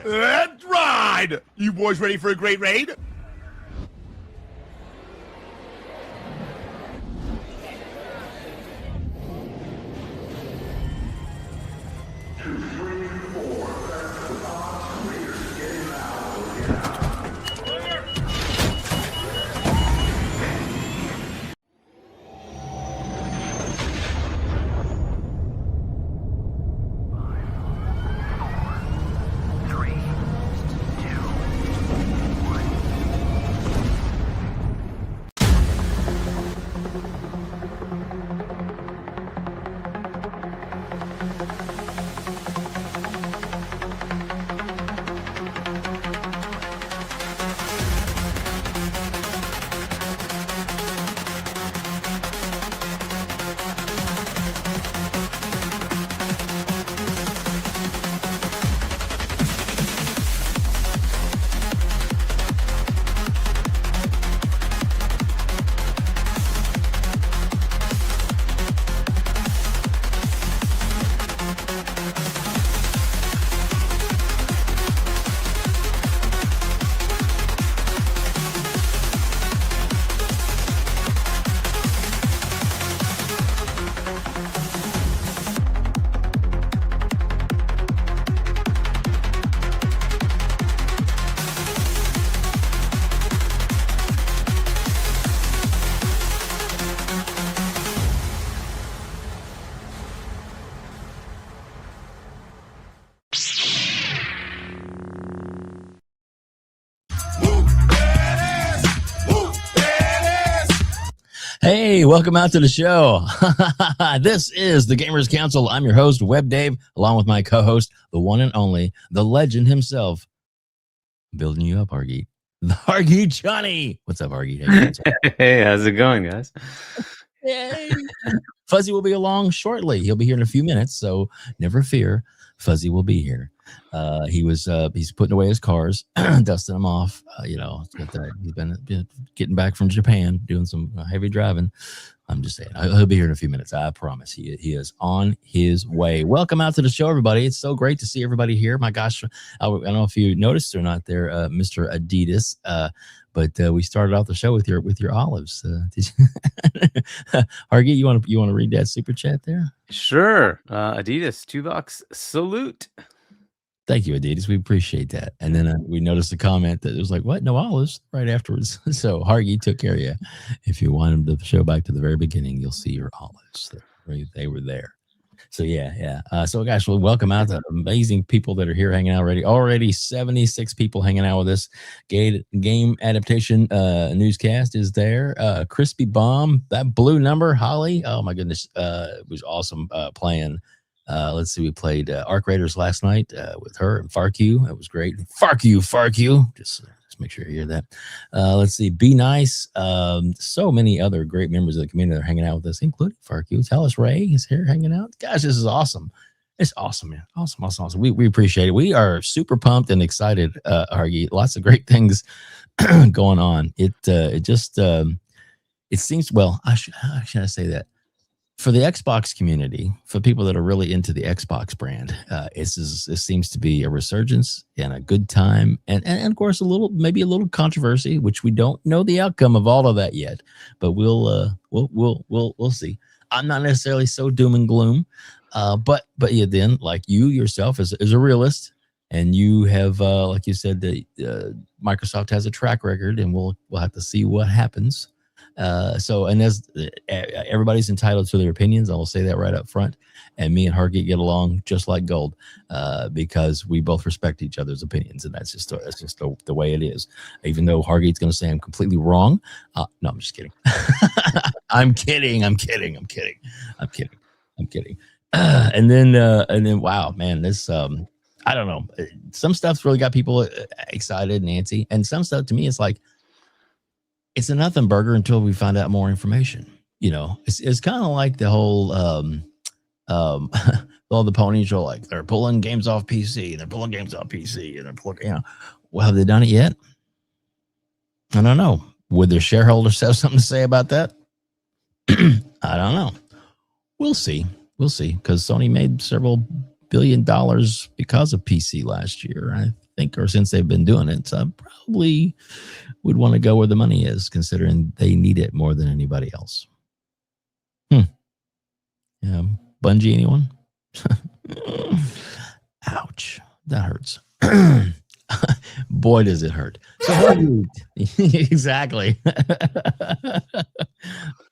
Let's ride! You boys ready for a great raid? Hey, welcome out to the show. This is the Gamers Council. I'm your host, WEBDAVE, along with my co-host, the one and only, the legend himself. Building you up, Argie. The Hargeet Chani. What's up, Argie? Hey, how's it going, guys? Hey. Fuzzy will be along shortly. He'll be here in a few minutes, so never fear. Fuzzy will be here. He's putting away his cars, dusting them off. He's been getting back from Japan, doing some heavy driving. I'm just saying, he'll be here in a few minutes. I promise. He is on his way. Welcome out to the show, everybody. It's so great to see everybody here. My gosh, I don't know if you noticed or not there, Mr. Adidas. But we started off the show with your olives. Hargeet, you want to read that super chat there? Sure. Adidas, $2 salute. Thank you, Adidas. We appreciate that. And then we noticed a comment that it was like, what? No olives? Right afterwards. So Hargeet took care of you. If you want the show back to the very beginning, you'll see your olives. They were there. So yeah. So guys, well, welcome out to amazing people that are here hanging out already. Already 76 people hanging out with us. Game adaptation newscast is there. Crispy Bomb, that blue number, Holly. Oh my goodness, it was awesome playing. Let's see, we played Arc Raiders last night with her and FARK QUE. It was great. FARK QUE. Just make sure you hear that. Let's see, Be Nice. So many other great members of the community that are hanging out with us, including FARK QUE. Tell us Ray is here hanging out. Gosh, this is awesome. It's awesome, man. Awesome. We appreciate it. We are super pumped and excited, Argie. Lots of great things going on. It seems, well, how should I say that? For the Xbox community, for people that are really into the Xbox brand, it seems to be a resurgence and a good time, and of course maybe a little controversy, which we don't know the outcome of all of that yet, but we'll see. I'm not necessarily so doom and gloom, but yeah, then like you yourself as a realist, and you have like you said, Microsoft has a track record, and we'll have to see what happens. And as everybody's entitled to their opinions, I will say that right up front. And me and Hargeet get along just like gold, because we both respect each other's opinions, and that's just the way it is. Even though Hargeet's going to say I'm completely wrong, no, I'm just kidding. I'm kidding. And then wow, man, this I don't know. Some stuff's really got people excited and antsy, and some stuff to me it's like, it's a nothing burger until we find out more information. It's kind of like the whole all the ponies are like, they're pulling games off PC, and they're pulling, well, have they done it yet? I don't know. Would their shareholders have something to say about that? I don't know. We'll see, because Sony made several $billion because of PC last year. I think, or since they've been doing it. So I probably would want to go where the money is, considering they need it more than anybody else. Yeah, Bungie, anyone? Ouch, that hurts. Boy, does it hurt. So exactly.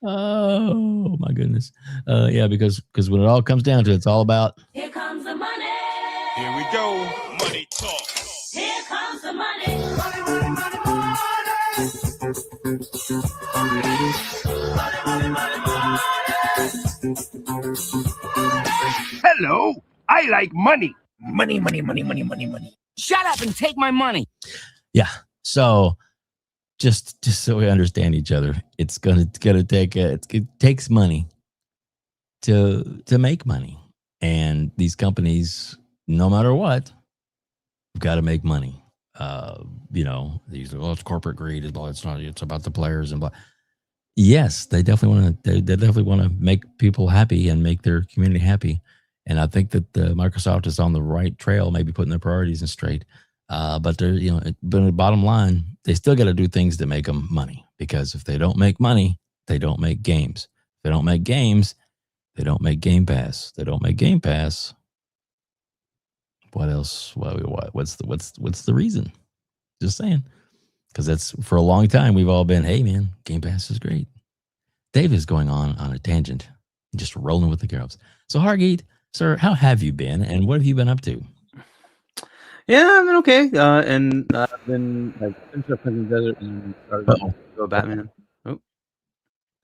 Oh my goodness. Yeah, because when it all comes down to it, it's all about Here comes the money. Here we go. Money talk. Here comes the money. Money, money, money, money. Hello. I like money. Money, money, money, money, money, money. Shut up and take my money. yeah. So just so we understand each other, it's gonna take it takes money to make money, and these companies, no matter what, have got to make money. It's corporate greed. It's not. It's about the players and blah. Yes, they definitely want to. They definitely want to make people happy and make their community happy. And I think that Microsoft is on the right trail, maybe putting their priorities in straight. But they're, but the bottom line, they still got to do things that make them money. Because if they don't make money, they don't make games. If they don't make games, they don't make Game Pass. They don't make Game Pass. What else? What's the reason? Just saying. Because that's, for a long time, we've all been, hey man, Game Pass is great. Dave is going on a tangent, just rolling with the girls. So Hargeet, sir, how have you been, and what have you been up to? Yeah, I've been okay. And I've been finished up in the desert and started to go Batman. Oh,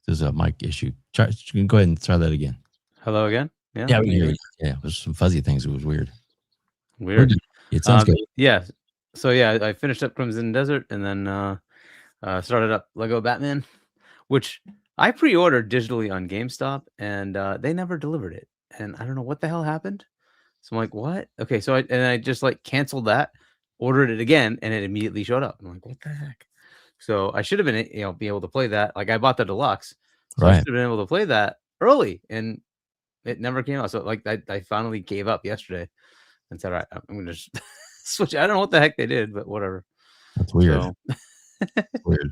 there's a mic issue. Go ahead and try that again. Hello again. Yeah, yeah, we hear you. Yeah, there's some fuzzy things. It was weird. It sounds good. Yeah. So yeah, I finished up Crimson Desert and then started up Lego Batman, which I pre-ordered digitally on GameStop, and they never delivered it. And I don't know what the hell happened. So I'm like, what? Okay, so I just canceled that, ordered it again, and it immediately showed up. I'm like, what the heck? So I should have been be able to play that. Like, I bought the deluxe, so I should have been able to play that early, and it never came out. So I finally gave up yesterday and said, all right, I'm gonna just switch. I don't know what the heck they did, but whatever. That's weird. So. Weird.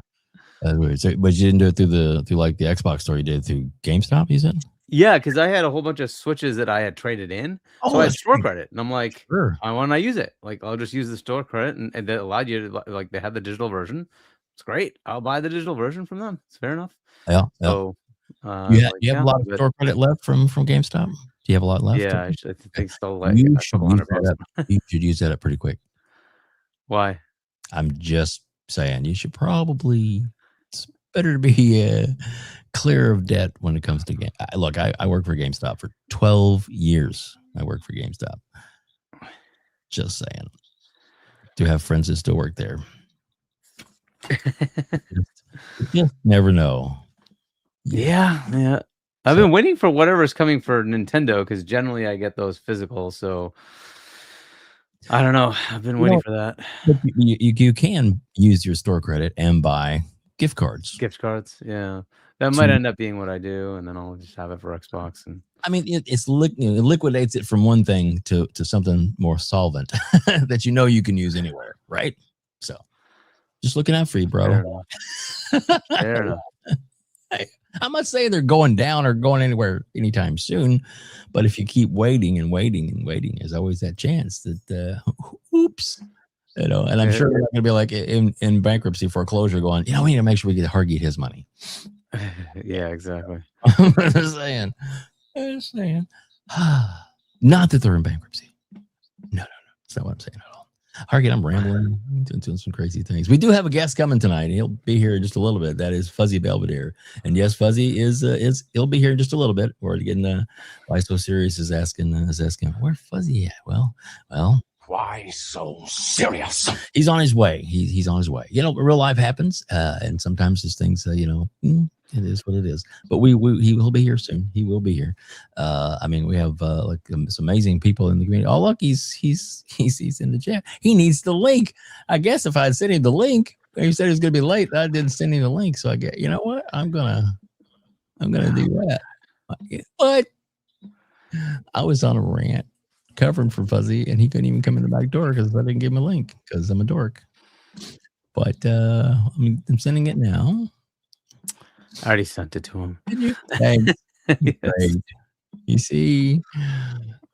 That's weird. So, but you didn't do it through the Xbox store. You did it through GameStop, you said? Yeah, because I had a whole bunch of Switches that I had traded in. So I had store credit. And I'm like, sure. Why don't I use it? Like, I'll just use the store credit. And that allowed you to, they had the digital version. It's great. I'll buy the digital version from them. It's fair enough. Yeah. So you have a lot of store credit left from GameStop? Do you have a lot left? Yeah, I think still you should use that up pretty quick. Why? I'm just saying, you should probably, it's better to be clear of debt when it comes to game. Look, I worked for GameStop for 12 years. I worked for GameStop. Just saying. Do have friends that still work there. You never know. Yeah. I've been waiting for whatever's coming for Nintendo, because generally I get those physical. So I don't know. I've been waiting for that. You can use your store credit and buy gift cards. Yeah. That might end up being what I do, and then I'll just have it for Xbox. And I mean, it liquidates it from one thing to something more solvent that you can use anywhere, right? So, just looking out for you, bro. Fair enough. I'm not saying they're going down or going anywhere anytime soon, but if you keep waiting and waiting and waiting, there's always that chance that, oops. And I'm sure they're not going to be like in bankruptcy foreclosure going, we need to make sure we get Hargeet his money. Yeah, exactly. I'm just saying. Not that they're in bankruptcy. No. That's not what I'm saying at all. Hargeet, I'm rambling. I'm doing some crazy things. We do have a guest coming tonight. He'll be here in just a little bit. That is Fuzzy Belvedere. And yes, Fuzzy he'll be here in just a little bit. We're getting Why So Serious is asking where Fuzzy at? Well. Why so serious? He's on his way. He's on his way. Real life happens, and sometimes these things, it is what it is. But he will be here soon. He will be here. We have some amazing people in the community. Oh, look, he's in the chat. He needs the link. I guess if I had sent him the link, he said he was gonna be late. I didn't send him the link, so I get. You know what? I'm gonna do that. But I was on a rant. covering for Fuzzy, and he couldn't even come in the back door because I didn't give him a link because I'm a dork. But I'm sending it now. I already sent it to him. Thanks. Yes. Great.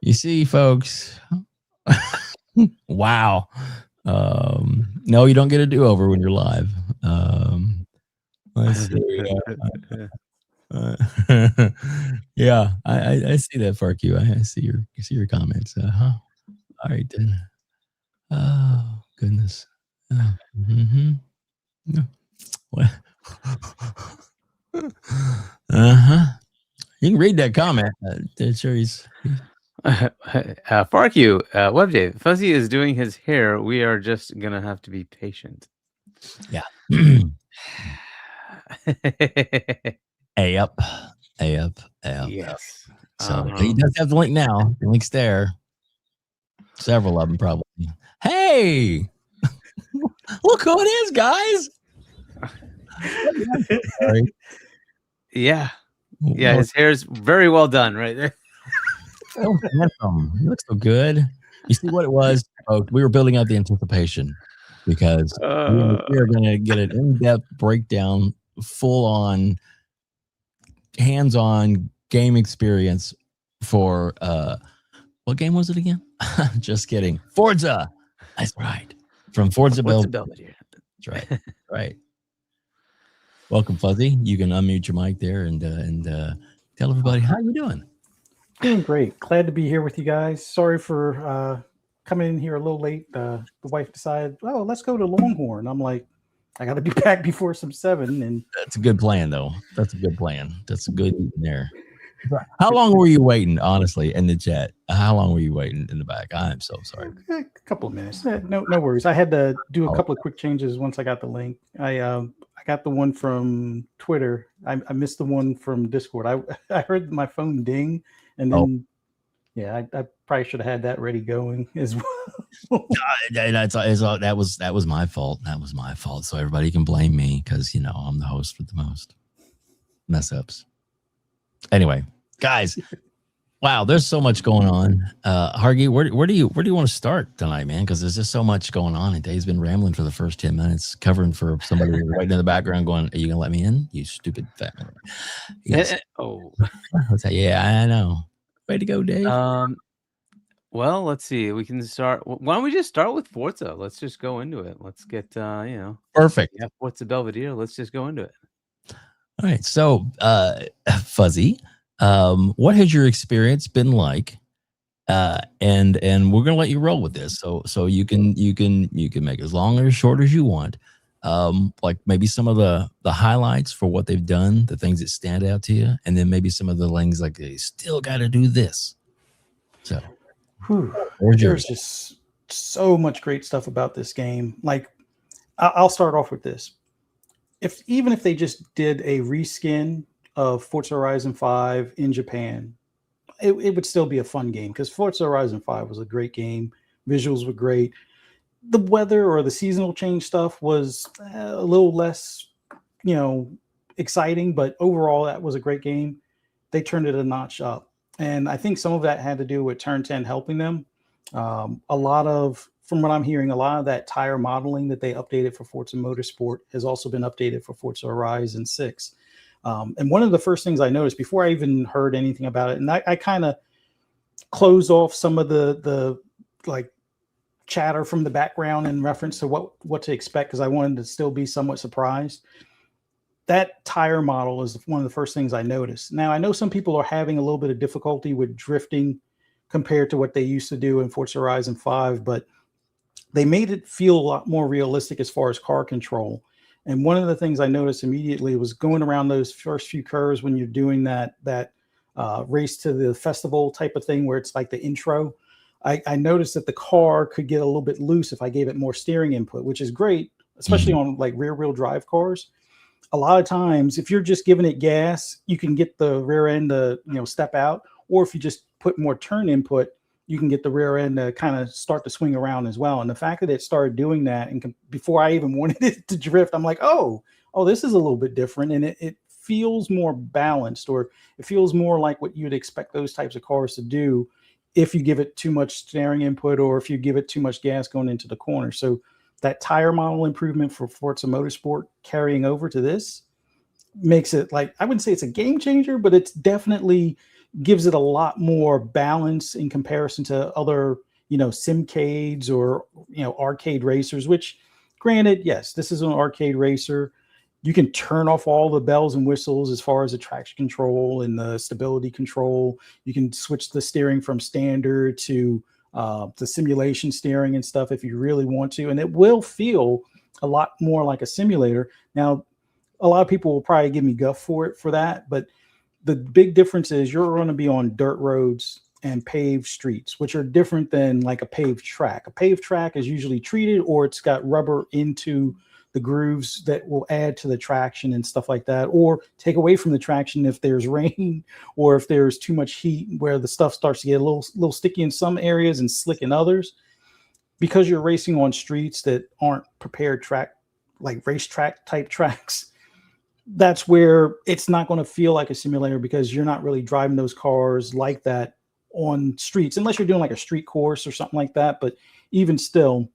You see, folks. Wow. No, you don't get a do-over when you're live. Let's see. Yeah, I see that, FARK QUE. I see your comments. All right then. Oh goodness. Mm-hmm. You can read that comment. Sure, he's FARK QUE, WEBDAVE. Fuzzy is doing his hair. We are just gonna have to be patient. yeah. A up. Yes. So he does have the link now. The link's there. Several of them probably. Hey, look who it is, guys. Sorry. Yeah. His hair is very well done, right there. So handsome. He looks so good. You see what it was? Oh, we were building out the anticipation because we are going to get an in-depth breakdown, full-on, hands-on game experience for what game was it again? Just kidding. Forza. That's right. From Forza Belvedere. That's right. Right. Welcome, Fuzzy. You can unmute your mic there and tell everybody how you doing. Doing great. Glad to be here with you guys. Sorry for coming in here a little late. The wife decided, oh, let's go to Longhorn. I'm like, I got to be back before some 7. And that's a good plan, though. That's a good plan. That's a good there. How long were you waiting, honestly, in the chat? How long were you waiting in the back? I'm so sorry. A couple of minutes. No worries. I had to do a couple of quick changes once I got the link. I got the one from Twitter. I missed the one from Discord. I heard my phone ding, and then I probably should have had that ready going as well. That was my fault. That was my fault. So everybody can blame me because I'm the host with the most mess ups. Anyway, guys, wow, there's so much going on. Hargie, where do you want to start tonight, man? Because there's just so much going on, and Dave's been rambling for the first 10 minutes, covering for somebody right in the background, going, "Are you gonna let me in, you stupid fat man?" Yes. Yeah, I know. Way to go, Dave. Well, let's see. We can start. Why don't we just start with Forza? Let's just go into it. Let's get perfect. Yeah, Forza Belvedere. Let's just go into it. All right, so Fuzzy, what has your experience been like? And we're gonna let you roll with this, so you can make it as long or as short as you want. Like maybe some of the highlights for what they've done, the things that stand out to you, and then maybe some of the things like they still got to do this. So, there's just so much great stuff about this game. Like, I'll start off with this. Even if they just did a reskin of Forza Horizon 5 in Japan, it would still be a fun game because Forza Horizon 5 was a great game. Visuals were great. The weather or the seasonal change stuff was a little less, exciting, but overall that was a great game. They turned it a notch up. And I think some of that had to do with Turn 10 helping them. From what I'm hearing, a lot of that tire modeling that they updated for Forza Motorsport has also been updated for Forza Horizon 6. And one of the first things I noticed before I even heard anything about it, and I kind of closed off some of the like chatter from the background in reference to what to expect because I wanted to still be somewhat surprised. That tire model is one of the first things I noticed. Now, I know some people are having a little bit of difficulty with drifting compared to what they used to do in Forza Horizon 5, but they made it feel a lot more realistic as far as car control. And one of the things I noticed immediately was going around those first few curves when you're doing that race to the festival type of thing where it's like the intro. I noticed that the car could get a little bit loose if I gave it more steering input, which is great, especially on like rear wheel drive cars. A lot of times, if you're just giving it gas, you can get the rear end to step out, or if you just put more turn input, you can get the rear end to kind of start to swing around as well. And the fact that it started doing that, and before I even wanted it to drift, I'm like, oh, this is a little bit different, and it feels more balanced, or it feels more like what you'd expect those types of cars to do if you give it too much steering input or if you give it too much gas going into the corner. So that tire model improvement for Forza Motorsport carrying over to this makes it, like, I wouldn't say it's a game changer, but it's definitely gives it a lot more balance in comparison to other, simcades or, arcade racers, which granted, yes, this is an arcade racer. You can turn off all the bells and whistles as far as the traction control and the stability control. You can switch the steering from standard to the simulation steering and stuff if you really want to. And it will feel a lot more like a simulator. Now, a lot of people will probably give me guff for that, but the big difference is you're going to be on dirt roads and paved streets, which are different than like a paved track. A paved track is usually treated, or it's got rubber into the grooves that will add to the traction and stuff like that, or take away from the traction if there's rain or if there's too much heat, where the stuff starts to get a little sticky in some areas and slick in others. Because you're racing on streets that aren't prepared track, like racetrack type tracks, that's where it's not going to feel like a simulator, because you're not really driving those cars like that on streets, unless you're doing like a street course or something like that. But even still,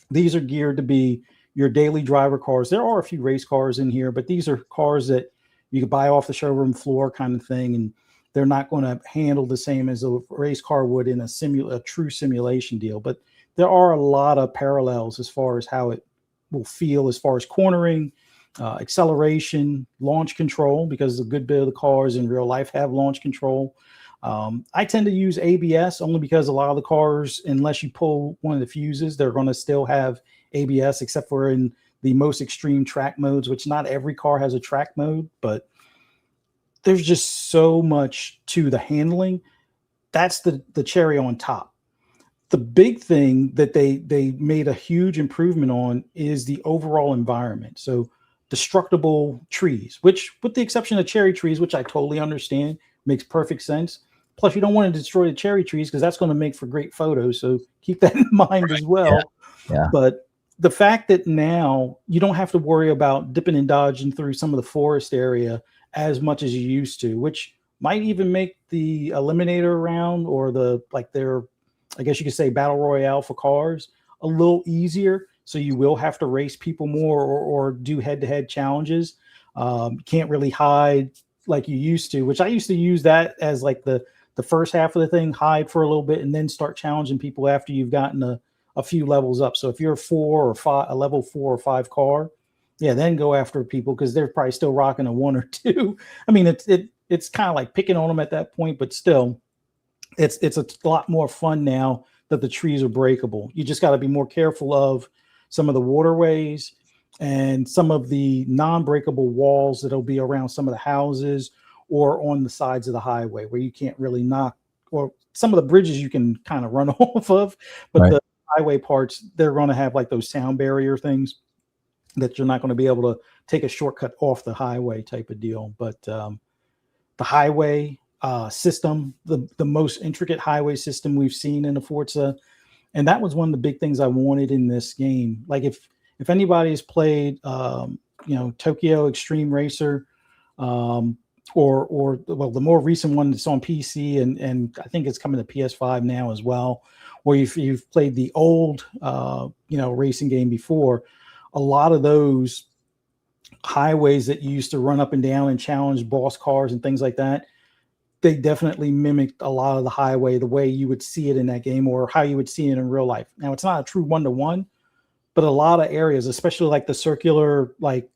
these are geared to be your daily driver cars. There are a few race cars in here, but these are cars that you could buy off the showroom floor kind of thing, and they're not going to handle the same as a race car would in a true simulation deal. But there are a lot of parallels as far as how it will feel, as far as cornering, acceleration, launch control, because a good bit of the cars in real life have launch control. I tend to use ABS only because a lot of the cars, unless you pull one of the fuses, they're going to still have ABS, except for in the most extreme track modes, which not every car has a track mode, but there's just so much to the handling. That's the cherry on top. The big thing that they made a huge improvement on is the overall environment. So destructible trees, which, with the exception of cherry trees, which I totally understand, makes perfect sense. Plus, you don't want to destroy the cherry trees because that's going to make for great photos. So keep that in mind as well. Yeah. But the fact that now you don't have to worry about dipping and dodging through some of the forest area as much as you used to, which might even make the eliminator round or their, I guess you could say, battle royale for cars a little easier. So you will have to race people more or do head-to-head challenges. Can't really hide like you used to, which I used to use that as like the first half of the thing, hide for a little bit and then start challenging people after you've gotten a few levels up. So if you're a level 4 or 5 car, yeah, then go after people because they're probably still rocking a 1 or 2. I mean, it's kind of like picking on them at that point, but still, it's a lot more fun now that the trees are breakable. You just got to be more careful of some of the waterways and some of the non-breakable walls that'll be around some of the houses or on the sides of the highway where you can't really knock, or some of the bridges you can kind of run off of, but the highway parts, they're going to have like those sound barrier things that you're not going to be able to take a shortcut off the highway type of deal. But the highway system, the most intricate highway system we've seen in the Forza, and that was one of the big things I wanted in this game. Like if anybody's played, Tokyo Extreme Racer, or the more recent one that's on PC and I think it's coming to PS5 now as well, or if you've played the old, racing game before, a lot of those highways that you used to run up and down and challenge boss cars and things like that, they definitely mimicked a lot of the highway, the way you would see it in that game or how you would see it in real life. Now, it's not a true one-to-one, but a lot of areas, especially like the circular like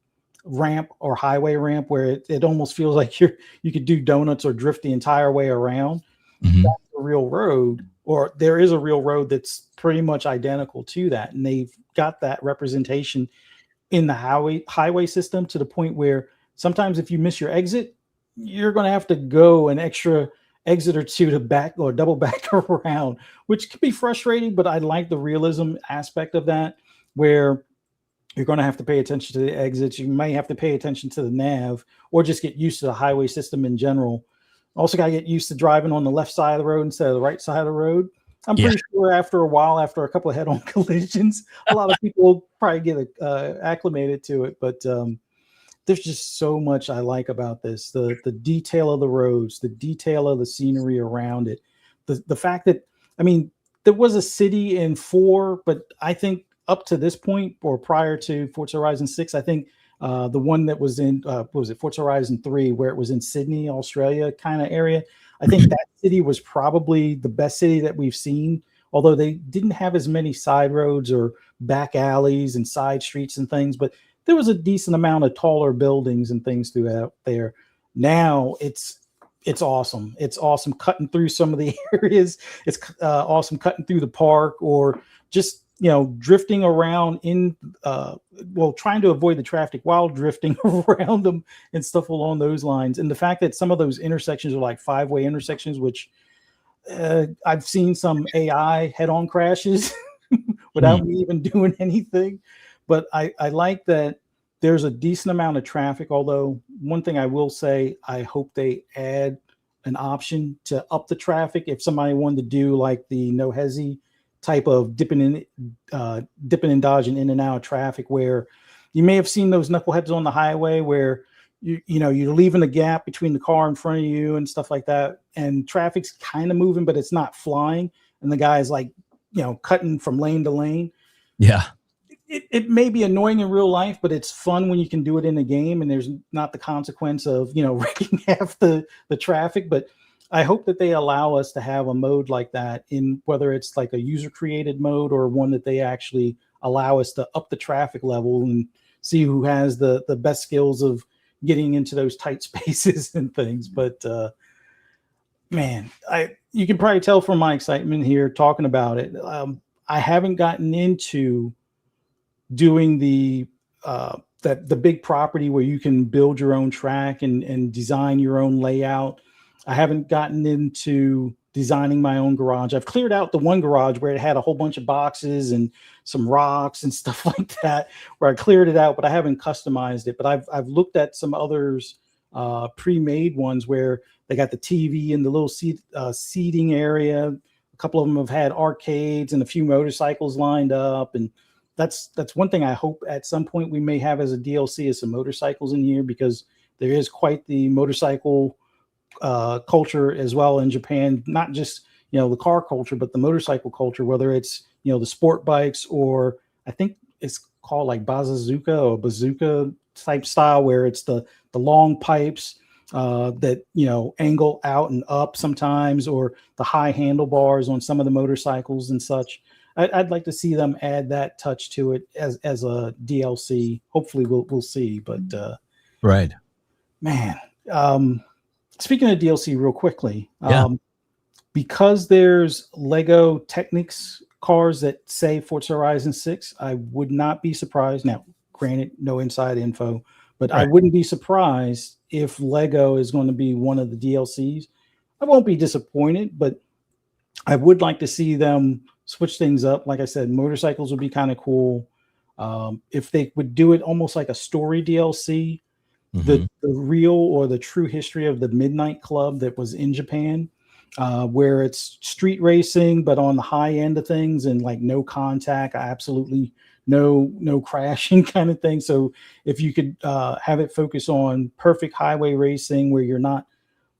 ramp or highway ramp, where it almost feels like you could do donuts or drift the entire way around. Mm-hmm. That's a real road, or there is a real road that's pretty much identical to that. And they've got that representation in the highway system to the point where sometimes if you miss your exit, you're going to have to go an extra exit or two to back or double back around, which can be frustrating, but I like the realism aspect of that, where you're going to have to pay attention to the exits. You may have to pay attention to the nav or just get used to the highway system in general. Also got to get used to driving on the left side of the road instead of the right side of the road. I'm pretty sure after a while, after a couple of head-on collisions, a lot of people will probably get acclimated to it. But there's just so much I like about this. The detail of the roads, the detail of the scenery around it, the fact that, I mean, there was a city in 4, but I think up to this point or prior to Forza Horizon 6, I think the one that was in what was it, Forza Horizon 3, where it was in Sydney, Australia kind of area. I think that city was probably the best city that we've seen, although they didn't have as many side roads or back alleys and side streets and things, but there was a decent amount of taller buildings and things throughout there. Now it's awesome. It's awesome cutting through some of the areas. It's awesome cutting through the park, or just, you know, drifting around in trying to avoid the traffic while drifting around them and stuff along those lines. And the fact that some of those intersections are like 5-way intersections, which I've seen some AI head-on crashes without me even doing anything. But I like that there's a decent amount of traffic. Although one thing I will say, I hope they add an option to up the traffic if somebody wanted to do like the no hesi type of dipping and dodging in and out of traffic, where you may have seen those knuckleheads on the highway where you're leaving a gap between the car in front of you and stuff like that, and traffic's kind of moving but it's not flying, and the guy's like, cutting from lane to lane. Yeah. It may be annoying in real life, but it's fun when you can do it in a game and there's not the consequence of, wrecking half the traffic. But I hope that they allow us to have a mode like that, in whether it's like a user created mode or one that they actually allow us to up the traffic level and see who has the best skills of getting into those tight spaces and things. But man, you can probably tell from my excitement here talking about it. I haven't gotten into doing the big property where you can build your own track and design your own layout. I haven't gotten into designing my own garage. I've cleared out the one garage where it had a whole bunch of boxes and some rocks and stuff like that, where I cleared it out, but I haven't customized it. But I've looked at some others, pre-made ones where they got the TV in the little seating area. A couple of them have had arcades and a few motorcycles lined up, and that's one thing I hope at some point we may have as a DLC, is some motorcycles in here, because there is quite the motorcycle culture as well in Japan. Not just the car culture, but the motorcycle culture, whether it's the sport bikes, or I think it's called like bazooka or bazooka type style, where it's the long pipes that angle out and up sometimes, or the high handlebars on some of the motorcycles and such. I'd like to see them add that touch to it as a DLC. Hopefully we'll see. But right, man. Speaking of DLC real quickly, because there's Lego Technics cars that say Forza Horizon 6, I would not be surprised. Now, granted, no inside info, but right, I wouldn't be surprised if Lego is going to be one of the DLCs. I won't be disappointed, but I would like to see them switch things up. Like I said, motorcycles would be kind of cool. If they would do it almost like a story DLC, the real or the true history of the Midnight Club that was in Japan, where it's street racing, but on the high end of things, and like no contact, absolutely no crashing kind of thing. So if you could have it focus on perfect highway racing where you're not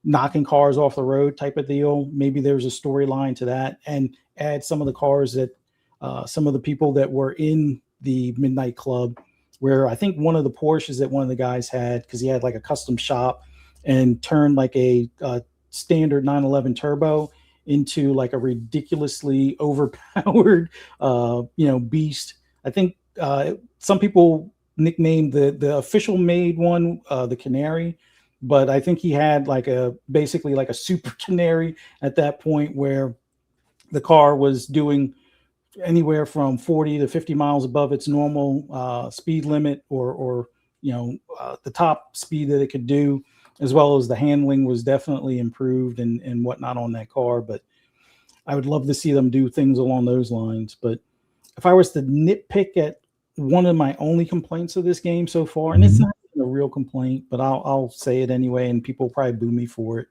knocking cars off the road type of deal, maybe there's a storyline to that, and add some of the cars that some of the people that were in the Midnight Club, where I think one of the Porsches that one of the guys had, because he had like a custom shop, and turned like a standard 911 turbo into like a ridiculously overpowered beast. I think some people nicknamed the official made one the Canary, but I think he had basically like a super Canary at that point, where the car was doing anywhere from 40 to 50 miles above its normal speed limit, or the top speed that it could do, as well as the handling was definitely improved and whatnot on that car. But I would love to see them do things along those lines. But if I was to nitpick at one of my only complaints of this game so far, and it's not a real complaint, but I'll say it anyway, and people will probably boo me for it.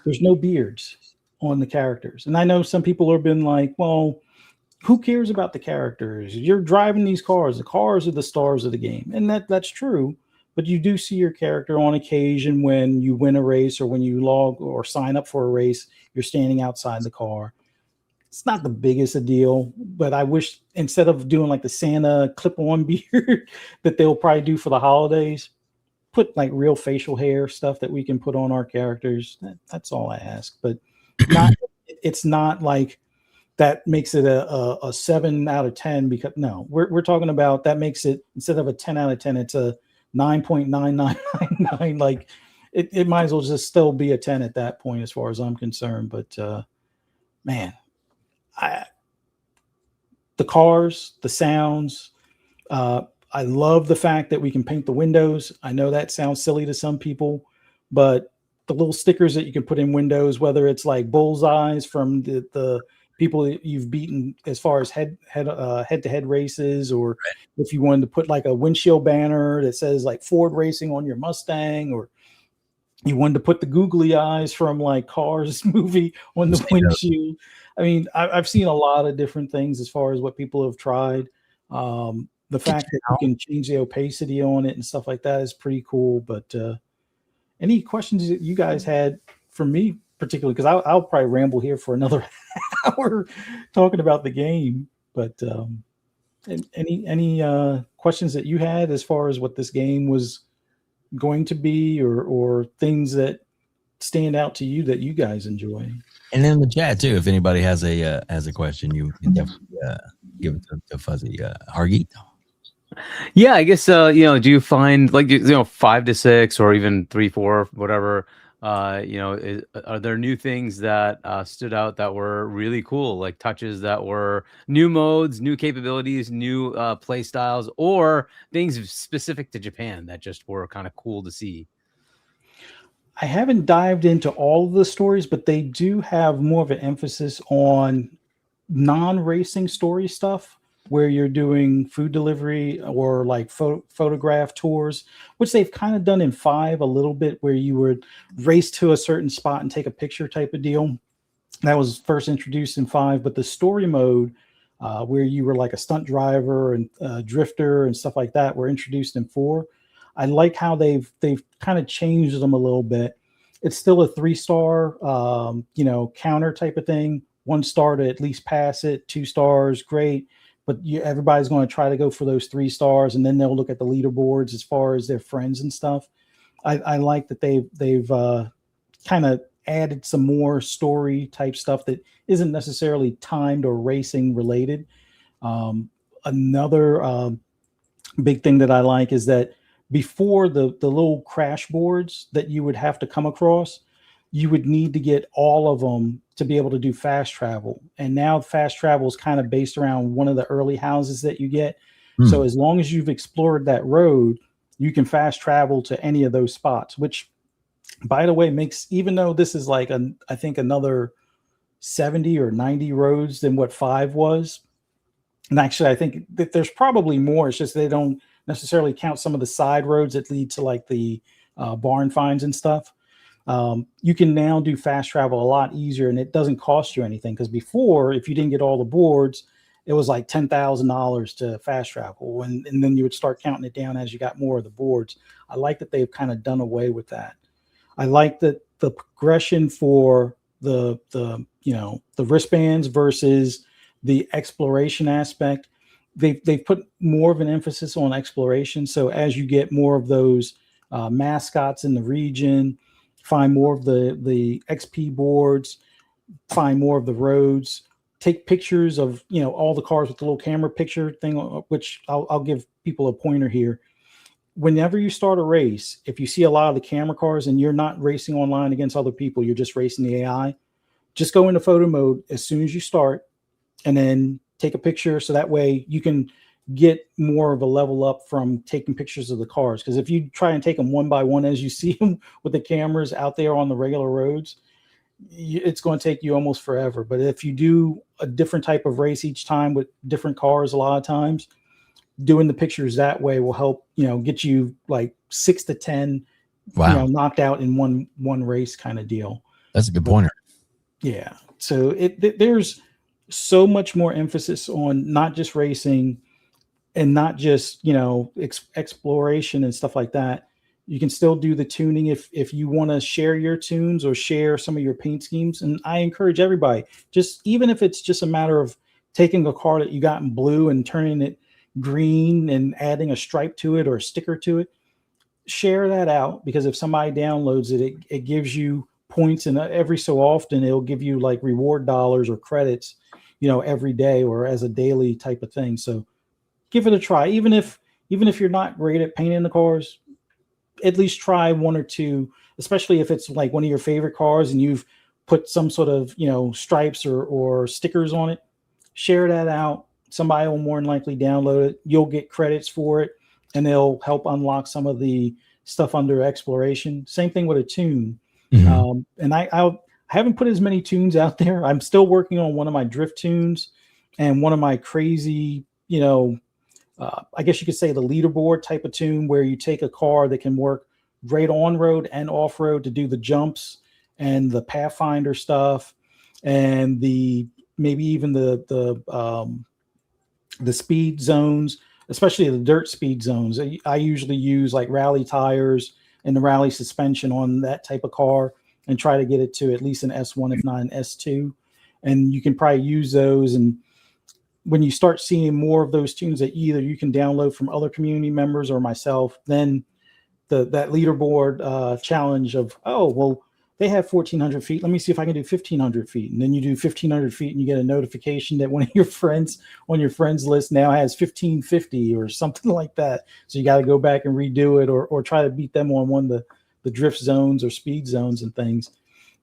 There's no beards on the characters. And I know some people have been like, well, who cares about the characters? You're driving these cars. The cars are the stars of the game. And that's true. but you do see your character on occasion when you win a race or when you log or sign up for a race, you're standing outside the car. It's not the biggest a deal, but I wish instead of doing like the Santa clip-on beard that they'll probably do for the holidays, put like real facial hair stuff that we can put on our characters. That's all I ask. But it's not like that makes it a 7 out of 10 because no, we're talking about that makes it instead of a 10 out of 10, it's a 9.9999. Like it might as well just still be a 10 at that point as far as I'm concerned. But man. The cars, the sounds. I love the fact that we can paint the windows. I know that sounds silly to some people, but the little stickers that you can put in windows, whether it's like bullseyes from the people that you've beaten as far as head-to-head races, or if you wanted to put like a windshield banner that says like Ford Racing on your Mustang, or you wanted to put the googly eyes from like Cars movie on the windshield. I mean, I've seen a lot of different things as far as what people have tried. The fact that you can change the opacity on it and stuff like that is pretty cool. But any questions that you guys had for me, particularly, because I'll probably ramble here for another hour talking about the game. But any questions that you had as far as what this game was going to be, or things that stand out to you that you guys enjoy? And in the chat too, if anybody has a question, you can definitely give it to Fuzzy. Hargeet. Yeah, I guess do you find like 5 to 6 or even 3, 4, whatever? Are there new things that stood out that were really cool, like touches that were new modes, new capabilities, new play styles, or things specific to Japan that just were kind of cool to see? I haven't dived into all of the stories, but they do have more of an emphasis on non-racing story stuff, where you're doing food delivery or like photograph tours, which they've kind of done in 5 a little bit, where you would race to a certain spot and take a picture type of deal. That was first introduced in 5, but the story mode, where you were like a stunt driver and drifter and stuff like that, were introduced in 4. I like how they've kind of changed them a little bit. It's still a 3-star, counter type of thing. 1 star to at least pass it, 2 stars, great. But everybody's going to try to go for those 3 stars, and then they'll look at the leaderboards as far as their friends and stuff. I like that they've kind of added some more story type stuff that isn't necessarily timed or racing related. Another big thing that I like is that before the little crash boards that you would have to come across, you would need to get all of them to be able to do fast travel. And now fast travel is kind of based around one of the early houses that you get. So as long as you've explored that road, you can fast travel to any of those spots, which, by the way, makes, even though this is like, I think another 70 or 90 roads than what 5 was. And actually, I think that there's probably more. It's just they don't necessarily count some of the side roads that lead to like the barn finds and stuff. You can now do fast travel a lot easier, and it doesn't cost you anything. Because before, if you didn't get all the boards, it was like $10,000 to fast travel, and then you would start counting it down as you got more of the boards. I like that they've kind of done away with that. I like that the progression for the wristbands versus the exploration aspect. They've put more of an emphasis on exploration. So as you get more of those mascots in the region, find more of the XP boards, find more of the roads, take pictures of all the cars with the little camera picture thing, which I'll give people a pointer here. Whenever you start a race, if you see a lot of the camera cars and you're not racing online against other people, you're just racing the AI, just go into photo mode as soon as you start, and then take a picture, so that way you can get more of a level up from taking pictures of the cars. Because if you try and take them one by one as you see them with the cameras out there on the regular roads, it's going to take you almost forever. But if you do a different type of race each time with different cars, a lot of times doing the pictures that way will help get you like 6 to 10 knocked out in one race kind of deal. That's a good pointer. Yeah, so there's so much more emphasis on not just racing, and not just, exploration and stuff like that. You can still do the tuning if you want to share your tunes or share some of your paint schemes. And I encourage everybody, just even if it's just a matter of taking a car that you got in blue and turning it green and adding a stripe to it or a sticker to it, share that out, because if somebody downloads it, it gives you points, and every so often it'll give you like reward dollars or credits, every day or as a daily type of thing. So give it a try. Even if you're not great at painting the cars, at least try one or two, especially if it's like one of your favorite cars and you've put some sort of, stripes or stickers on it. Share that out. Somebody will more than likely download it. You'll get credits for it, and they'll help unlock some of the stuff under exploration. Same thing with a tune. And I haven't put as many tunes out there. I'm still working on one of my drift tunes and one of my crazy, I guess you could say the leaderboard type of tune, where you take a car that can work great on road and off road to do the jumps and the Pathfinder stuff, and maybe even the speed zones, especially the dirt speed zones. I usually use like rally tires and the rally suspension on that type of car and try to get it to at least an S1, if not an S2. And you can probably use those. And when you start seeing more of those tunes that either you can download from other community members or myself, then that leaderboard challenge of, oh, well, they have 1,400 feet. Let me see if I can do 1,500 feet. And then you do 1,500 feet and you get a notification that one of your friends on your friends list now has 1,550 or something like that. So you got to go back and redo it or try to beat them on one of the drift zones or speed zones and things.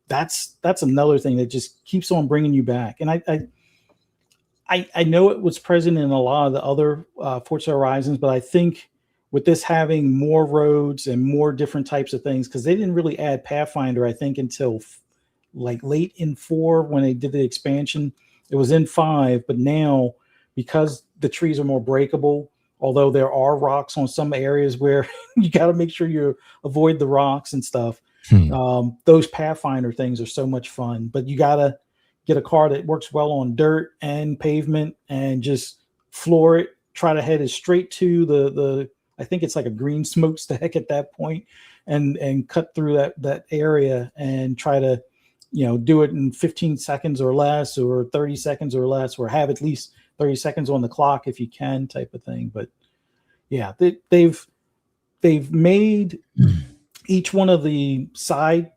That's another thing that just keeps on bringing you back. And I know it was present in a lot of the other Forza Horizons, but I think with this having more roads and more different types of things, because they didn't really add Pathfinder, I think, until like late in 4 when they did the expansion. It was in 5, but now because the trees are more breakable, although there are rocks on some areas where you got to make sure you avoid the rocks and stuff. Those Pathfinder things are so much fun, but you got to get a car that works well on dirt and pavement and just floor it. Try to head it straight to the I think it's like a green smokestack at that point, and cut through that area and try to, do it in 15 seconds or less, or 30 seconds or less, or have at least 30 seconds on the clock if you can, type of thing. But yeah, they've made each one of the side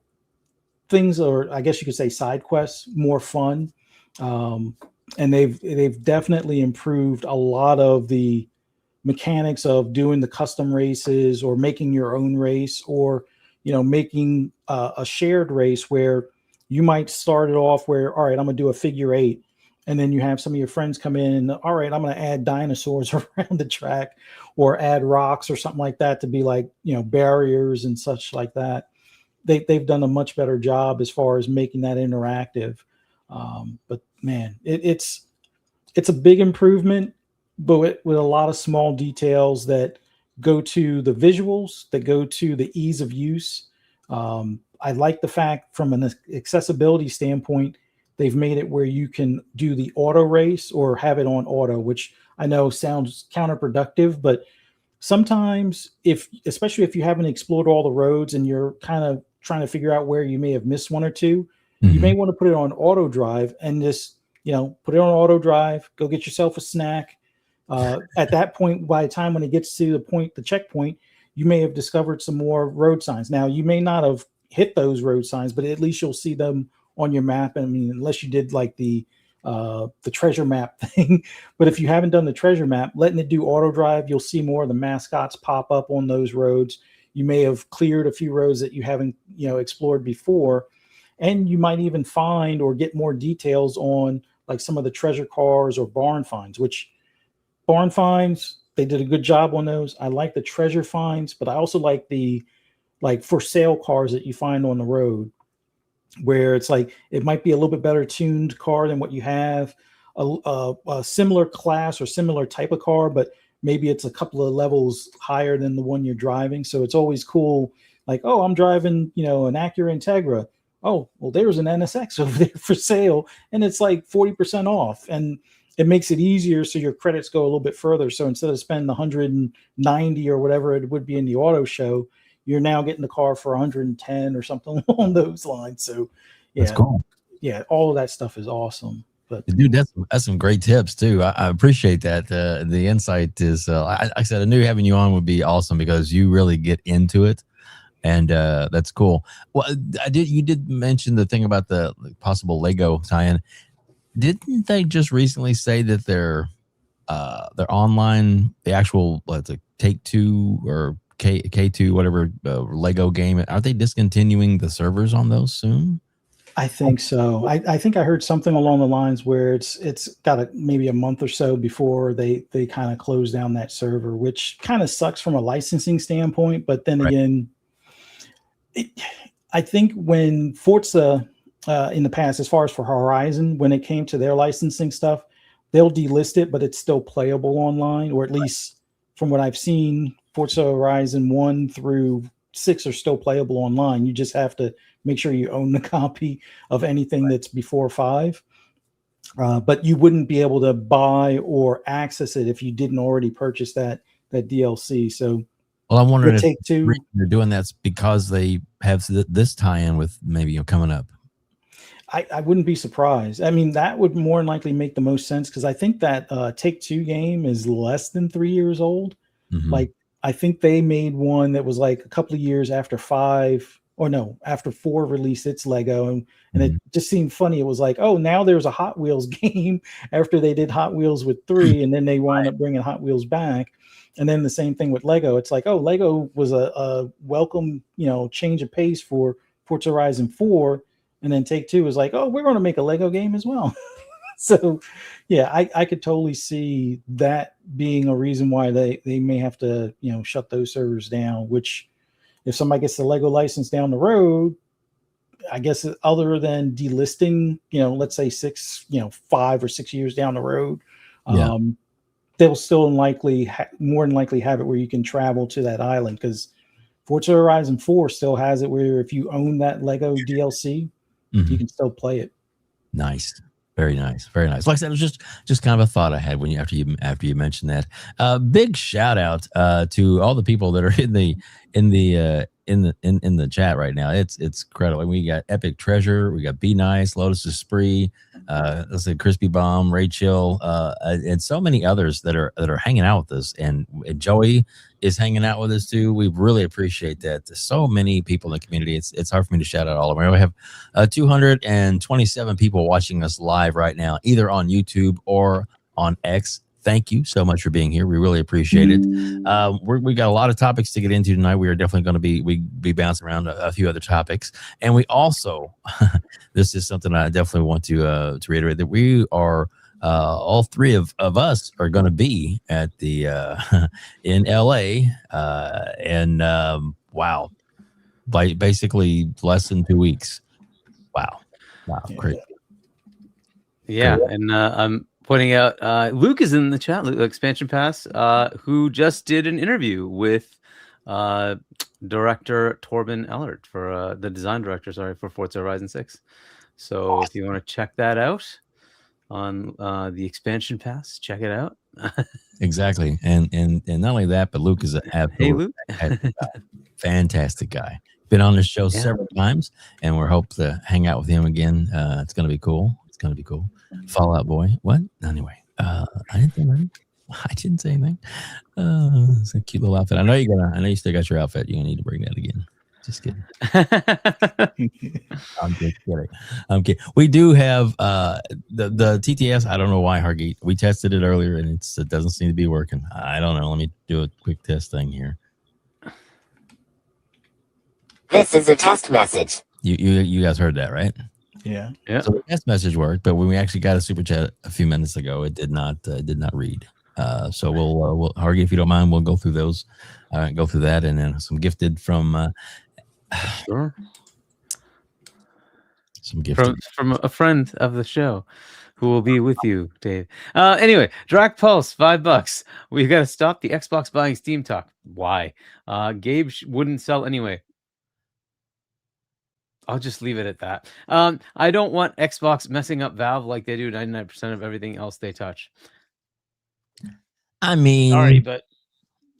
things, or I guess you could say side quests, more fun. And they've definitely improved a lot of the mechanics of doing the custom races or making your own race, or making a shared race where you might start it off where, all right, I'm gonna do a figure 8, and then you have some of your friends come in and, all right, I'm gonna add dinosaurs around the track or add rocks or something like that to be like, barriers and such like that. They've done a much better job as far as making that interactive. But man, it's a big improvement, but with a lot of small details that go to the visuals, that go to the ease of use. I like the fact from an accessibility standpoint, they've made it where you can do the auto race or have it on auto, which I know sounds counterproductive, but sometimes especially if you haven't explored all the roads and you're kind of trying to figure out where you may have missed one or two, you may want to put it on auto drive and just, put it on auto drive, go get yourself a snack. At that point, by the time when it gets to the checkpoint, you may have discovered some more road signs. Now, you may not have hit those road signs, but at least you'll see them on your map. I mean, unless you did like the treasure map thing, but if you haven't done the treasure map, letting it do auto drive, you'll see more of the mascots pop up on those roads. You may have cleared a few roads that you haven't, explored before, and you might even find or get more details on like some of the treasure cars or barn finds, which barn finds, they did a good job on those. I like the treasure finds, but I also like the for sale cars that you find on the road, where it's like it might be a little bit better tuned car than what you have, a similar class or similar type of car, but maybe it's a couple of levels higher than the one you're driving. So it's always cool. Like, oh, I'm driving, an Acura Integra. Oh, well, there's an NSX over there for sale, and it's like 40% off. And it makes it easier, so your credits go a little bit further. So instead of spending 190 or whatever it would be in the auto show, you're now getting the car for 110 or something along those lines. So yeah, That's cool. Yeah, all of that stuff is awesome. But Dude, that's some great tips too. I appreciate that. The insight is, like I said, I knew having you on would be awesome because you really get into it, and that's cool. Well, you did mention the thing about the possible Lego tie-in. Didn't they just recently say that their online, the actual what's it, Take-Two or K2 whatever Lego game? Aren't they discontinuing the servers on those soon? I think so. I think I heard something along the lines where it's got maybe a month or so before they kind of close down that server, which kind of sucks from a licensing standpoint. But then again, I think when Forza in the past, as far as for Horizon, when it came to their licensing stuff, they'll delist it, but it's still playable online, or at least from what I've seen, Forza Horizon 1 through 6 are still playable online. You just have to make sure you own the copy of anything that's before 5. But you wouldn't be able to buy or access it if you didn't already purchase that DLC. So, well, I'm wondering if Take-Two, they're doing that because they have this tie-in with maybe coming up. I wouldn't be surprised. I mean, that would more than likely make the most sense because I think that Take-Two game is less than 3 years old. Mm-hmm. Like, I think they made one that was like a couple of years after 5, or no, after 4 released its Lego, and it just seemed funny. It was like, oh, now there's a Hot Wheels game after they did Hot Wheels with 3, and then they wound up bringing Hot Wheels back. And then the same thing with Lego. It's like, oh, Lego was a welcome, change of pace for Forza Horizon 4, and then Take-Two was like, oh, we're going to make a Lego game as well. So, yeah, I could totally see that being a reason why they may have to, shut those servers down, which if somebody gets the Lego license down the road, I guess other than delisting, let's say 5 or 6 years down the road, they'll still more than likely have it where you can travel to that island, because Forza Horizon 4 still has it where if you own that Lego DLC, you can still play it. Nice. Very nice, very nice. Like I said, it was just kind of a thought I had when after you mentioned that. Big shout out to all the people that are in the chat right now. It's incredible. We got Epic Treasure, we got Be Nice, Lotus Esprit, let's say Crispy Bomb, Rachel, and so many others that are hanging out with us. And Joey is hanging out with us too. We really appreciate that. There's so many people in the community. It's hard for me to shout out all of them. We have 227 people watching us live right now, either on YouTube or on X. Thank you so much for being here. We really appreciate it. We got a lot of topics to get into tonight. We are definitely going to be bouncing around a few other topics. And we also, this is something I definitely want to reiterate, that we are, all three of us are going to be at the in LA, and wow, basically less than 2 weeks. Wow, great. Yeah, and I'm pointing out Luke is in the chat, Luke, Expansion Pass, who just did an interview with director Torben Ellert for the design director, for Forza Horizon 6. So if you want to check that out on the Expansion Pass, check it out. Exactly, and not only that, but Luke is Luke, fantastic guy. Been on this show several times, and we're hope to hang out with him again. It's gonna be cool. Fallout Boy. What? Anyway, I didn't say anything. It's a cute little outfit. I know you still got your outfit. You're gonna need to bring that again. Just kidding. I'm just kidding. We do have the TTS. I don't know why, Hargeet. We tested it earlier and it doesn't seem to be working. I don't know. Let me do a quick test thing here. This is a test message. You guys heard that, right? Yeah. So the test message worked, but when we actually got a super chat a few minutes ago, it did not read. So we'll Hargeet, if you don't mind, we'll go through those, go through that, and then some gifted from. Sure. Some gifted from a friend of the show who will be with you, Dave. Anyway, Drac Pulse, $5. We've got to stop the Xbox buying Steam talk. Why? Gabe wouldn't sell anyway. I'll just leave it at that. I don't want Xbox messing up Valve like they do 99% of everything else they touch. I mean, Sorry, but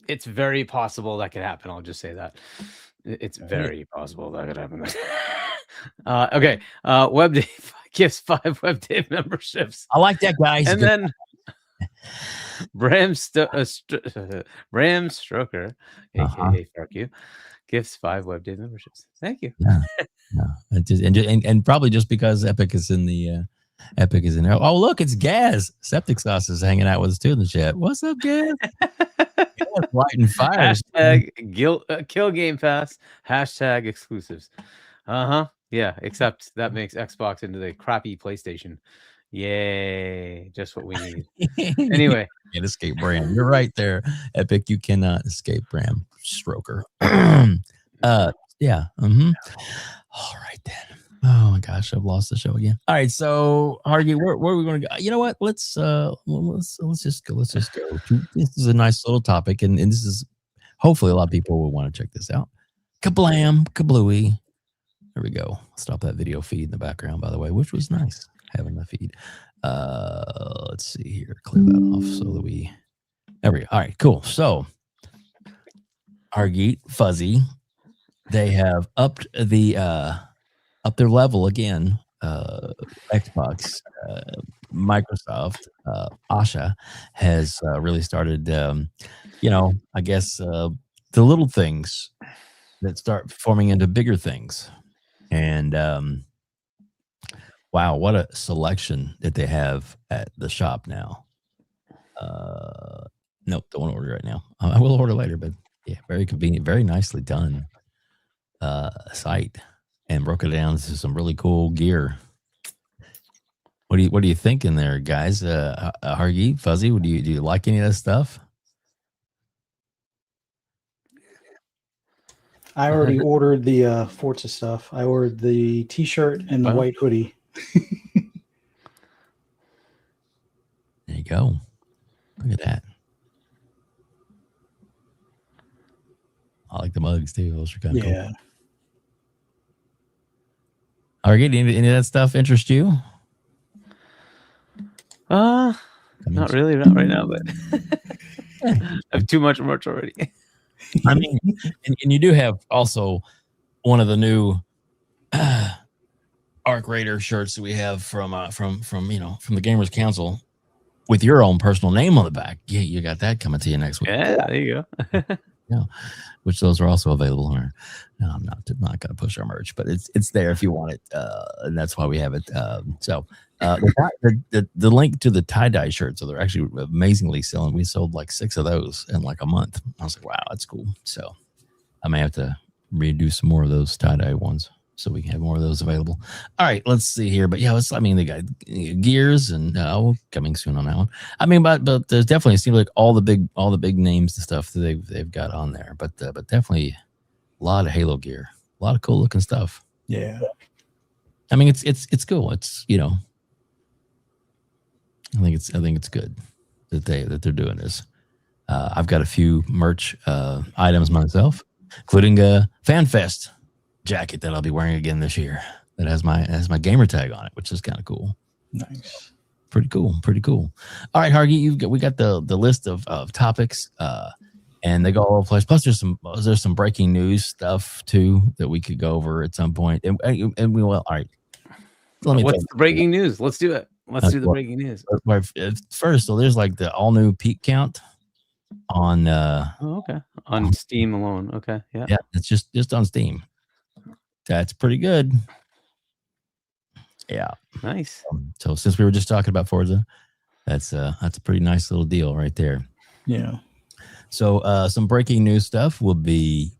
it's very possible that could happen. I'll just say that. It's very possible that could happen. Okay. WebDave gives 5 WebDave memberships. I like that guy. He's a And good then Bram Stroker, aka FARK QUE, gives 5 WebDave memberships. Thank you. Yeah. And probably just because Epic is in the Epic is in there. Oh, look, it's Gaz. Septic Sauce is hanging out with us too in the chat. What's up, Gaz? Gaz lighting fires. Hashtag kill Game Pass. Hashtag exclusives. Yeah, except that makes Xbox into the crappy PlayStation. Yay. Just what we need. Anyway. Can't escape Bram. You're right there. Epic, you cannot escape Bram Stroker. Yeah. All right then. Oh my gosh, I've lost the show again. All right, so Hargie, where are we going to go? You know what? Let's just go. Let's just go. This is a nice little topic, and this is hopefully a lot of people will want to check this out. Kablam, kablooey. There we go. Stop that video feed in the background, by the way, which was nice having the feed. Let's see here. Clear that off so that we. There we go. All right, cool. So, Hargie, Fuzzy, they have upped their level again. Xbox, Microsoft, Asha has really started. I guess the little things that start forming into bigger things, and wow, what a selection that they have at the shop now. Nope, don't want to order right now. I will order later, but yeah, very convenient, very nicely done site, and broke it down to some really cool gear. What are you thinking there, guys? Hargie, Fuzzy, do you like any of that stuff? I already ordered the Forza stuff. I ordered the T-shirt and the white hoodie. There you go. Look at that. I like the mugs too. Those are kind of cool. Hargie, any of that stuff interest you? Not really, not right now, but I have too much merch already. I mean, and you do have also one of the new Arc Raider shirts that we have from the Gamers Council with your own personal name on the back. Yeah, you got that coming to you next week. Yeah, there you go. Yeah, which those are also available on our. No, I'm not going to push our merch, but it's there if you want it, and that's why we have it. So the link to the tie-dye shirts, so they're actually amazingly selling. We sold like 6 of those in like a month. I was like, wow, that's cool. So I may have to redo some more of those tie-dye ones so we can have more of those available. All right, let's see here. But yeah, they got gears and coming soon on that one. I mean, but there's definitely, it seems like all the big names and stuff that they've got on there. But definitely a lot of Halo gear, a lot of cool looking stuff. Yeah, I mean, it's cool. It's I think it's good that they're doing this. I've got a few merch items myself, including a FanFest jacket that I'll be wearing again this year. That has my gamer tag on it, which is kind of cool. Nice, pretty cool. All right, Hargie, we got the list of topics, and they go all over the place. Plus, there's some breaking news stuff too that we could go over at some point. And we will. All right. What's the breaking news? Let's do it. Let's do the breaking news. First, so there's like the all new peak count on. Okay. On Steam alone. Okay. Yeah. Yeah, it's just on Steam. That's pretty good. Yeah. Nice. So since we were just talking about Forza, that's a pretty nice little deal right there. Yeah. So some breaking news stuff would be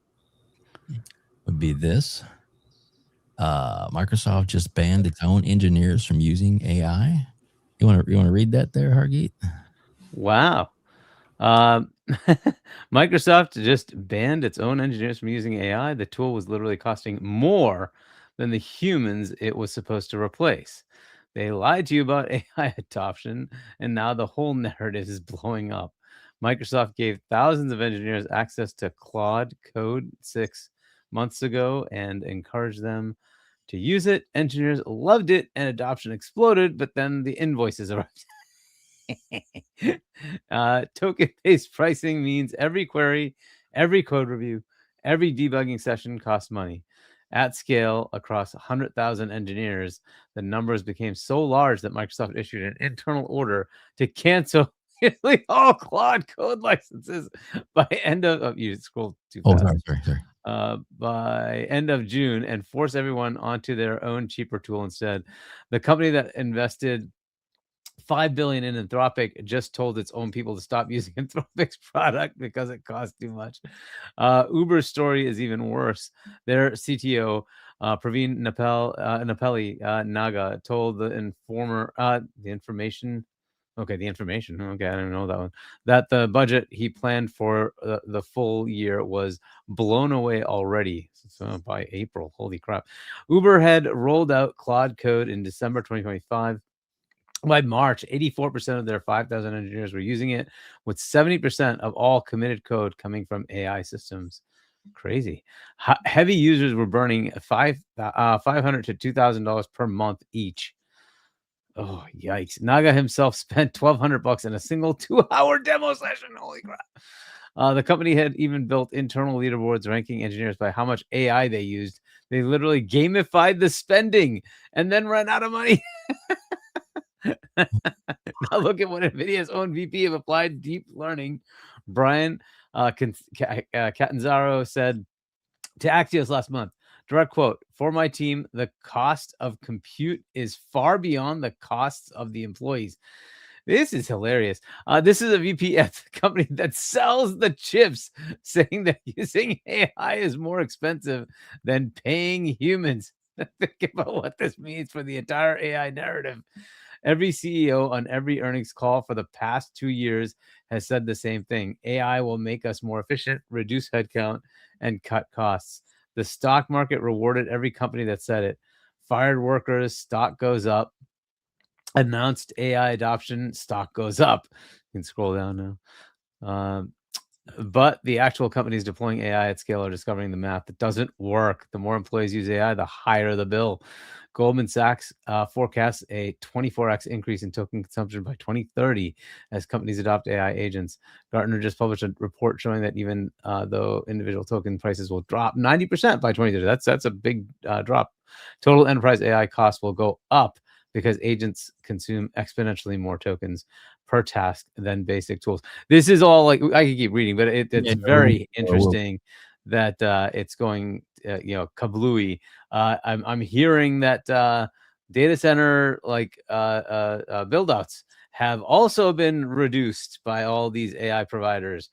this. Microsoft just banned its own engineers from using AI. You want to read that there, Hargeet? Wow. Microsoft just banned its own engineers from using AI. The tool was literally costing more than the humans it was supposed to replace. They lied to you about AI adoption, and now the whole narrative is blowing up. Microsoft gave thousands of engineers access to Claude Code 6 months ago and encouraged them to use it. Engineers loved it and adoption exploded, but then the invoices arrived. Token-based pricing means every query, every code review, every debugging session costs money. At scale, across 100,000 engineers, the numbers became so large that Microsoft issued an internal order to cancel nearly all Claude code licenses by end of you scrolled too fast. Sorry. By end of June, and force everyone onto their own cheaper tool instead. The company that invested $5 billion in Anthropic just told its own people to stop using Anthropic's product because it costs too much. Uber's story is even worse. Their CTO, Praveen Napeli Naga, told the information. Okay, I don't know that one. That the budget he planned for the full year was blown away already. So by April, holy crap. Uber had rolled out Claude Code in December 2025. By March, 84% of their 5,000 engineers were using it, with 70% of all committed code coming from AI systems. Crazy. Heavy users were burning $500 to $2,000 per month each. Oh, yikes. Naga himself spent $1,200 in a single 2-hour demo session. Holy crap. The company had even built internal leaderboards ranking engineers by how much AI they used. They literally gamified the spending and then ran out of money. Now look at what NVIDIA's own VP of Applied Deep Learning, Brian Catanzaro, said to Axios last month. Direct quote, "For my team, the cost of compute is far beyond the costs of the employees." This is hilarious. This is a VP at the company that sells the chips, saying that using AI is more expensive than paying humans. Think about what this means for the entire AI narrative. Every CEO on every earnings call for the past 2 years has said the same thing. AI will make us more efficient, reduce headcount, and cut costs. The stock market rewarded every company that said it. Fired workers, stock goes up. Announced AI adoption, stock goes up. You can scroll down now. But the actual companies deploying AI at scale are discovering the math that doesn't work. The more employees use AI, the higher the bill. Goldman Sachs forecasts a 24x increase in token consumption by 2030 as companies adopt AI agents. Gartner just published a report showing that even though individual token prices will drop 90% by 2030, that's a big drop. Total enterprise AI costs will go up because agents consume exponentially more tokens per task than basic tools. This is all like, I could keep reading, but it's very interesting that it's going, kablooey. I'm hearing that data center build outs have also been reduced by all these AI providers.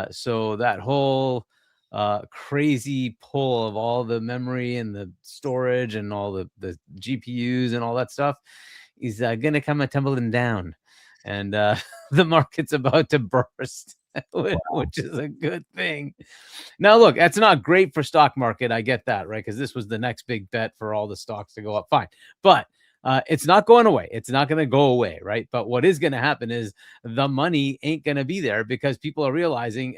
So that whole crazy pull of all the memory and the storage and all the GPUs and all that stuff is going to come tumbling down. And the market's about to burst, which is a good thing. Now, look, that's not great for stock market. I get that, right? Because this was the next big bet for all the stocks to go up. Fine. But it's not going away. It's not going to go away, right? But what is going to happen is the money ain't going to be there because people are realizing,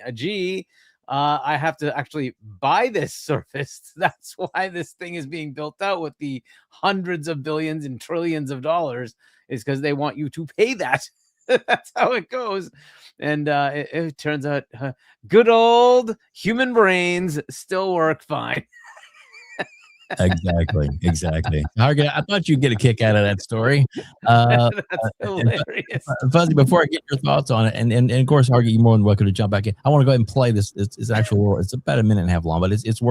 I have to actually buy this service. That's why this thing is being built out with the hundreds of billions and trillions of dollars, is because they want you to pay that. That's how it goes. And it turns out good old human brains still work fine. Exactly. Hargeet, I thought you'd get a kick out of that story. That's hilarious. Fuzzy, before I get your thoughts on it, and of course, Hargeet, you're more than welcome to jump back in. I want to go ahead and play this. It's actual. It's about a minute and a half long, but it's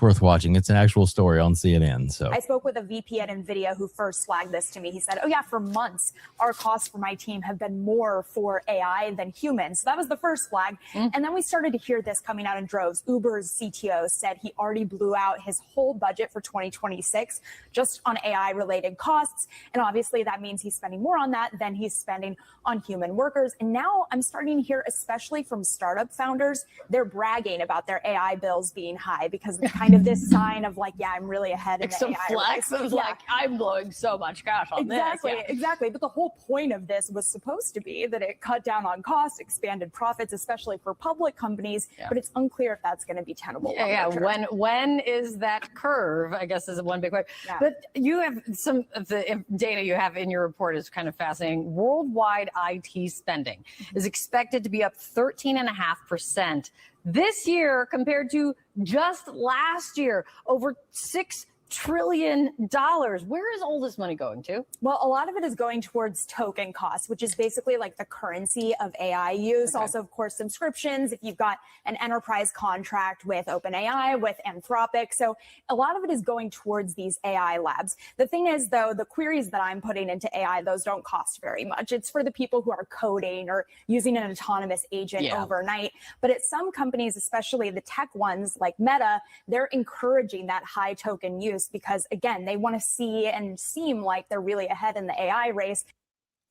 worth watching. It's an actual story on CNN. So I spoke with a VP at NVIDIA who first flagged this to me. He said, "Oh yeah, for months, our costs for my team have been more for AI than humans." So that was the first flag. And then we started to hear this coming out in droves. Uber's CTO said he already blew out his whole budget for 2026 just on AI related costs. And obviously that means he's spending more on that than he's spending on human workers. And now I'm starting to hear, especially from startup founders, they're bragging about their AI bills being high because kind of this sign of like, yeah, I'm really ahead in Like the some AI flex race. of Yeah. like, I'm blowing so much cash on Exactly, this. Yeah. exactly. But the whole point of this was supposed to be that it cut down on costs, expanded profits, especially for public companies. Yeah. But it's unclear if that's going to be tenable. Yeah, longer term. when is that curve? I guess is one big question. Yeah. But you have some of the data you have in your report is kind of fascinating. Worldwide IT spending is expected to be up 13.5% this year compared to just last year, over $6 trillion. Where is all this money going to? Well, a lot of it is going towards token costs, which is basically like the currency of AI use. Okay. Also, of course, subscriptions. If you've got an enterprise contract with OpenAI, with Anthropic. So a lot of it is going towards these AI labs. The thing is, though, the queries that I'm putting into AI, those don't cost very much. It's for the people who are coding or using an autonomous agent overnight. But at some companies, especially the tech ones like Meta, they're encouraging that high token use because, again, they want to see and seem like they're really ahead in the AI race.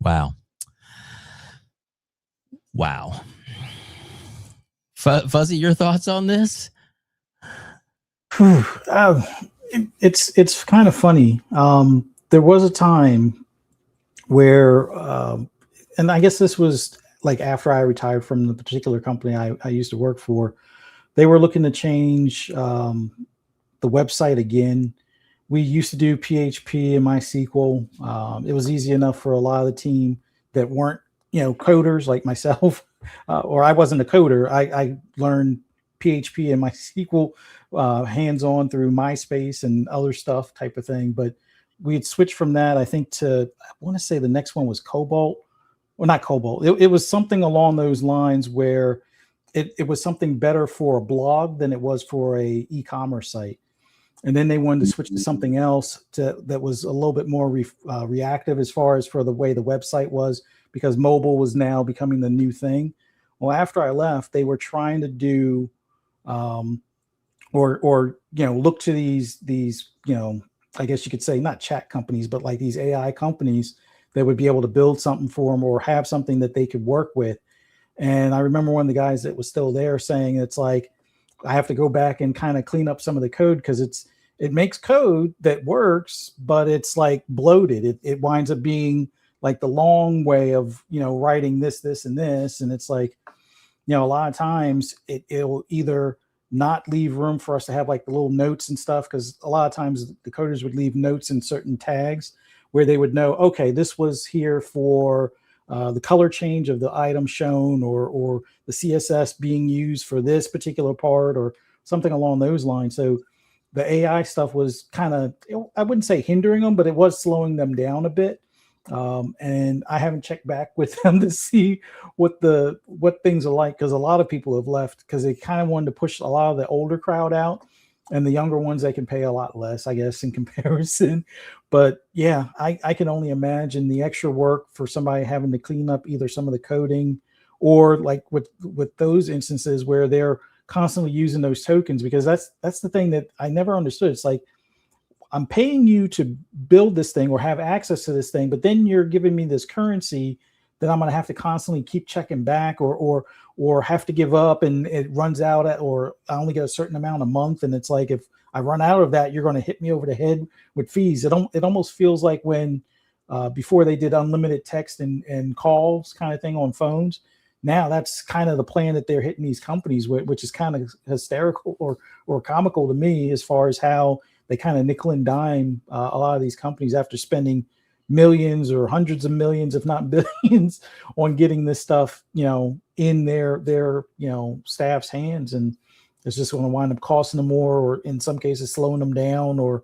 Wow. Wow. Fuzzy, your thoughts on this? It's kind of funny. There was a time where, and I guess this was like after I retired from the particular company I used to work for, they were looking to change the website again. We used to do PHP and MySQL. It was easy enough for a lot of the team that weren't, coders like myself, or I wasn't a coder. I learned PHP and MySQL hands-on through MySpace and other stuff type of thing. But we had switched from that, I think, to, I want to say the next one was Cobalt. Well, not Cobalt. It was something along those lines where it was something better for a blog than it was for a e-commerce site. And then they wanted to switch to something else that was a little bit more reactive as far as for the way the website was, because mobile was now becoming the new thing. Well, after I left, they were trying to do, look to these, I guess you could say not chat companies, but like these AI companies that would be able to build something for them or have something that they could work with. And I remember one of the guys that was still there saying it's like, I have to go back and kind of clean up some of the code because it makes code that works, but it's like bloated. It winds up being like the long way of, writing this, and this. And it's like, a lot of times it'll either not leave room for us to have like the little notes and stuff. Cause a lot of times the coders would leave notes in certain tags where they would know, okay, this was here for the color change of the item shown or the CSS being used for this particular part or something along those lines. So the AI stuff was kind of, I wouldn't say hindering them, but it was slowing them down a bit. And I haven't checked back with them to see what things are like, because a lot of people have left because they kind of wanted to push a lot of the older crowd out, and the younger ones they can pay a lot less, I guess, in comparison. But yeah, I can only imagine the extra work for somebody having to clean up either some of the coding or like with those instances where they're constantly using those tokens, because that's the thing that I never understood. It's like, I'm paying you to build this thing or have access to this thing, but then you're giving me this currency that I'm going to have to constantly keep checking back or have to give up, and it runs out or I only get a certain amount a month. And it's like, if I run out of that, you're going to hit me over the head with fees. It almost feels like when before they did unlimited text and calls kind of thing on phones. Now that's kind of the plan that they're hitting these companies with, which is kind of hysterical or comical to me, as far as how they kind of nickel and dime a lot of these companies after spending millions or hundreds of millions, if not billions, on getting this stuff, in their staff's hands. And it's just going to wind up costing them more, or in some cases slowing them down, or,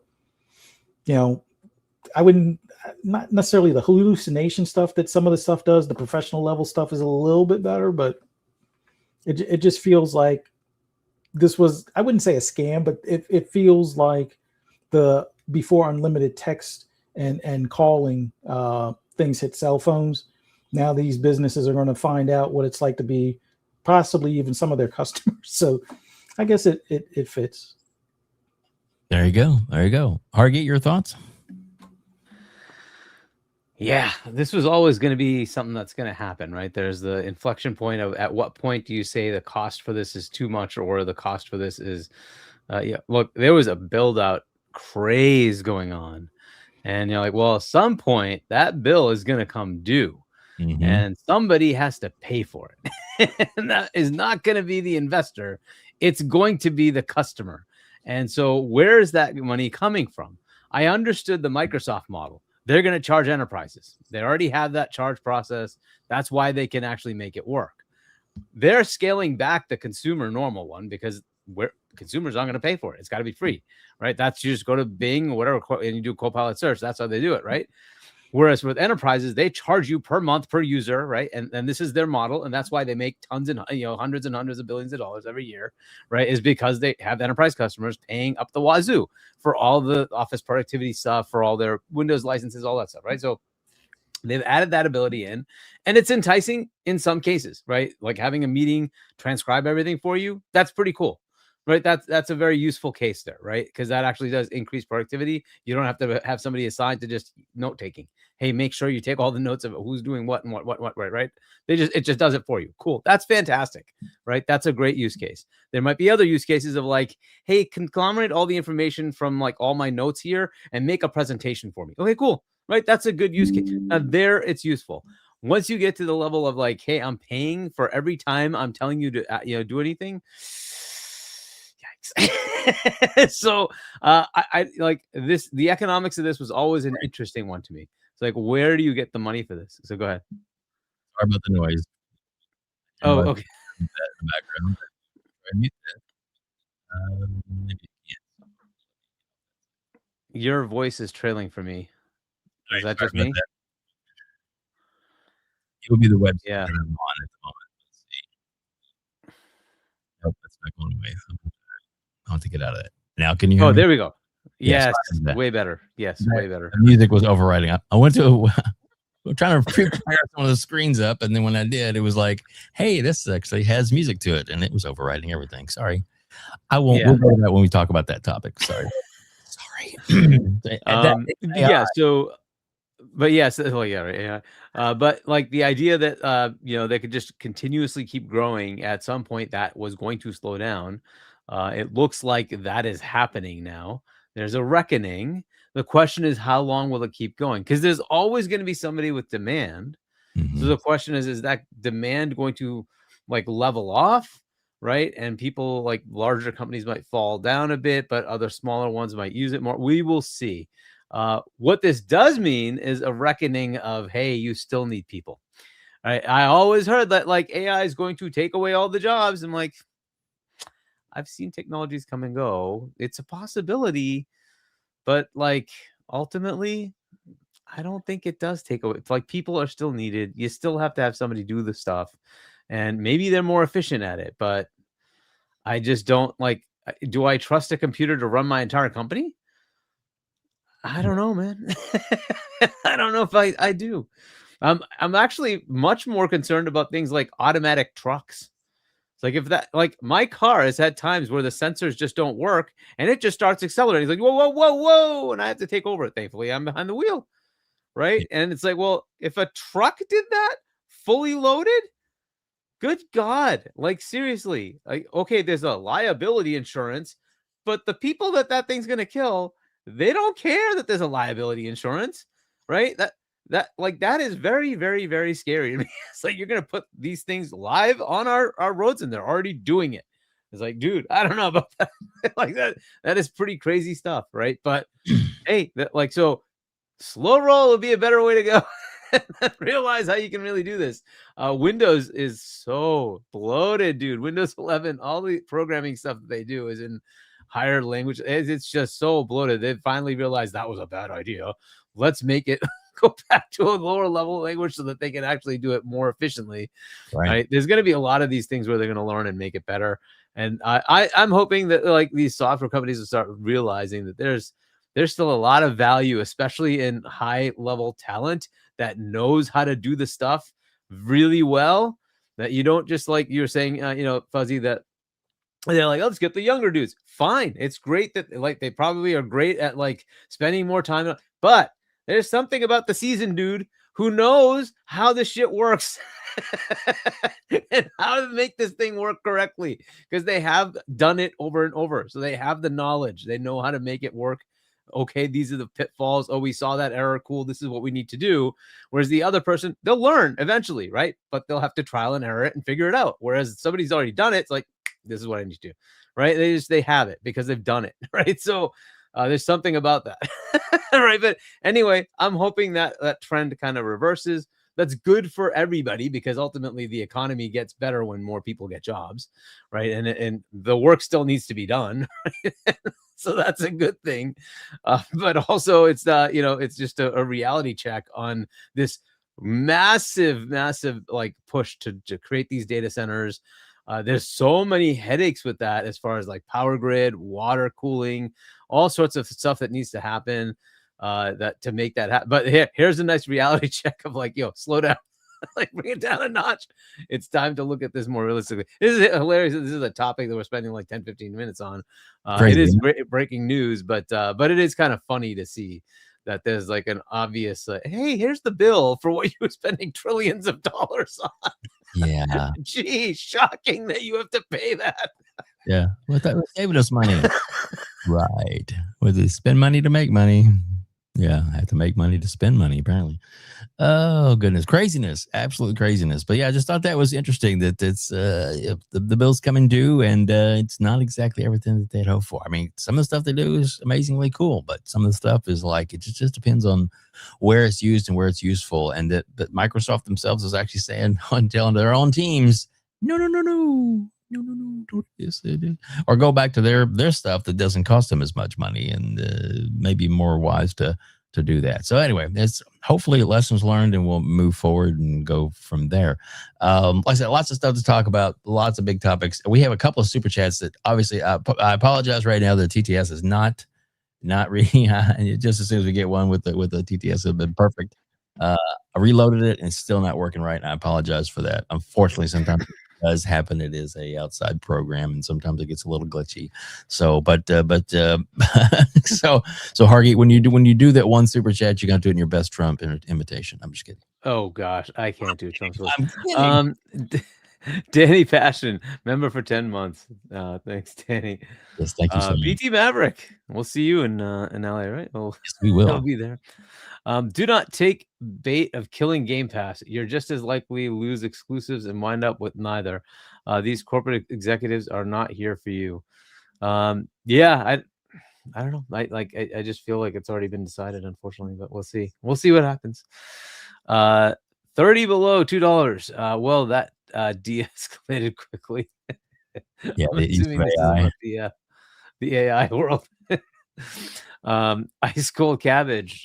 I wouldn't, not necessarily the hallucination stuff that some of the stuff does. The professional level stuff is a little bit better, but it just feels like this was, I wouldn't say a scam, but it feels like the before unlimited text and calling things hit cell phones. Now these businesses are going to find out what it's like to be possibly even some of their customers. So I guess it fits. There you go. Hargeet, your thoughts? Yeah, this was always going to be something that's going to happen, right? There's the inflection point of at what point do you say the cost for this is too much or the cost for this is Yeah, look, there was a build out craze going on, and you're like, well, at some point that bill is going to come due, and somebody has to pay for it. And that is not going to be the investor, it's going to be the customer. And so where is that money coming from? I understood the Microsoft model. They're going to charge enterprises. They already have that charge process. That's why they can actually make it work. They're scaling back the consumer normal one because consumers aren't going to pay for it. It's got to be free, right? That's, you just go to Bing or whatever, and you do Copilot search. That's how they do it, right? Whereas with enterprises, they charge you per month per user, right? And this is their model, and that's why they make tons and hundreds and hundreds of billions of dollars every year, right? Is because they have enterprise customers paying up the wazoo for all the Office productivity stuff, for all their Windows licenses, all that stuff, right? So they've added that ability in, and it's enticing in some cases, right? Like having a meeting transcribe everything for you. That's pretty cool, right? That's a very useful case there, right? Because that actually does increase productivity. You don't have to have somebody assigned to just note taking. Hey, make sure you take all the notes of who's doing what and what, right? It just does it for you. Cool. That's fantastic, right? That's a great use case. There might be other use cases of like, hey, conglomerate all the information from like all my notes here and make a presentation for me. Okay, cool. Right? That's a good use case. Now there it's useful. Once you get to the level of like, hey, I'm paying for every time I'm telling you to do anything. Yikes. So I like this. The economics of this was always an interesting one to me. It's like, where do you get the money for this? So go ahead. Sorry about the noise. Oh, okay. In the background. Your voice is trailing for me. Is that just me? That. It would be the website Yeah. that I'm on at the moment. Let's see. Nope, that's not going away. I'll have to get out of it. Now, can you hear me? There we go. Yes, way better. Yes, way better. The music was overriding. I went to I'm trying to prepare some of the screens up, and then when I did, it was like, hey, this actually has music to it, and it was overriding everything. Sorry. I won't. Yeah. We'll go to that when we talk about that topic. Sorry. Yeah. So, but yes. Well, yeah. Right. Yeah. But like the idea that they could just continuously keep growing. At some point, that was going to slow down. It looks like that is happening now. There's a reckoning. The question is, how long will it keep going? Because there's always going to be somebody with demand. So the question is that demand going to like level off? Right. And people like larger companies might fall down a bit, but other smaller ones might use it more. We will see. What this does mean is a reckoning of, hey, you still need people. I always heard that like AI is going to take away all the jobs. I'm like, I've seen technologies come and go. It's a possibility, but like ultimately, I don't think it does take away. It's like people are still needed. You still have to have somebody do the stuff. And maybe they're more efficient at it, but I just don't like. Do I trust a computer to run my entire company? I don't know, man. I don't know if I do. I'm actually much more concerned about things like automatic trucks. It's like if that, like my car has had times where the sensors just don't work and it just starts accelerating. It's like, whoa, whoa, whoa, whoa. And I have to take over it. Thankfully, I'm behind the wheel. Right. And it's like, well, if a truck did that fully loaded, good God, like seriously, like, okay, there's a liability insurance, but the people that thing's going to kill, they don't care that there's a liability insurance, right? That is very, very, very scary to me. It's like, you're going to put these things live on our roads and they're already doing it. It's like, dude, I don't know about that. Like that is pretty crazy stuff. Right. But hey, so slow roll would be a better way to go. Realize how you can really do this. Windows is so bloated, dude. Windows 11, all the programming stuff that they do is in higher language. It's just so bloated. They finally realized that was a bad idea. Let's make it go back to a lower level language so that they can actually do it more efficiently. Right? There's going to be a lot of these things where they're going to learn and make it better. And I'm hoping that like these software companies will start realizing that there's still a lot of value, especially in high level talent that knows how to do the stuff really well, that you don't just like you're saying, Fuzzy, that they're like, let's get the younger dudes. Fine. It's great that like they probably are great at like spending more time, but there's something about the seasoned dude who knows how this shit works and how to make this thing work correctly, because they have done it over and over. So they have the knowledge. They know how to make it work. Okay, these are the pitfalls. Oh, we saw that error. Cool. This is what we need to do. Whereas the other person, they'll learn eventually, right? But they'll have to trial and error it and figure it out. Whereas somebody's already done it. It's like, this is what I need to do, right? They have it because they've done it, right? So there's something about that, right? But anyway, I'm hoping that that trend kind of reverses. That's good for everybody, because ultimately the economy gets better when more people get jobs, right? And the work still needs to be done, right? So that's a good thing. But also it's it's just a reality check on this massive like push to create these data centers. There's so many headaches with that, as far as like power grid, water cooling, all sorts of stuff that needs to happen that to make that happen. But here's a nice reality check of like, slow down. Like, bring it down a notch. It's time to look at this more realistically. This is hilarious. This is a topic that we're spending like 10-15 minutes on. It is breaking news, but it is kind of funny to see that there's like an obvious hey, here's the bill for what you were spending trillions of dollars on. Yeah. Gee, shocking that you have to pay that. Yeah. Well, that was saving us money. Right. Well, they spend money to make money. Yeah, I have to make money to spend money, apparently. Oh, goodness. Craziness. Absolute craziness. But yeah, I just thought that was interesting that it's the bill's coming due, and it's not exactly everything that they'd hoped for. I mean, some of the stuff they do is amazingly cool, but some of the stuff is like, it just depends on where it's used and where it's useful. And that Microsoft themselves is actually saying, on telling their own teams, no, don't do this. Or go back to their stuff that doesn't cost them as much money, and maybe more wise to do that. So anyway, it's hopefully lessons learned, and we'll move forward and go from there. Like I said, lots of stuff to talk about, lots of big topics. We have a couple of super chats that obviously I apologize right now. The TTS is not reading. Just as soon as we get one with the TTS, have been perfect. I reloaded it and it's still not working right. And I apologize for that. Unfortunately, sometimes does happen. It is a outside program, and sometimes it gets a little glitchy. So, but so Hargeet, when you do that one super chat, you're gonna do it in your best Trump imitation. I'm just kidding. Oh gosh, I can't do Trump's voice. Danny Passion, member for 10 months. Thanks, Danny. Yes, thank you so much. BT Maverick, we'll see you in LA, right? Yes, we will. I'll be there. Do not take bait of killing Game Pass. You're just as likely lose exclusives and wind up with neither. These corporate executives are not here for you. Yeah, I don't know. I just feel like it's already been decided, unfortunately, but we'll see. We'll see what happens. 30 below $2. Well, that de-escalated quickly. Yeah, I'm assuming this is about the AI world. Ice cold cabbage,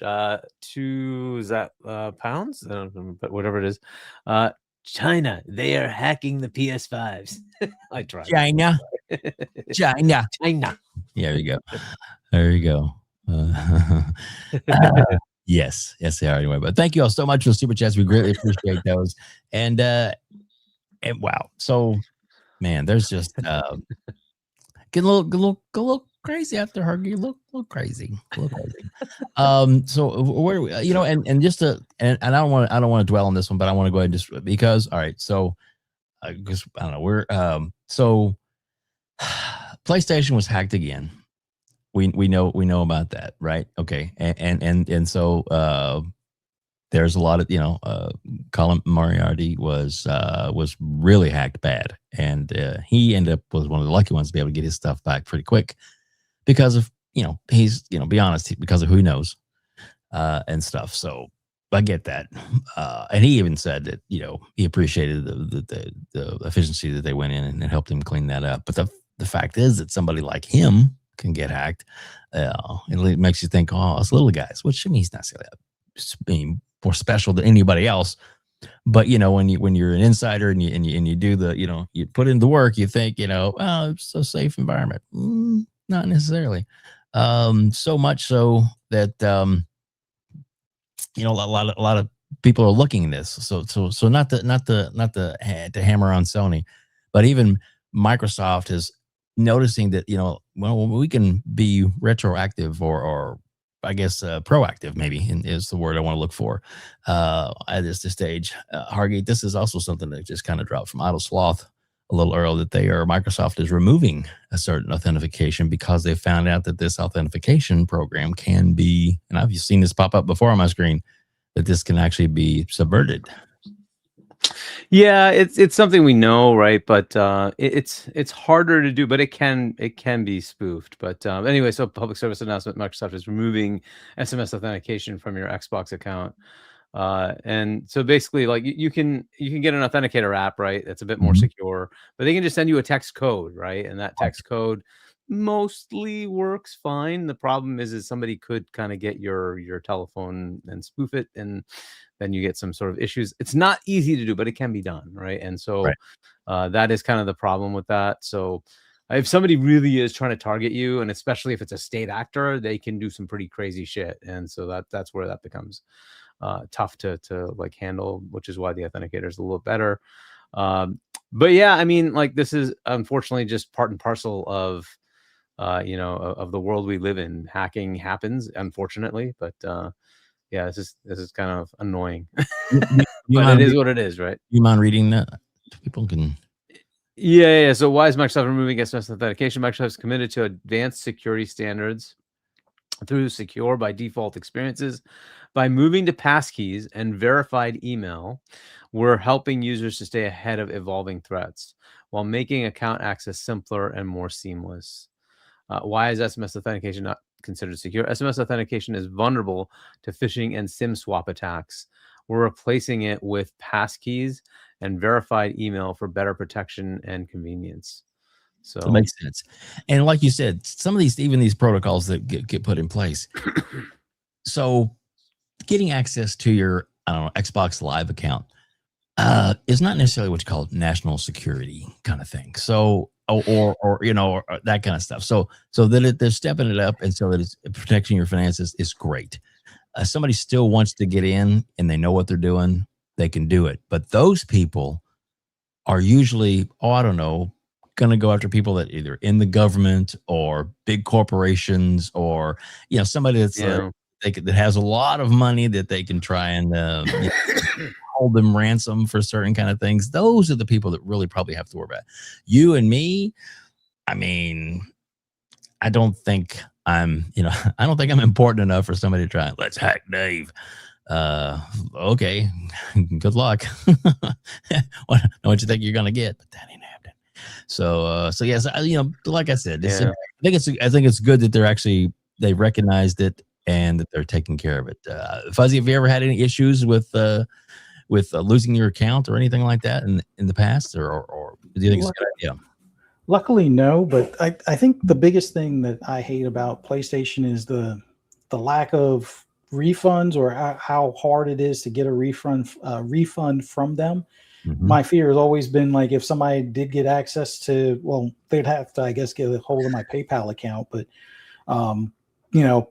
2 pounds? I don't know, but whatever it is. China, they are hacking the PS5s. I tried. China. Yeah, there you go. Yes, they are anyway. But thank you all so much for the super chats. We greatly appreciate those. And wow. So, man, there's just getting a little crazy out there, Hargeet. A little crazy. So where do we, and just to, and I don't want to dwell on this one, but I want to go ahead and just, because, all right. So because I don't know, we're so PlayStation was hacked again. We know about that, right? Okay. And so there's a lot of, Colin Moriarty was really hacked bad, and he ended up was one of the lucky ones to be able to get his stuff back pretty quick because of he's be honest, because of who knows and stuff. So I get that, and he even said that he appreciated the efficiency that they went in and helped him clean that up. But the fact is that somebody like him can get hacked. It makes you think, oh, us little guys, which I mean, he's not being more special than anybody else. But when you're an insider and you do the you put in the work, you think oh, it's a safe environment. Not necessarily. So much so that a lot of people are looking at this. So not to hammer on Sony, but even Microsoft is noticing that well, we can be retroactive or I guess, proactive, maybe is the word I want to look for at this stage. Hargeet, this is also something that just kind of dropped from Idle Sloth a little earlier, that Microsoft is removing a certain authentication because they found out that this authentication program can be, and I've seen this pop up before on my screen, that this can actually be subverted. Yeah, it's something we know, right? But it's harder to do, but it can be spoofed. But anyway, so public service announcement: Microsoft is removing SMS authentication from your Xbox account. And so basically, like you can get an authenticator app, right? That's a bit more secure, but they can just send you a text code, right? And that text code mostly works fine. The problem is somebody could kind of get your telephone and spoof it, and then you get some sort of issues. It's not easy to do, but it can be done, right? And so that is kind of the problem with that. So if somebody really is trying to target you, and especially if it's a state actor, they can do some pretty crazy shit. And so that's where that becomes tough to like handle, which is why the authenticator is a little better. But yeah, I mean, like, this is unfortunately just part and parcel of of the world we live in. Hacking happens, unfortunately, but yeah, this is kind of annoying. But it is what it is, right? You mind reading that? People can. Yeah. So why is Microsoft removing SMS authentication? Microsoft is committed to advanced security standards through secure by default experiences. By moving to passkeys and verified email, we're helping users to stay ahead of evolving threats while making account access simpler and more seamless. Why is SMS authentication not considered secure? SMS authentication is vulnerable to phishing and SIM swap attacks. We're replacing it with passkeys and verified email for better protection and convenience. So it makes sense. And like you said, some of these protocols that get put in place. So getting access to your, I don't know, Xbox Live account is not necessarily what you call national security kind of thing. So or that kind of stuff. So that they're stepping it up, and so that it's protecting your finances is great. Somebody still wants to get in and they know what they're doing, they can do it. But those people are usually, I don't know, going to go after people that either in the government or big corporations, or somebody that's that has a lot of money that they can try and hold them ransom for certain kind of things. Those are the people that really probably have to worry about. You and me, I mean, I don't think I'm important enough for somebody to try. Let's hack Dave. Okay, good luck. What you think you're gonna get? But that ain't happening. So yes, like I said, I think it's good that they recognized it and that they're taking care of it. Fuzzy, have you ever had any issues with losing your account or anything like that in the past, or do you think it's a good idea? Luckily, no. But I think the biggest thing that I hate about PlayStation is the lack of refunds, or how hard it is to get a refund from them. My fear has always been, like, if somebody did get access to, well, they'd have to, I guess, get a hold of my PayPal account, but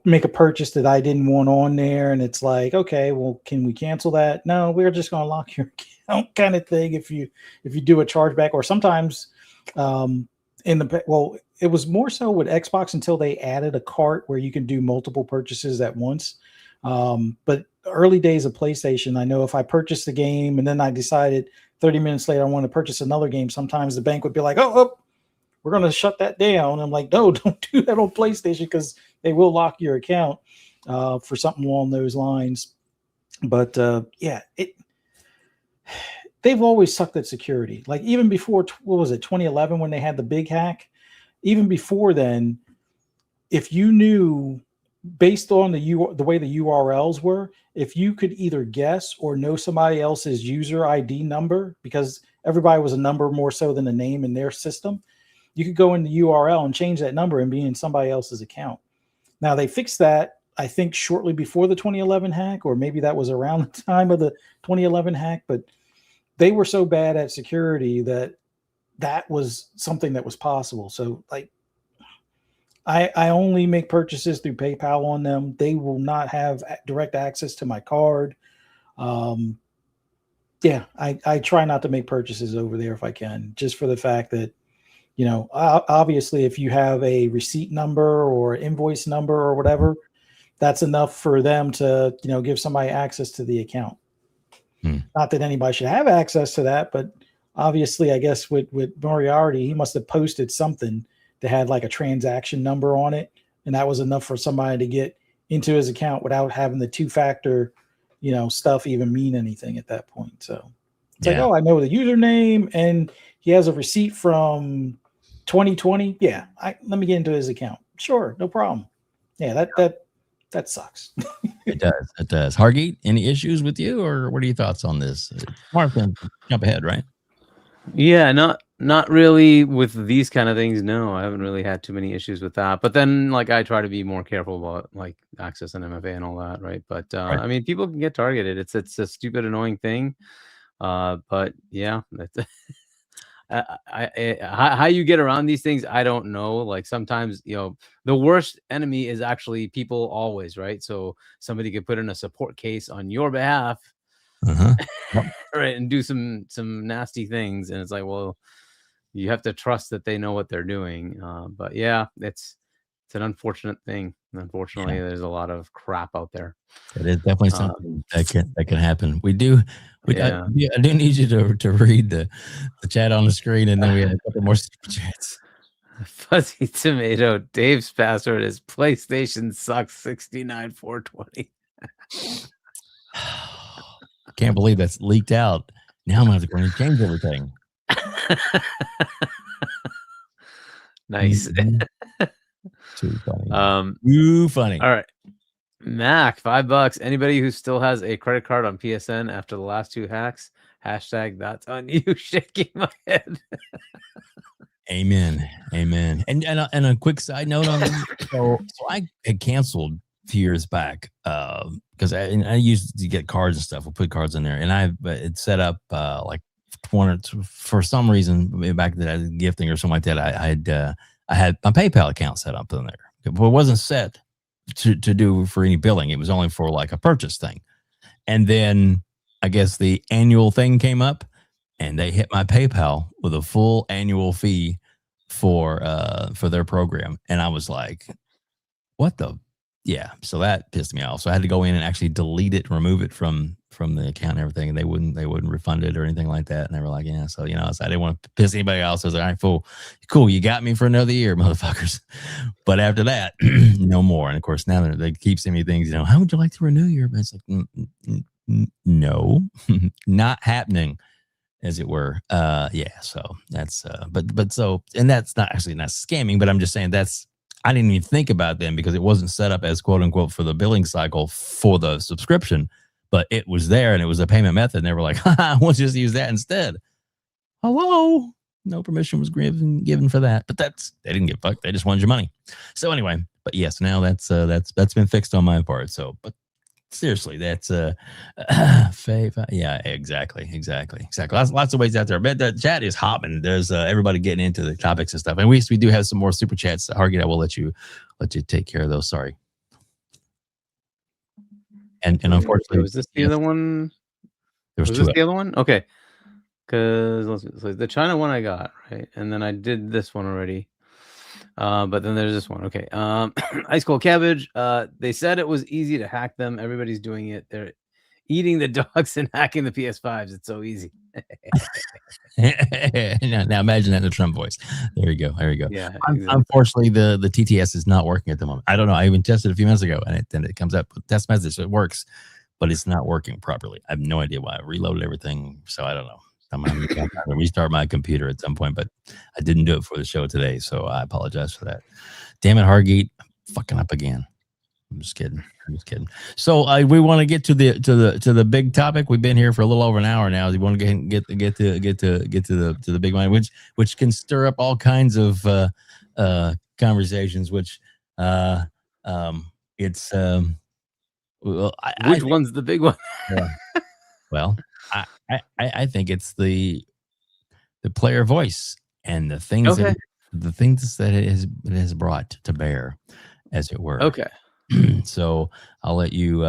make a purchase that I didn't want on there, and it's like, okay, well, can we cancel that? No, we're just going to lock your account, kind of thing. If you do a chargeback, or sometimes it was more so with Xbox until they added a cart where you can do multiple purchases at once. But early days of PlayStation, I know if I purchased the game and then I decided 30 minutes later I want to purchase another game, sometimes the bank would be like, oh, we're going to shut that down. I'm like, no, don't do that on PlayStation, because they will lock your account for something along those lines. But they've always sucked at security. Like, even before, 2011, when they had the big hack, even before then, if you knew, based on the way the URLs were, if you could either guess or know somebody else's user ID number, because everybody was a number more so than a name in their system, you could go in the URL and change that number and be in somebody else's account. Now, they fixed that, I think, shortly before the 2011 hack, or maybe that was around the time of the 2011 hack, but they were so bad at security that was something that was possible. So, like, I only make purchases through PayPal on them. They will not have direct access to my card. I try not to make purchases over there if I can, just for the fact that, obviously, if you have a receipt number or invoice number or whatever, that's enough for them to, give somebody access to the account. Not that anybody should have access to that, but obviously, I guess with Moriarty, he must have posted something that had like a transaction number on it, and that was enough for somebody to get into his account without having the two-factor, stuff even mean anything at that point. So it's like, oh, I know the username, and he has a receipt from 2020. Yeah, let me get into his account. Sure, no problem. Yeah, that sucks. It does. It does. Hargeet, any issues with you, or what are your thoughts on this? Mark, jump ahead, right? Yeah, not really with these kind of things. No, I haven't really had too many issues with that. But then, like, I try to be more careful about like access and MFA and all that, right? But Right. I mean, people can get targeted. It's a stupid, annoying thing. But yeah, how you get around these things, I don't know. Like sometimes, the worst enemy is actually people always, right? So somebody could put in a support case on your behalf, right, and do some nasty things, and it's like, well, you have to trust that they know what they're doing. But yeah, it's an unfortunate thing. Unfortunately, there's a lot of crap out there. It is definitely something that can happen. I do need you to read the chat on the screen, and then we have a couple more super chats. Fuzzy Tomato, Dave's password is PlayStation sucks 69420. Can't believe that's leaked out. Now I'm gonna have to go and change everything. Nice. Too funny. Too funny. All right. Mac, $5. Anybody who still has a credit card on PSN after the last 2 hacks, hashtag that's on you. Shaking my head. Amen. And a quick side note on that. So I had canceled a few years back because I used to get cards and stuff. We'll put cards in there, and it set up like for some reason maybe back that I did gifting or something like that. I had my PayPal account set up in there, but it wasn't set to do for any billing. It was only for like a purchase thing. And then I guess the annual thing came up, and they hit my PayPal with a full annual fee for their program. And I was like, what the? Yeah. So that pissed me off. So I had to go in and actually delete it, remove it from the account and everything. And they wouldn't refund it or anything like that. And they were like, yeah. So, so I didn't want to piss anybody else. I was like, all right, cool. You got me for another year, motherfuckers. But after that, no more. And of course, now they keep sending me things, how would you like to renew your? It's like, no, not happening, as it were. Yeah. So that's, but so, and that's not scamming, but I'm just saying I didn't even think about them because it wasn't set up as quote unquote for the billing cycle for the subscription, but it was there and it was a payment method. And they were like, we'll just use that instead. Hello. No permission was given for that, but they didn't get fucked. They just wanted your money. So anyway, but yes, now that's been fixed on my part. So, but seriously, that's yeah, exactly. Lots of ways out there, but the chat is hopping. There's everybody getting into the topics and stuff, and we do have some more super chats. Hargeet, I will let you take care of those. Sorry. And unfortunately, was this the other one? Was this the other one? Okay, because the China one I got right, and then I did this one already. But then there's this one. Okay. Ice Cold Cabbage. They said it was easy to hack them. Everybody's doing it. They're eating the dogs and hacking the PS5s. It's so easy. now imagine that in the Trump voice. There you go. Yeah. Exactly. Unfortunately, the TTS is not working at the moment. I don't know. I even tested a few minutes ago, and it comes up with test message. So it works, but it's not working properly. I have no idea why. I reloaded everything, so I don't know. I'm going to restart my computer at some point, but I didn't do it for the show today, so I apologize for that. Damn it, Hargeet, fucking up again. I'm just kidding. So we want to get to the big topic. We've been here for a little over an hour now. We want to get to the big one, which can stir up all kinds of conversations. Which it's which one's the big one? Yeah. Well. I think it's the player voice and the things that it has brought to bear, as it were. Okay. So I'll let you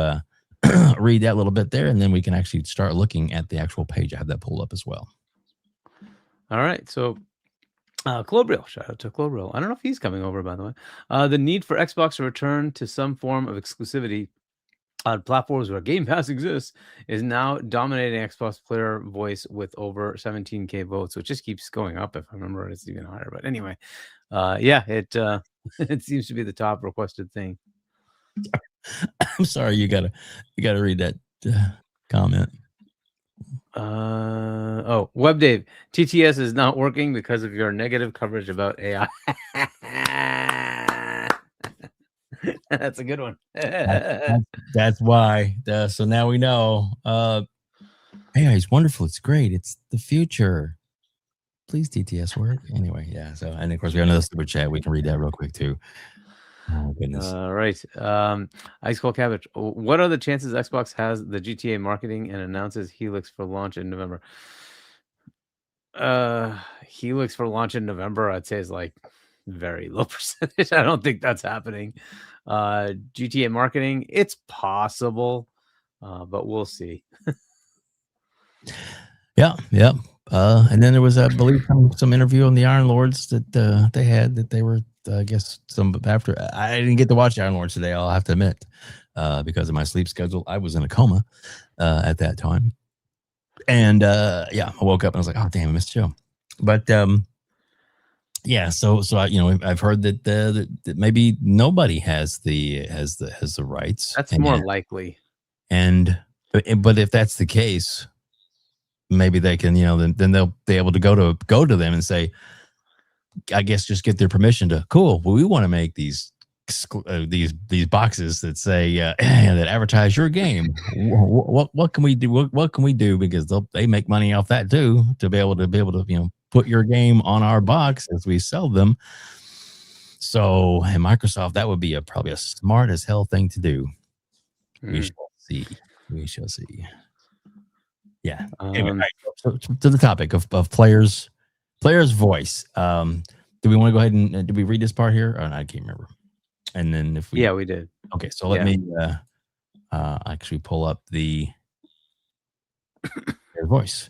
read that little bit there, and then we can actually start looking at the actual page. I have that pulled up as well. All right. So Clobril, shout out to Clobril. I don't know if he's coming over, by the way. The need for Xbox to return to some form of exclusivity on platforms where Game Pass exists is now dominating Xbox player voice with over 17K votes, which just keeps going up. If I remember right, it's even higher. But anyway, yeah, it it seems to be the top requested thing. I'm sorry, you gotta read that comment. Oh, WebDave, TTS is not working because of your negative coverage about AI. That's a good one. That's why. So now we know. AI is wonderful. It's great. It's the future. Please TTS work. Anyway, yeah. So, and of course we have another super chat. We can read that real quick too. Oh goodness. Right. Ice Cold Cabbage. What are the chances Xbox has the GTA marketing and announces Helix for launch in November? Helix for launch in November, I'd say is like very low percentage. I don't think that's happening. GTA marketing, it's possible, but we'll see. Yeah. And then there was, I believe, some interview on the Iron Lords that they had that they were, I guess, some after. I didn't get to watch Iron Lords today. I'll have to admit, because of my sleep schedule, I was in a coma at that time. And yeah, I woke up and I was like, oh damn, I missed the show. But yeah, so I, I've heard that maybe nobody has the rights. That's more likely. But if that's the case, maybe they can, then they'll be able to go to them and say, I guess just get their permission to, cool, well, we want to make these boxes that say that advertise your game. What can we do? What can we do? Because they make money off that too, to be able to put your game on our box as we sell them. So, and Microsoft, that would be probably a smart as hell thing to do. We shall see. Yeah. Anyway, so to the topic of players' voice. Do we want to go ahead and did we read this part here? I can't remember. And then if we we did. Okay, so let me actually pull up their voice.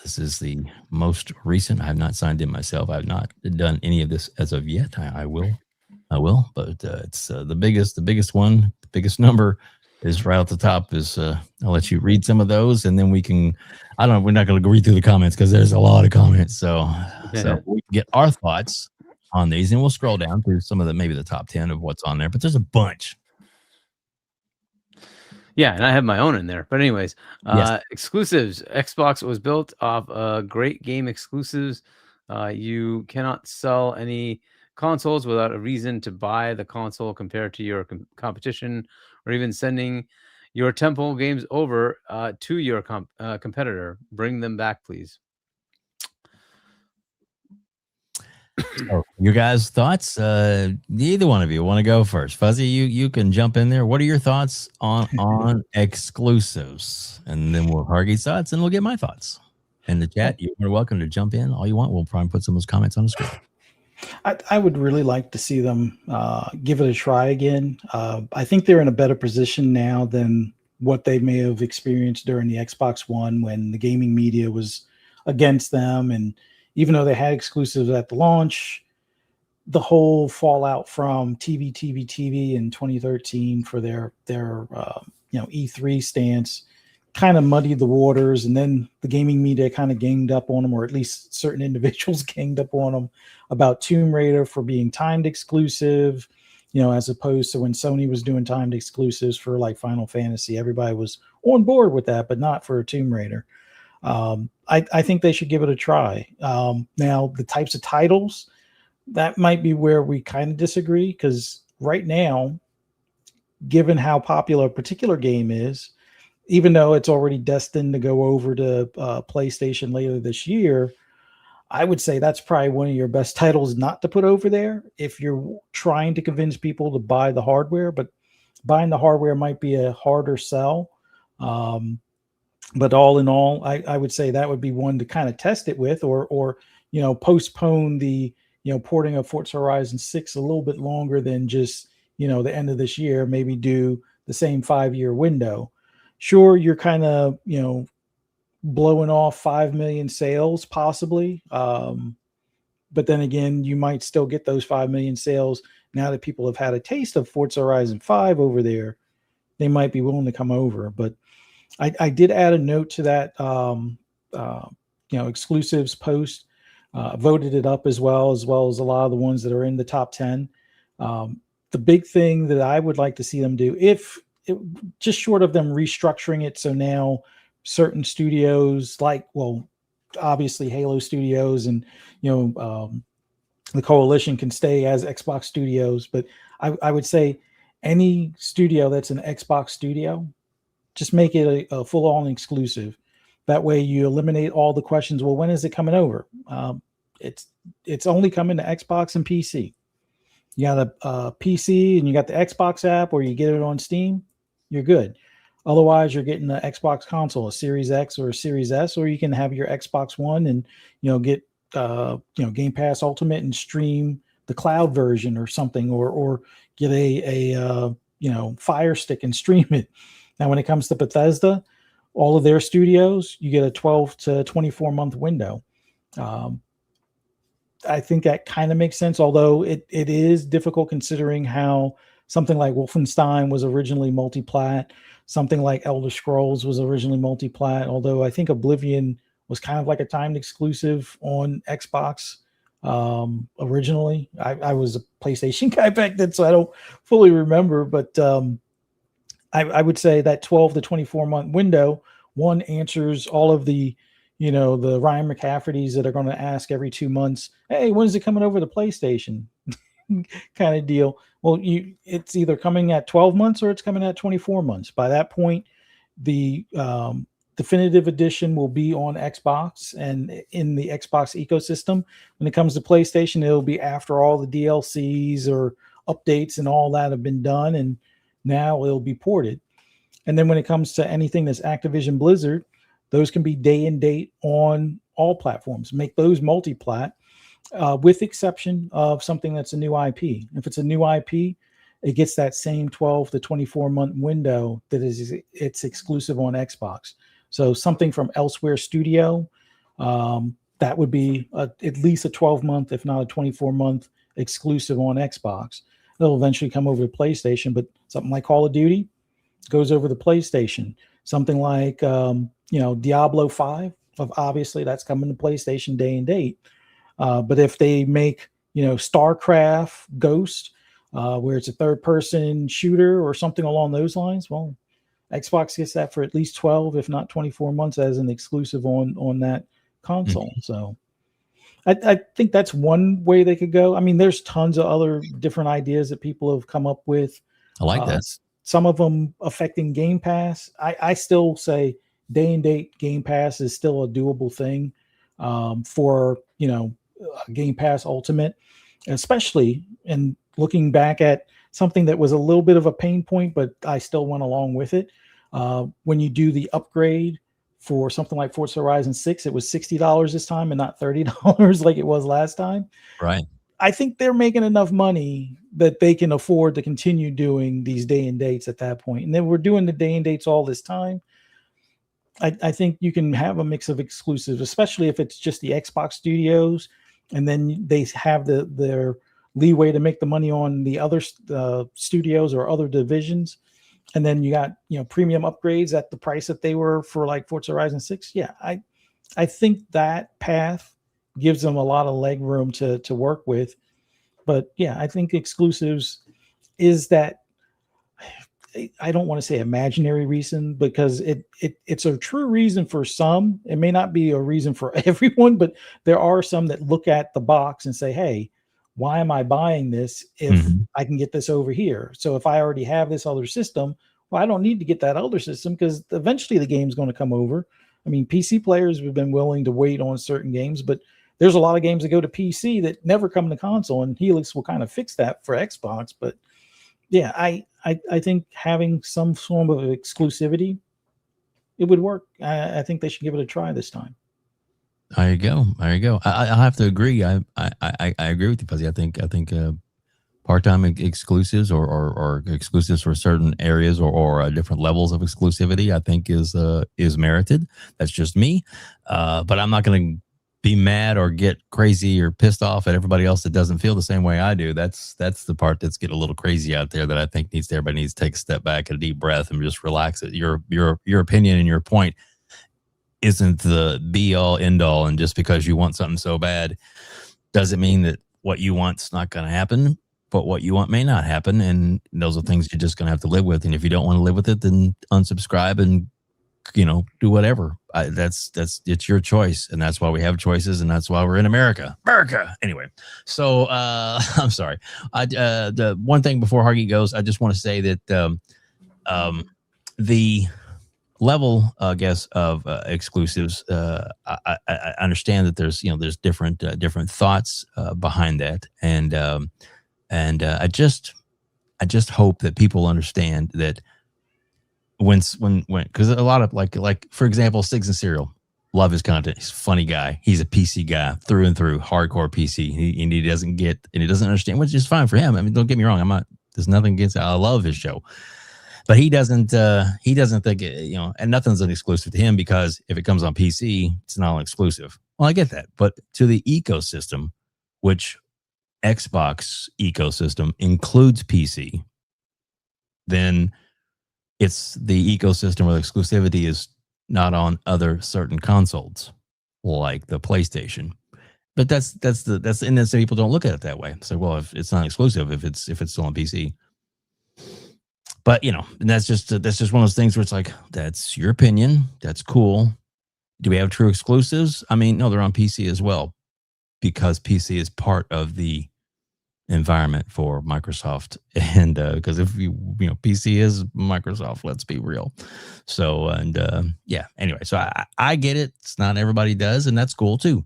This is the most recent. I have not signed in myself. I have not done any of this as of yet. I will, but it's the biggest one. The biggest number is right at the top. Is I'll let you read some of those, and then we can. I don't know. We're not going to go read through the comments because there's a lot of comments. So we can get our thoughts on these, and we'll scroll down through some of maybe the top 10 of what's on there. But there's a bunch. Yeah, and I have my own in there. But anyways, Yes. Exclusives. Xbox was built off great game exclusives. You cannot sell any consoles without a reason to buy the console compared to your competition, or even sending your temple games over to your competitor. Bring them back, please. So, you guys' thoughts? Neither one of you want to go first. Fuzzy, you can jump in there. What are your thoughts on exclusives? And then we'll Hargie's thoughts, and we'll get my thoughts. In the chat, you're welcome to jump in all you want. We'll probably put some of those comments on the screen. I would really like to see them give it a try again. I think they're in a better position now than what they may have experienced during the Xbox One when the gaming media was against them. And even though they had exclusives at the launch, the whole fallout from TV in 2013 for their E3 stance kind of muddied the waters, and then the gaming media kind of ganged up on them, or at least certain individuals ganged up on them about Tomb Raider for being timed exclusive, as opposed to when Sony was doing timed exclusives for like Final Fantasy. Everybody was on board with that, but not for Tomb Raider. I think they should give it a try. Now, the types of titles, that might be where we kind of disagree, because right now, given how popular a particular game is, even though it's already destined to go over to PlayStation later this year, I would say that's probably one of your best titles not to put over there if you're trying to convince people to buy the hardware. But buying the hardware might be a harder sell. But all in all, I would say that would be one to kind of test it with, or postpone the porting of Forza Horizon 6 a little bit longer than just the end of this year. Maybe do the same 5-year window. Sure, you're kind of blowing off 5 million sales possibly, But then again, you might still get those 5 million sales now that people have had a taste of Forza Horizon 5 over there. They might be willing to come over. But I did add a note to that, exclusives post. Voted it up as well as a lot of the ones that are in the top 10. The big thing that I would like to see them do, just short of them restructuring it, so now certain studios, obviously Halo Studios and the Coalition can stay as Xbox Studios, but I would say any studio that's an Xbox studio, just make it a full-on exclusive. That way you eliminate all the questions. Well, when is it coming over? It's only coming to Xbox and PC. You got a PC and you got the Xbox app, or you get it on Steam, you're good. Otherwise, you're getting the Xbox console, a Series X or a Series S, or you can have your Xbox One and get Game Pass Ultimate and stream the cloud version or something, or get a Fire Stick and stream it. Now, when it comes to Bethesda, all of their studios, you get a 12 to 24 month window. I think that kind of makes sense, although it is difficult considering how something like Wolfenstein was originally multi-plat, something like Elder Scrolls was originally multi-plat, although I think Oblivion was kind of like a timed exclusive on Xbox originally. I was a PlayStation guy back then, so I don't fully remember, but I would say that 12 to 24 month window, one, answers all of the the Ryan McCaffertys that are going to ask every 2 months, hey, when is it coming over to PlayStation kind of deal. Well, it's either coming at 12 months or it's coming at 24 months. By that point, the definitive edition will be on Xbox and in the Xbox ecosystem. When it comes to PlayStation, it'll be after all the DLCs or updates and all that have been done, and now it'll be ported. And then when it comes to anything that's Activision Blizzard, those can be day and date on all platforms. Make those multi-plat, with exception of something that's a new IP. If it's a new IP, it gets that same 12 to 24 month window it's exclusive on Xbox. So something from Elsewhere Studio, that would be at least a 12 month, if not a 24 month exclusive on Xbox. It'll eventually come over to PlayStation, but something like Call of Duty goes over the PlayStation. Something like Diablo 5, obviously that's coming to PlayStation day and date. But if they make StarCraft Ghost, where it's a third person shooter or something along those lines, well, Xbox gets that for at least 12, if not 24 months as an exclusive on that console. Mm-hmm. So I think that's one way they could go. I mean, there's tons of other different ideas that people have come up with. I like that. Some of them affecting Game Pass. I still say day and date Game Pass is still a doable thing for Game Pass Ultimate, especially in looking back at something that was a little bit of a pain point, but I still went along with it. When you do the upgrade for something like Forza Horizon 6, it was $60 this time and not $30 like it was last time. Right. I think they're making enough money that they can afford to continue doing these day and dates at that point. And then we're doing the day and dates all this time. I think you can have a mix of exclusives, especially if it's just the Xbox studios, and then they have their leeway to make the money on the other studios or other divisions. And then you got, premium upgrades at the price that they were for like Forza Horizon 6. Yeah, I think that path gives them a lot of leg room to work with. But yeah, I think exclusives is that, I don't want to say imaginary reason, because it's a true reason for some. It may not be a reason for everyone, but there are some that look at the box and say, hey, why am I buying this if I can get this over here? So if I already have this other system, well, I don't need to get that other system, because eventually the game's going to come over. I mean, PC players have been willing to wait on certain games, but there's a lot of games that go to PC that never come to console, and Helix will kind of fix that for Xbox. But yeah, I think having some form of exclusivity, it would work. I think they should give it a try this time. There you go. I have to agree. I agree with you, Fuzzy. I think part-time exclusives or exclusives for certain areas or different levels of exclusivity, I think is merited. That's just me. But I'm not going to be mad or get crazy or pissed off at everybody else that doesn't feel the same way I do. That's the part that's getting a little crazy out there that I think everybody needs to take a step back and a deep breath and just relax it. Your opinion and your point isn't the be all end all, and just because you want something so bad doesn't mean that what you want's not going to happen, but what you want may not happen, and those are things you're just going to have to live with. And if you don't want to live with it, then unsubscribe and do whatever. It's your choice, and that's why we have choices, and that's why we're in America. Anyway, so I'm sorry. The one thing before Hargie goes, I just want to say that the level, I guess, of exclusives. I understand that there's different thoughts behind that, and I just hope that people understand that. When because a lot of like for example, Stiggs and Serial, love his content. He's a funny guy. He's a PC guy through and through, hardcore PC. He doesn't get, and he doesn't understand, which is fine for him. I mean, don't get me wrong. There's nothing against it. I love his show, but he doesn't think it, and nothing's an exclusive to him, because if it comes on PC, it's not an exclusive. Well, I get that, but to the ecosystem, which Xbox ecosystem includes PC, then it's the ecosystem where the exclusivity is not on other certain consoles like the PlayStation. But that's and then some people don't look at it that way. So, well, if it's not exclusive, if it's still on PC. But and that's just one of those things where it's like, that's your opinion. That's cool. Do we have true exclusives? I mean, no, they're on PC as well, because PC is part of the environment for Microsoft, and because if PC is Microsoft, let's be real. So anyway, so I get it. It's not everybody does, and that's cool too.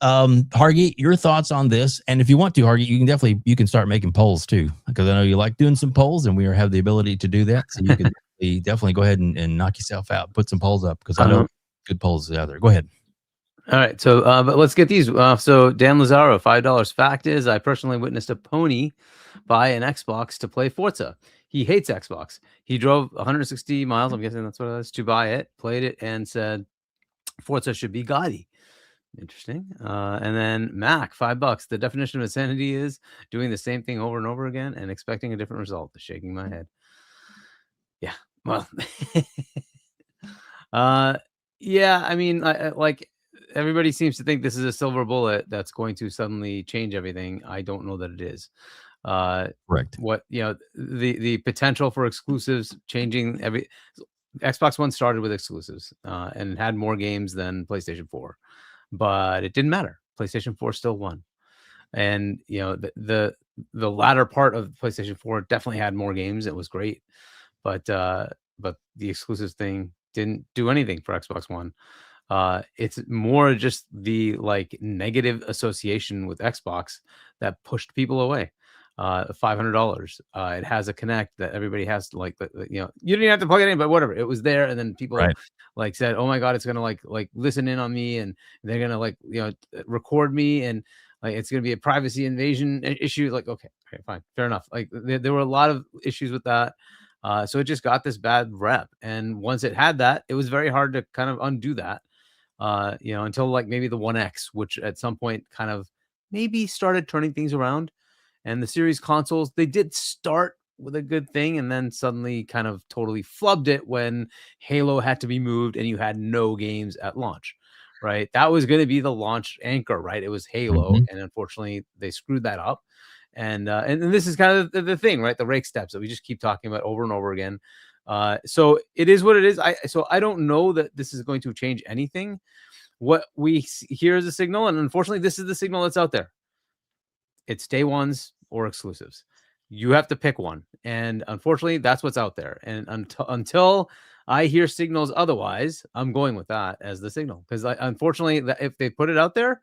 Hargie, your thoughts on this? And if you want to, Hargie, you can start making polls too, because I know you like doing some polls, and we have the ability to do that. So you can definitely go ahead and knock yourself out, put some polls up, because I know good polls out there. Go ahead. All right, so but let's get these. So Dan Lazaro, $5. Fact is, I personally witnessed a pony buy an Xbox to play Forza. He hates Xbox. He drove 160 miles, I'm guessing that's what it is, to buy it, played it, and said Forza should be gaudy. Interesting. And then Mac, $5. The definition of insanity is doing the same thing over and over again and expecting a different result. Shaking my head. Yeah. Well. Yeah. I mean, I like. Everybody seems to think this is a silver bullet that's going to suddenly change everything. I don't know that it is. Correct. What the potential for exclusives changing Xbox One started with exclusives and had more games than PlayStation 4, but it didn't matter. PlayStation 4 still won, and the latter part of PlayStation 4 definitely had more games. It was great, but the exclusives thing didn't do anything for Xbox One. It's more just the negative association with Xbox that pushed people away. $500. It has a Connect that everybody has to you don't even have to plug it in, but whatever, it was there, and then people said, oh my god, it's gonna listen in on me, and they're gonna record me, and it's gonna be a privacy invasion issue. Okay, fine, fair enough. There were a lot of issues with that. So it just got this bad rep, and once it had that, it was very hard to kind of undo that. Until maybe the 1X, which at some point kind of maybe started turning things around, and the series consoles, they did start with a good thing, and then suddenly kind of totally flubbed it when Halo had to be moved and you had no games at launch, right? That was going to be the launch anchor, right? It was Halo, and unfortunately they screwed that up. And this is kind of the thing, right? The rake steps that we just keep talking about over and over again. So it is what it is. I don't know that this is going to change anything. What we hear is a signal, and unfortunately, this is the signal that's out there. It's day ones or exclusives. You have to pick one, and unfortunately, that's what's out there. And until I hear signals otherwise, I'm going with that as the signal, because unfortunately, if they put it out there,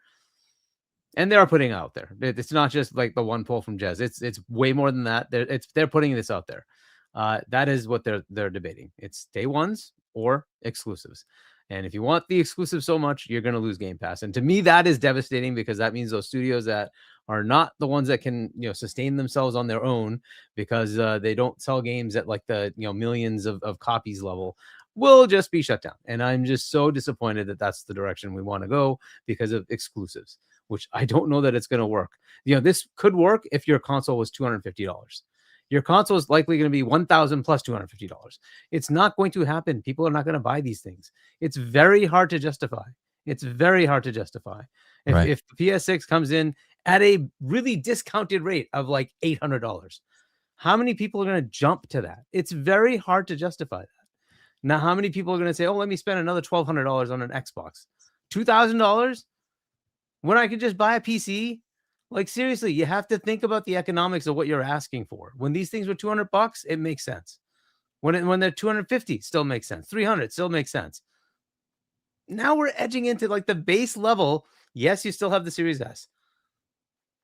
and they are putting it out there, it's not just the one poll from Jez. It's way more than that. They're putting this out there. That is what they're debating. It's day ones or exclusives. And if you want the exclusive so much, you're going to lose Game Pass. And to me, that is devastating, because that means those studios that are not the ones that can sustain themselves on their own, because they don't sell games at the millions of copies level, will just be shut down. And I'm just so disappointed that that's the direction we want to go because of exclusives, which I don't know that it's going to work. This could work if your console was $250. Your console is likely going to be $1,000 plus $250. It's not going to happen. People are not going to buy these things. It's very hard to justify. It's very hard to justify. If the PS6 comes in at a really discounted rate of like $800, how many people are going to jump to that? It's very hard to justify that. Now, how many people are going to say, oh, let me spend another $1,200 on an Xbox? $2,000 when I could just buy a PC? Like, seriously, you have to think about the economics of what you're asking for. When these things were $200, it makes sense. When they're 250, still makes sense. 300 still makes sense. Now we're edging into like the base level. Yes, you still have the Series S.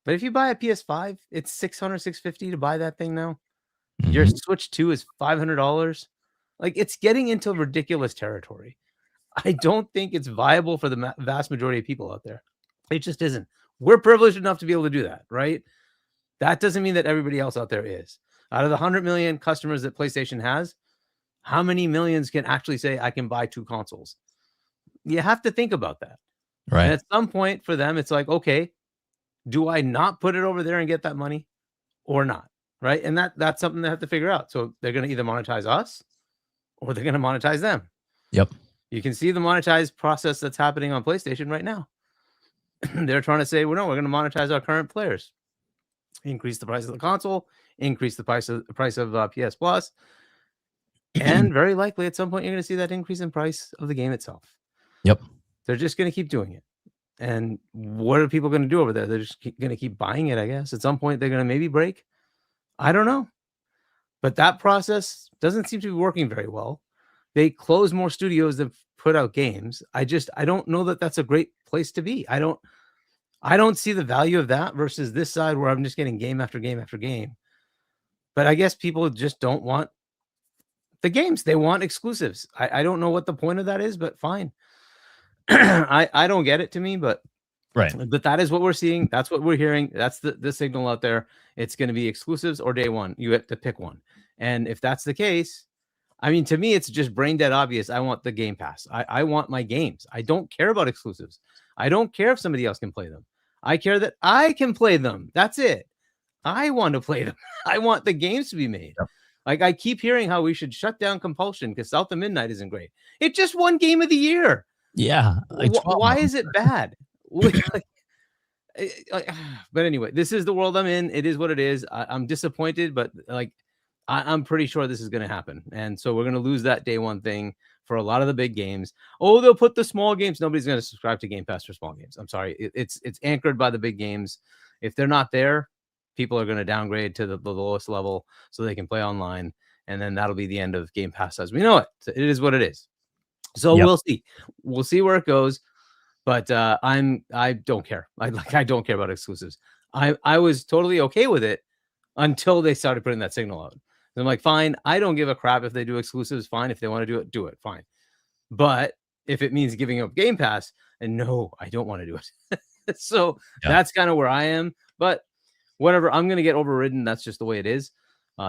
But if you buy a PS5, it's $600, $650 to buy that thing now. Mm-hmm. Your Switch 2 is $500. Like, it's getting into ridiculous territory. I don't think it's viable for the vast majority of people out there. It just isn't. We're privileged enough to be able to do that, right? That doesn't mean that everybody else out there is. Out of the 100 million customers that PlayStation has, how many millions can actually say, I can buy 2 consoles? You have to think about that. Right. And at some point for them, it's like, okay, do I not put it over there and get that money or not? Right. And that's something they have to figure out. So they're going to either monetize us or they're going to monetize them. Yep. You can see the monetized process that's happening on PlayStation right now. They're trying to say, well, no, we're going to monetize our current players, increase the price of the console, increase the price of PS Plus. And very likely at some point, you're going to see that increase in price of the game itself. Yep. They're just going to keep doing it. And what are people going to do over there? They're just going to keep buying it, I guess. At some point, they're going to maybe break. I don't know. But that process doesn't seem to be working very well. They close more studios that put out games. I don't know that that's a great place to be. I don't see the value of that versus this side where I'm just getting game after game after game. But I guess people just don't want the games. They want exclusives. I don't know what the point of that is, but fine. I don't get it to me, but But that is what we're seeing. That's what we're hearing. That's the signal out there. It's going to be exclusives or day one. You have to pick one. And if that's the case, I mean, to me, it's just brain dead obvious. I want the Game Pass. I want my games. I don't care about exclusives. I don't care if somebody else can play them. I care that I can play them. That's it. I want to play them. I want the games to be made. Yep. Like, I keep hearing how we should shut down Compulsion because South of Midnight isn't great. It just won Game of the Year. Yeah. Why is it bad? But anyway, this is the world I'm in. It is what it is. I'm disappointed, but like, I'm pretty sure this is going to happen. And so we're going to lose that day one thing for a lot of the big games. Oh, they'll put the small games. Nobody's going to subscribe to Game Pass for small games. I'm sorry. It's anchored by the big games. If they're not there, people are going to downgrade to the lowest level so they can play online. And then that'll be the end of Game Pass as we know it. So it is what it is. So We'll see. We'll see where it goes. But I don't care. I don't care about exclusives. I was totally okay with it until they started putting that signal out. And I'm like, fine, I don't give a crap if they do exclusives. Fine. If they want to do it, fine. But if it means giving up Game Pass, and no, I don't want to do it. So that's kind of where I am. But whatever, I'm going to get overridden. That's just the way it is.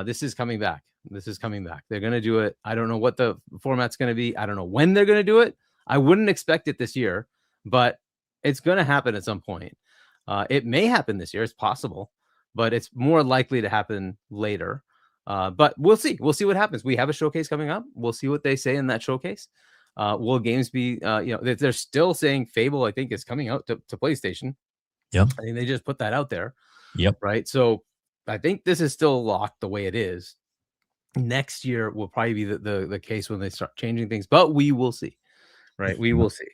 This is coming back. They're going to do it. I don't know what the format's going to be. I don't know when they're going to do it. I wouldn't expect it this year, but it's going to happen at some point. It may happen this year. It's possible, but it's more likely to happen later. But we'll see. We'll see what happens. We have a showcase coming up. We'll see what they say in that showcase. Will games be, they're still saying Fable, I think, is coming out to PlayStation. Yep. I think they just put that out there. Yep. Right. So I think this is still locked the way it is. Next year will probably be the case when they start changing things, but we will see. Right. We will see.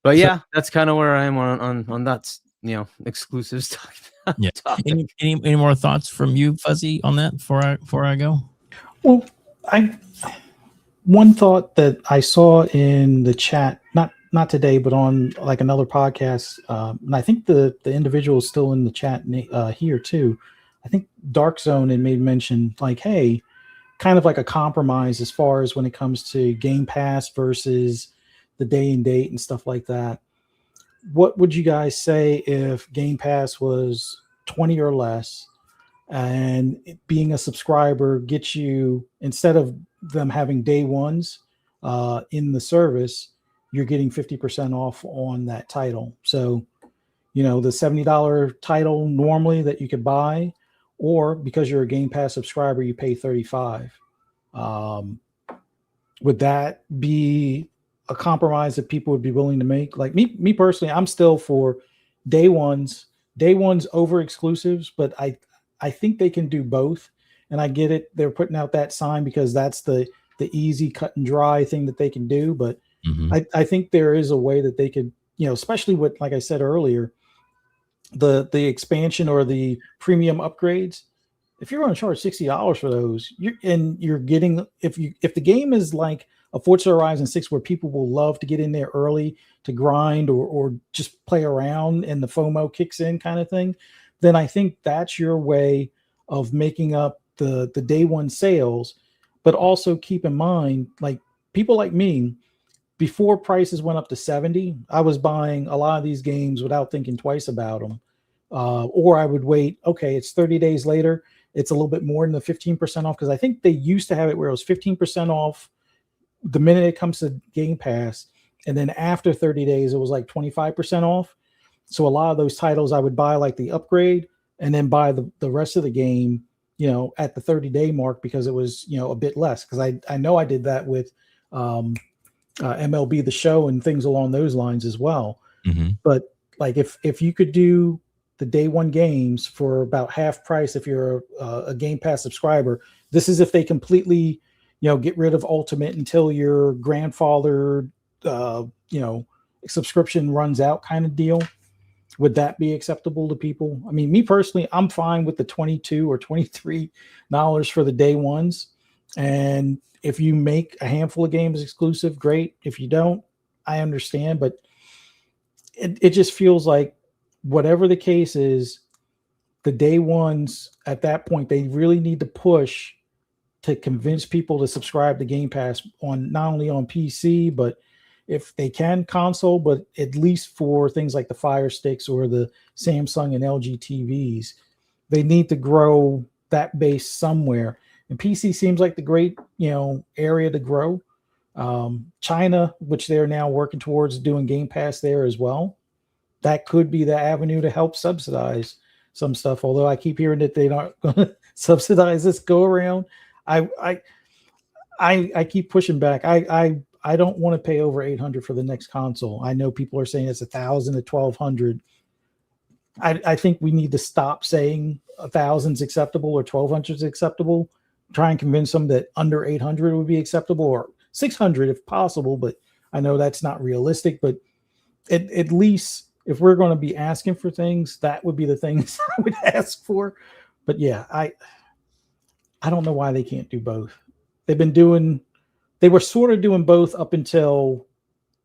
But yeah, that's kind of where I am on that, exclusive stuff. Yeah. Any more thoughts from you, Fuzzy, on that before I go? Well, one thought that I saw in the chat, not today, but on like another podcast, and I think the individual is still in the chat here too. I think Dark Zone had made mention like, hey, kind of like a compromise as far as when it comes to Game Pass versus the day and date and stuff like that. What would you guys say if Game Pass was 20 or less, and being a subscriber gets you, instead of them having day ones in the service, you're getting 50% off on that title. So, the $70 title normally that you could buy, or because you're a Game Pass subscriber, you pay $35. Would that be a compromise that people would be willing to make? Like me personally, I'm still for day ones over exclusives, but I think they can do both. And I get it. They're putting out that sign because that's the easy cut and dry thing that they can do. But I think there is a way that they could, especially with, like I said earlier, the expansion or the premium upgrades. If you're going to charge $60 for those, you're getting, if the game is like a Forza Horizon 6 where people will love to get in there early to grind or just play around and the FOMO kicks in kind of thing, then I think that's your way of making up the day one sales. But also keep in mind, like people like me, before prices went up to 70, I was buying a lot of these games without thinking twice about them. Or I would wait, okay, it's 30 days later, it's a little bit more than the 15% off, because I think they used to have it where it was 15% off the minute it comes to Game Pass, and then after 30 days, it was like 25% off. So a lot of those titles I would buy like the upgrade and then buy the rest of the game, at the 30-day mark, because it was, a bit less. Because I know I did that with MLB The Show and things along those lines as well. But like if you could do the day one games for about half price if you're a Game Pass subscriber, this is if they completely, get rid of Ultimate until your grandfather, subscription runs out kind of deal. Would that be acceptable to people? I mean, me personally, I'm fine with the $22 or $23 for the day ones. And if you make a handful of games exclusive, great. If you don't, I understand. But it just feels like whatever the case is, the day ones at that point, they really need to push to convince people to subscribe to Game Pass on not only on PC, but if they can console, but at least for things like the Fire Sticks or the Samsung and LG TVs, they need to grow that base somewhere. And PC seems like the great, area to grow. China, which they're now working towards doing Game Pass there as well, that could be the avenue to help subsidize some stuff. Although I keep hearing that they're not going to subsidize this go around. I keep pushing back. I don't want to pay over $800 for the next console. I know people are saying it's $1,000 to $1,200. I think we need to stop saying $1,000 is acceptable or $1,200 is acceptable. Try and convince them that under $800 would be acceptable, or $600 if possible. But I know that's not realistic. But at least if we're going to be asking for things, that would be the things I would ask for. But yeah, I don't know why they can't do both. They were sort of doing both up until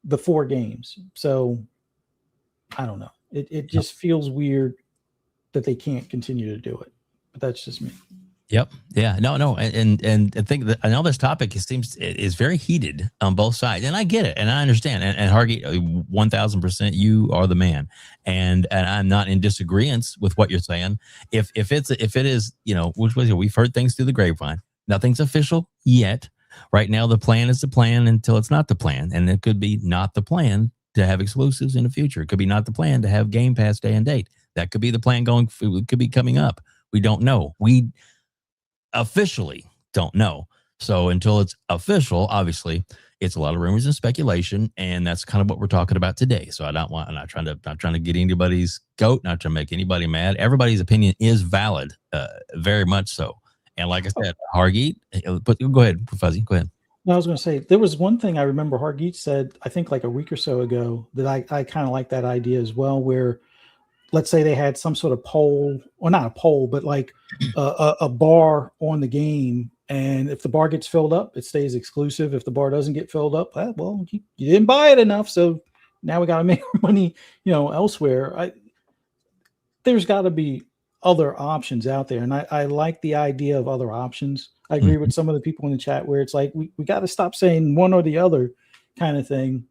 the 4 games. So I don't know. It just feels weird that they can't continue to do it. But that's just me. Yep. Yeah. No. And I think that I know this topic is very heated on both sides, and I get it, and I understand. And Hargeet, 1000%, you are the man, and I'm not in disagreement with what you're saying. If it is, which was, we've heard things through the grapevine. Nothing's official yet. Right now, the plan is the plan until it's not the plan, and it could be not the plan to have exclusives in the future. It could be not the plan to have Game Pass day and date. That could be the plan going. It could be coming up. We don't know. We officially don't know. So until it's official, obviously, it's a lot of rumors and speculation, and that's kind of what we're talking about today. So I'm not trying to get anybody's goat, not trying to make anybody mad. Everybody's opinion is valid, very much so. And like I said, Hargeet, but go ahead, Fuzzy, go ahead. No, I was going to say, there was one thing I remember Hargeet said, I think like a week or so ago, that I kind of like that idea as well, where let's say they had some sort of poll, or not a poll, but like a bar on the game. And if the bar gets filled up, it stays exclusive. If the bar doesn't get filled up, well, you didn't buy it enough. So now we got to make money, elsewhere. There's got to be other options out there. And I like the idea of other options. I agree with some of the people in the chat where it's like, we got to stop saying one or the other kind of thing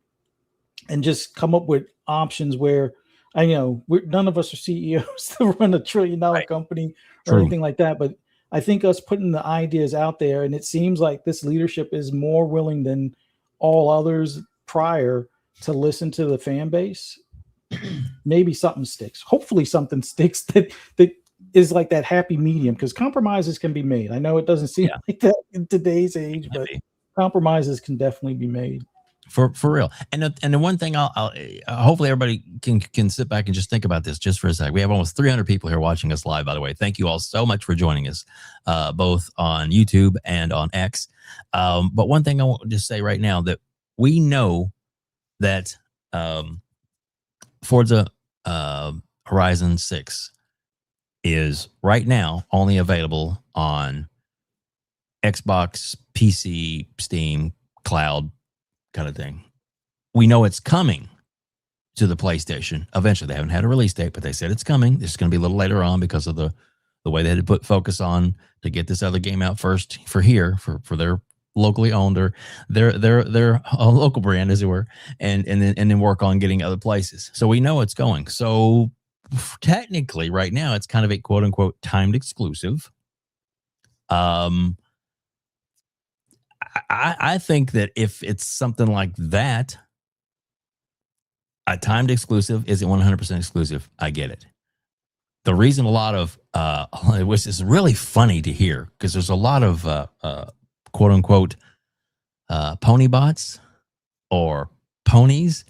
and just come up with options where none of us are CEOs to run $1 trillion company or anything like that. But I think us putting the ideas out there, and it seems like this leadership is more willing than all others prior to listen to the fan base. Maybe something sticks. Hopefully something sticks that is like that happy medium, because compromises can be made. I know it doesn't seem like that in today's age, but compromises can definitely be made. For real. And the one thing I'll hopefully everybody can sit back and just think about this just for a sec. We have almost 300 people here watching us live, by the way. Thank you all so much for joining us, both on YouTube and on X. But one thing I want to just say right now, that we know that Forza Horizon 6 is right now only available on Xbox, PC, Steam, cloud kind of thing. We know it's coming to the PlayStation eventually. They haven't had a release date, but they said it's coming. It's going to be a little later on because of the way they had to put focus on to get this other game out first for their locally owned or their local brand, as it were, and then work on getting other places. So we know it's going. So technically right now it's kind of a quote unquote timed exclusive. I think that if it's something like that, a timed exclusive isn't 100% exclusive. I get it. The reason a lot of which is really funny to hear, because there's a lot of quote unquote pony bots or ponies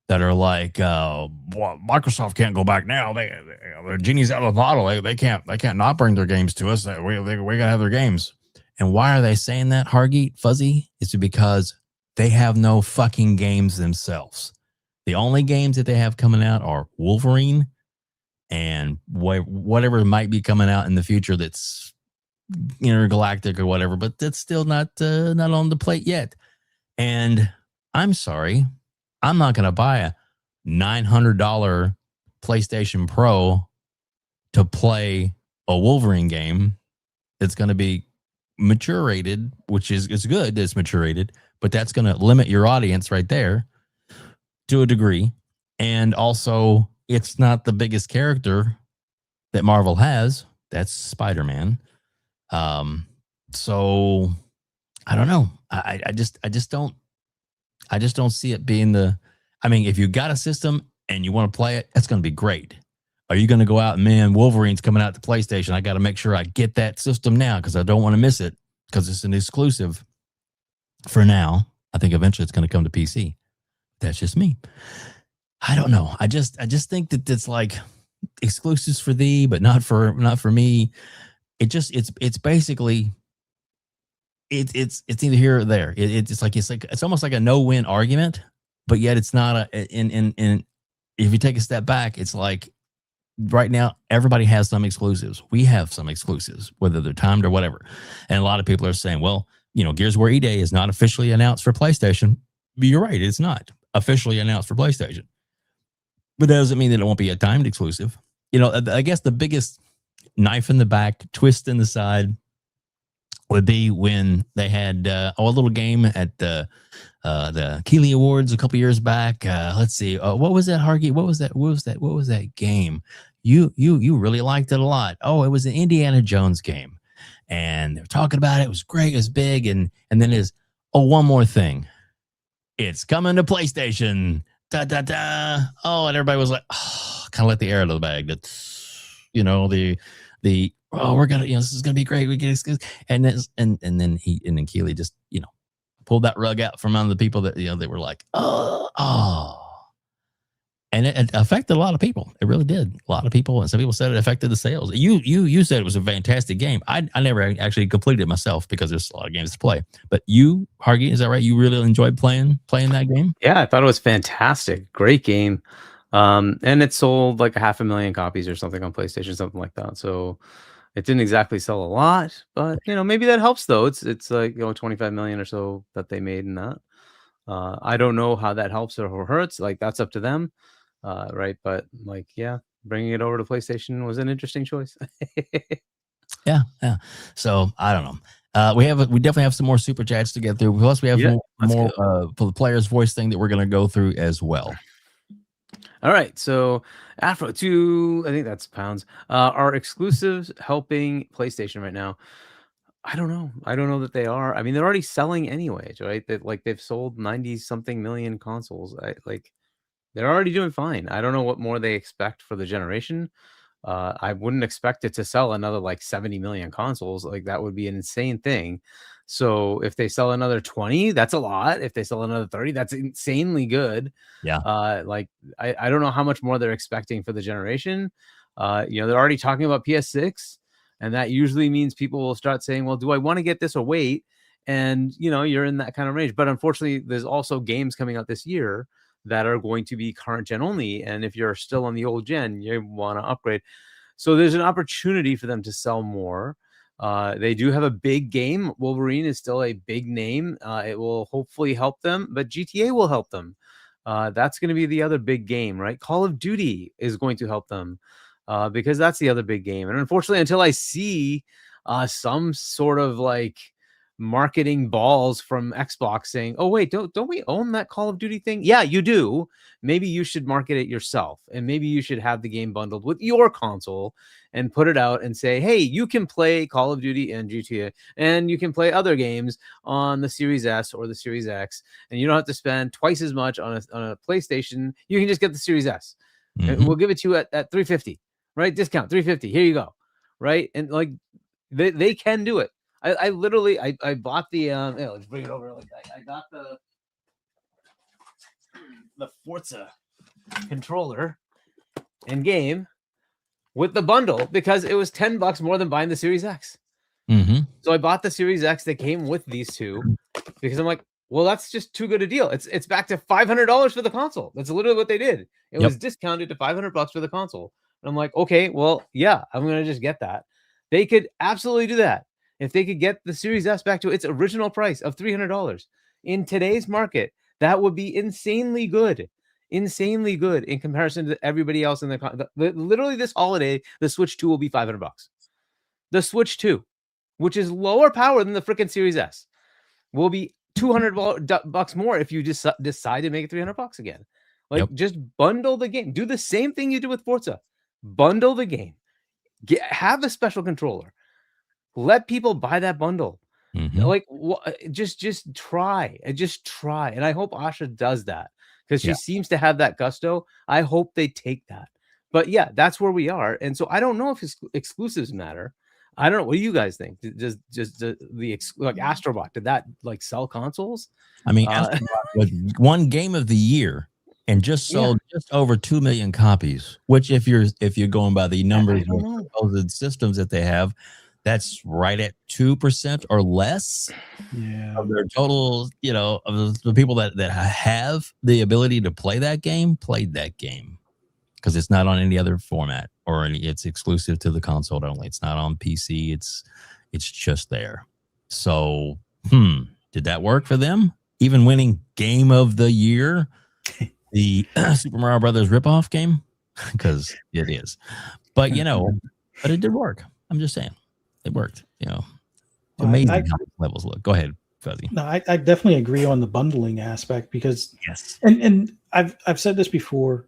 that are like, well, Microsoft can't go back now. The genie's out of the bottle. They can't not bring their games to us. We gotta have their games. And why are they saying that, Hargeet Fuzzy? It's because they have no fucking games themselves. The only games that they have coming out are Wolverine and whatever might be coming out in the future that's intergalactic or whatever, but that's still not on the plate yet. And I'm sorry, I'm not going to buy a $900 PlayStation Pro to play a Wolverine game that's going to be mature rated, which is good. It's mature rated, but that's going to limit your audience right there to a degree. And also, it's not the biggest character that Marvel has. That's Spider-Man. So I don't know. I just don't see it being I mean, if you got a system and you want to play it, that's going to be great. Are you going to go out and, man, Wolverine's coming out to PlayStation, I got to make sure I get that system now because I don't want to miss it because it's an exclusive for now. I think eventually it's going to come to PC. That's just me. I don't know. I just think that it's like exclusives for thee, but not for me. It's basically it's either here or there. It's almost like a no-win argument, but yet it's not in if you take a step back, it's like right now everybody has some exclusives. We have some exclusives, whether they're timed or whatever. And a lot of people are saying, well, Gears of War E-Day is not officially announced for PlayStation. But you're right, it's not officially announced for PlayStation. But that doesn't mean that it won't be a timed exclusive. I guess the biggest knife in the back, twist in the side would be when they had a little game at the Keeley Awards a couple years back. Let's see, what was that, Hargeet? What was that game? You really liked it a lot. Oh, it was an Indiana Jones game, and they were talking about it. It was great. It was big, and then one more thing. It's coming to PlayStation. Da da da. Oh, and everybody was like, kind of let the air out of the bag. That's we're gonna, this is gonna be great. We get exclusive, and then Keeley just pulled that rug out from under the people that they were like, oh. And it affected a lot of people. It really did. A lot of people, and some people said it affected the sales. You said it was a fantastic game. I never actually completed it myself because there's a lot of games to play. But you, Hargeet, is that right? You really enjoyed playing that game? Yeah, I thought it was fantastic. Great game. And it sold like 500,000 copies or something on PlayStation, something like that. So it didn't exactly sell a lot, but maybe that helps though. It's like 25 million or so that they made in that. I don't know how that helps or hurts. Like that's up to them. Right, but bringing it over to PlayStation was an interesting choice. yeah. So I don't know. We definitely have some more super chats to get through. Plus, we have more for the player's voice thing that we're going to go through as well. All right, so Afro 2, I think that's pounds, are exclusives helping PlayStation right now? I don't know. I don't know that they are. I mean, they're already selling anyways, right? They've sold 90 something million consoles. They're already doing fine. I don't know what more they expect for the generation. I wouldn't expect it to sell another like 70 million consoles. Like that would be an insane thing. So if they sell another 20, that's a lot. If they sell another 30, that's insanely good. Yeah. I don't know how much more they're expecting for the generation. They're already talking about PS6, and that usually means people will start saying, well, do I want to get this or wait? And you're in that kind of range. But unfortunately, there's also games coming out this year that are going to be current gen only. And if you're still on the old gen, you want to upgrade. So there's an opportunity for them to sell more. They do have a big game. Wolverine is still a big name. It will hopefully help them, but GTA will help them. That's going to be the other big game, right? Call of Duty is going to help them because that's the other big game. And unfortunately, until I see some sort of like marketing balls from Xbox saying, "Oh wait, don't we own that Call of Duty thing?" Yeah, you do. Maybe you should market it yourself, and maybe you should have the game bundled with your console and put it out and say, "Hey, you can play Call of Duty and GTA, and you can play other games on the Series S or the Series X, and you don't have to spend twice as much on a PlayStation. You can just get the Series S, and we'll give it to you at $350, right? Discount $350. Here you go, right?" And like they can do it. I literally bought the let's bring it over like that. I got the Forza controller and game with the bundle because it was $10 more than buying the Series X. So I bought the Series X that came with these two because I'm like, well, that's just too good a deal. It's back to $500 for the console. That's literally what they did. It was discounted to $500 for the console. And I'm like, okay, well, yeah, I'm gonna just get that. They could absolutely do that. If they could get the Series S back to its original price of $300 in today's market, that would be insanely good in comparison to everybody else in literally this holiday. The Switch 2 will be $500. The Switch 2, which is lower power than the freaking Series S, will be $200 more if you just decide to make it $300 again. Just bundle the game. Do the same thing you do with Forza. Bundle the game. Have a special controller. Let people buy that bundle. Just try. And I hope Asha does that because she seems to have that gusto. I hope they take that. But yeah, that's where we are. And so I don't know if exclusives matter. I don't know. What do you guys think? Does like Astrobot, did that like sell consoles? I mean, Astrobot was one game of the year and just sold just over 2 million copies, which if you're going by the numbers of supposed systems that they have, that's right at 2% or less of their total, of the people that have the ability to play that game, played that game. Because it's not on any other format it's exclusive to the console only. It's not on PC. It's just there. So, did that work for them? Even winning Game of the Year, the Super Mario Brothers ripoff game, because it is. But but it did work. I'm just saying, it worked. It's amazing how these levels look. Go ahead, Fuzzy. No, I definitely agree on the bundling aspect because and I've said this before.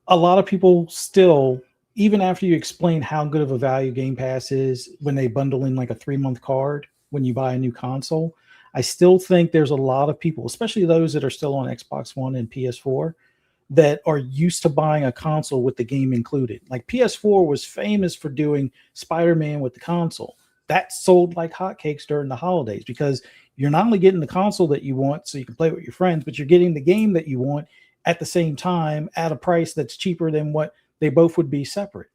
A lot of people still, even after you explain how good of a value Game Pass is when they bundle in like a 3-month card when you buy a new console, I still think there's a lot of people, especially those that are still on Xbox One and PS4, that are used to buying a console with the game included. Like PS4 was famous for doing Spider-Man with the console. That sold like hotcakes during the holidays because you're not only getting the console that you want so you can play with your friends, but you're getting the game that you want at the same time at a price that's cheaper than what they both would be separate.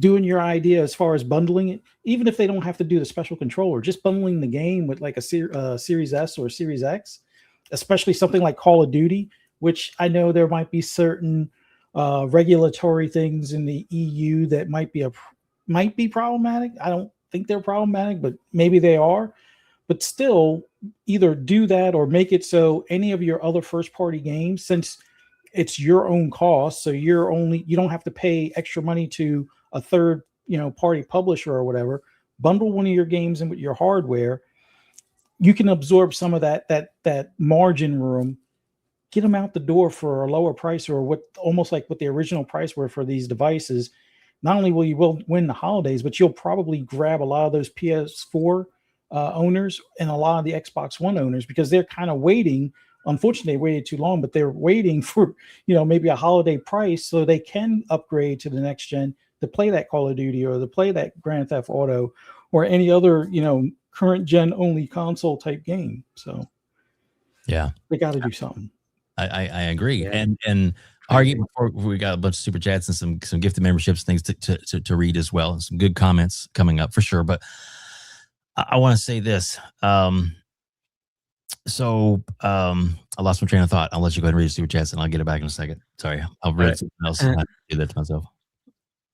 Doing your idea as far as bundling it, even if they don't have to do the special controller, just bundling the game with like a Series S or a Series X, especially something like Call of Duty, which I know there might be certain regulatory things in the EU that might be problematic. I don't think they're problematic, but maybe they are. But still, either do that or make it so any of your other first-party games, since it's your own cost, so you don't have to pay extra money to a third, party publisher or whatever. Bundle one of your games in with your hardware. You can absorb some of that margin room get them out the door for a lower price, or what almost like what the original price were for these devices. Not only will you win the holidays, but you'll probably grab a lot of those PS4 owners and a lot of the Xbox One owners, because they're kind of waiting. Unfortunately, they waited too long, but they're waiting for, maybe a holiday price so they can upgrade to the next gen to play that Call of Duty or to play that Grand Theft Auto or any other, current gen only console type game. So yeah, they got to do something. I agree. Yeah. And Argie, before we got a bunch of super chats and some gifted memberships, things to read as well, and some good comments coming up for sure. But I want to say this. So I lost my train of thought. I'll let you go ahead and read the super chats, and I'll get it back in a second. Sorry, I'll read something else. And I do that to myself.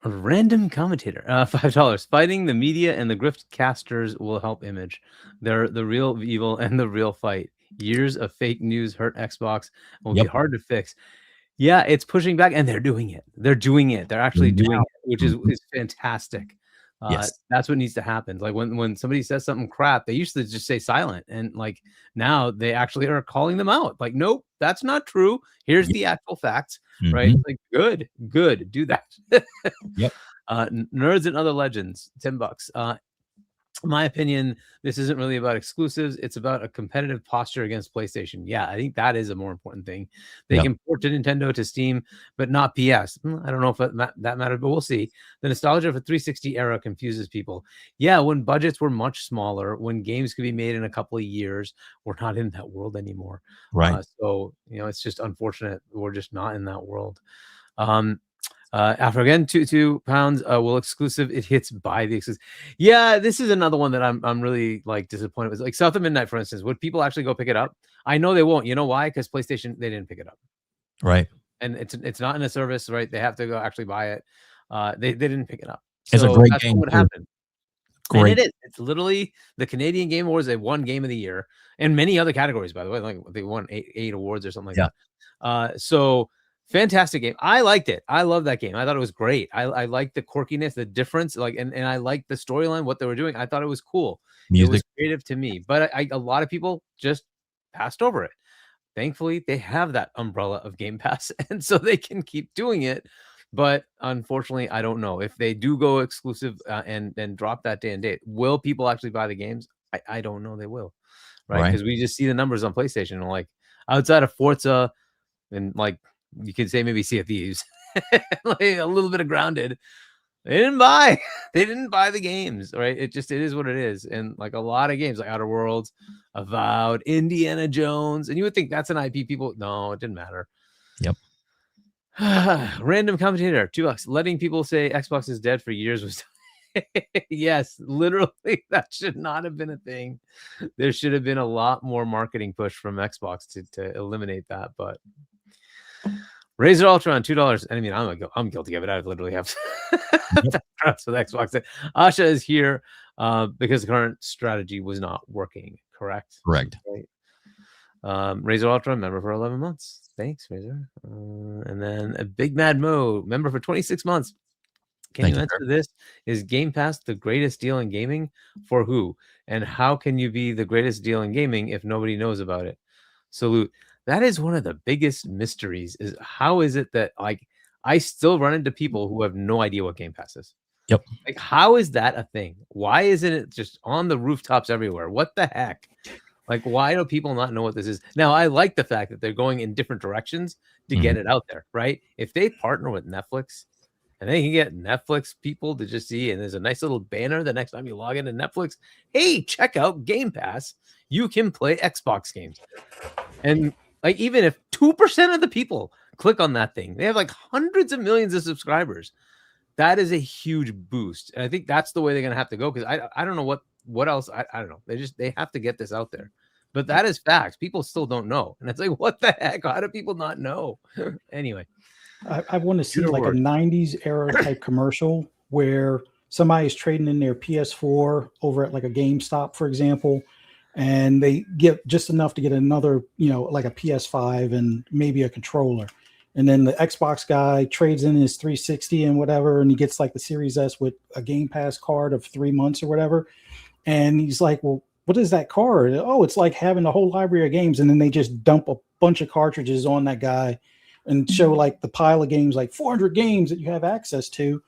A random commentator, $5. Fighting the media and the grift casters will help Image. They're the real evil and the real fight. Years of fake news hurt Xbox and will be hard to fix. Yeah, it's pushing back, and they're doing it. They're doing it. They're actually doing it, which is fantastic. Yes. That's what needs to happen. Like when somebody says something crap, they used to just say silent, and like now they actually are calling them out. Like, nope, that's not true. Here's the actual facts, right? Like, good, do that. Yep. Nerds and Other Legends, $10. In my opinion, this isn't really about exclusives. It's about a competitive posture against PlayStation. Yeah, I think that is a more important thing. They can port to Nintendo, to Steam, but not PS. I don't know if that matters, but we'll see. The nostalgia of a 360 era confuses people. Yeah, when budgets were much smaller, when games could be made in a couple of years, we're not in that world anymore. Right. So, it's just unfortunate. We're just not in that world. After again, £2 will exclusive. It hits by the exclusive. Yeah, this is another one that I'm really like disappointed with. Like South of Midnight, for instance, would people actually go pick it up? I know they won't. You know why? Because PlayStation, they didn't pick it up. Right. And it's not in a service, right? They have to go actually buy it. They didn't pick it up. It's so a great that's game. What would happen. Great. And it is. It's literally the Canadian Game Awards. They won Game of the Year and many other categories, by the way. Like they won eight awards or something like that. So fantastic game. I liked it. I love that game. I thought it was great. I liked the quirkiness, the difference, and I liked the storyline, what they were doing. I thought it was cool. Music. It was creative to me, but a lot of people just passed over it. Thankfully, they have that umbrella of Game Pass, and so they can keep doing it. But unfortunately, I don't know if they do go exclusive and then drop that day and date. Will people actually buy the games? I don't know. They will, right? Because we just see the numbers on PlayStation, and like outside of Forza and like you could say maybe Sea of Thieves, like a little bit of Grounded. They didn't buy the games, right? It is what it is. And like a lot of games like Outer Worlds, Avowed, Indiana Jones, and you would think that's an IP people. No, it didn't matter. Yep. Random commentator, $2. Letting people say Xbox is dead for years was yes, literally that should not have been a thing. There should have been a lot more marketing push from Xbox to eliminate that, but Razer Ultron, $2. I mean, I'm guilty of it. I literally have with Xbox. Asha is here because the current strategy was not working. Correct. Right. Razer Ultron, member for 11 months. Thanks, Razer. And then a Big Mad Mo, member for 26 months. Can you answer this? Is Game Pass the greatest deal in gaming? For who? And how can you be the greatest deal in gaming if nobody knows about it? Salute. That is one of the biggest mysteries. Is how is it that like I still run into people who have no idea what Game Pass is? Yep. Like, how is that a thing? Why isn't it just on the rooftops everywhere? What the heck? Like, why do people not know what this is? Now, I like the fact that they're going in different directions to get it out there, right? If they partner with Netflix and they can get Netflix people to just see, and there's a nice little banner the next time you log into Netflix, hey, check out Game Pass. You can play Xbox games. And like, even if 2% of the people click on that thing, they have like hundreds of millions of subscribers. That is a huge boost. And I think that's the way they're going to have to go. Because I don't know what else. I don't know. They have to get this out there. But that is facts. People still don't know. And it's like, what the heck? How do people not know? Anyway. I want to see like a 90s era type commercial where somebody's trading in their PS4 over at like a GameStop, for example, and they get just enough to get another, like a PS5 and maybe a controller. And then the Xbox guy trades in his 360 and whatever, and he gets like the Series S with a Game Pass card of 3 months or whatever. And he's like, well, what is that card? Oh, it's like having a whole library of games, and then they just dump a bunch of cartridges on that guy and show like the pile of games, like 400 games that you have access to.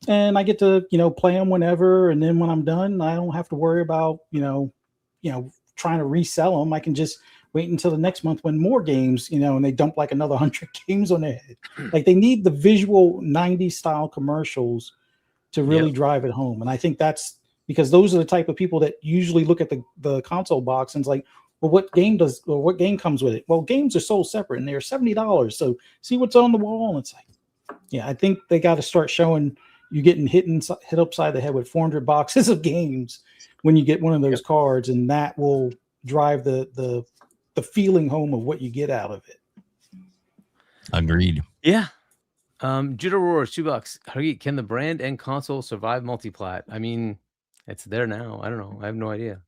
And I get to, play them whenever. And then when I'm done, I don't have to worry about, trying to resell them. I can just wait until the next month when more games, and they dump like another 100 games on their head. Like they need the visual 90s style commercials to really drive it home. And I think that's because those are the type of people that usually look at the console box and it's like, well, what game comes with it? Well, games are sold separate and they're $70. So see what's on the wall. And it's like, yeah, I think they got to start showing you getting hit upside the head with 400 boxes of games when you get one of those cards, and that will drive the feeling home of what you get out of it. Agreed. Yeah. Judo Roars, $2. Hargeet, can the brand and console survive multiplat? I mean, it's there now. I don't know. I have no idea.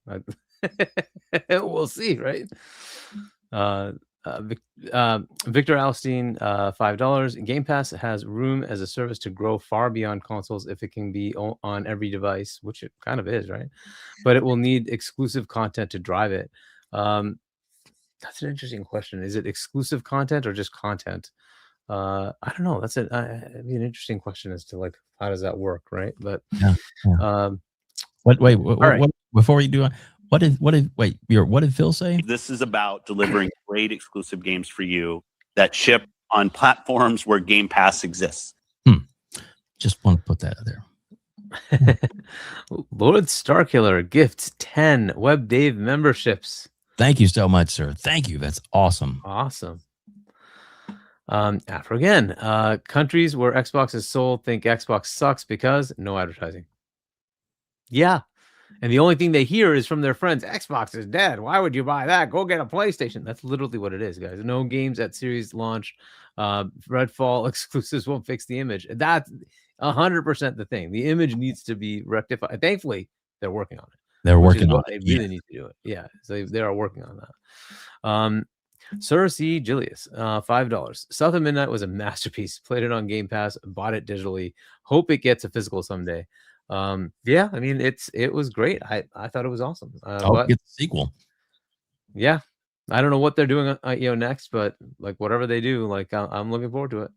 We'll see, right? Victor Alstein, $5. Game Pass has room as a service to grow far beyond consoles if it can be on every device, which it kind of is, right? But it will need exclusive content to drive it. That's an interesting question. Is it exclusive content or just content? I don't know. That's it'd be an interesting question as to like how does that work, right? But what before you do what did Phil say? This is about delivering great exclusive games for you that ship on platforms where Game Pass exists. Just want to put that out there. Lord Starkiller gifts 10 WebDave memberships. Thank you so much, sir. Thank you. That's awesome. Awesome. After again, countries where Xbox is sold think Xbox sucks because no advertising. Yeah. And the only thing they hear is from their friends, Xbox is dead. Why would you buy that? Go get a PlayStation. That's literally what it is, guys. No games at series launch. Redfall exclusives won't fix the image. That's 100% the thing. The image needs to be rectified. Thankfully, they're working on it. They're working on it. it. They really need to do it. Yeah. So they are working on that. Sir C. Julius, $5. South of Midnight was a masterpiece. Played it on Game Pass, bought it digitally. Hope it gets a physical someday. Yeah, I mean it was great. I thought it was awesome. But get the sequel. Yeah, I don't know what they're doing next, but like whatever they do, like I'm looking forward to it.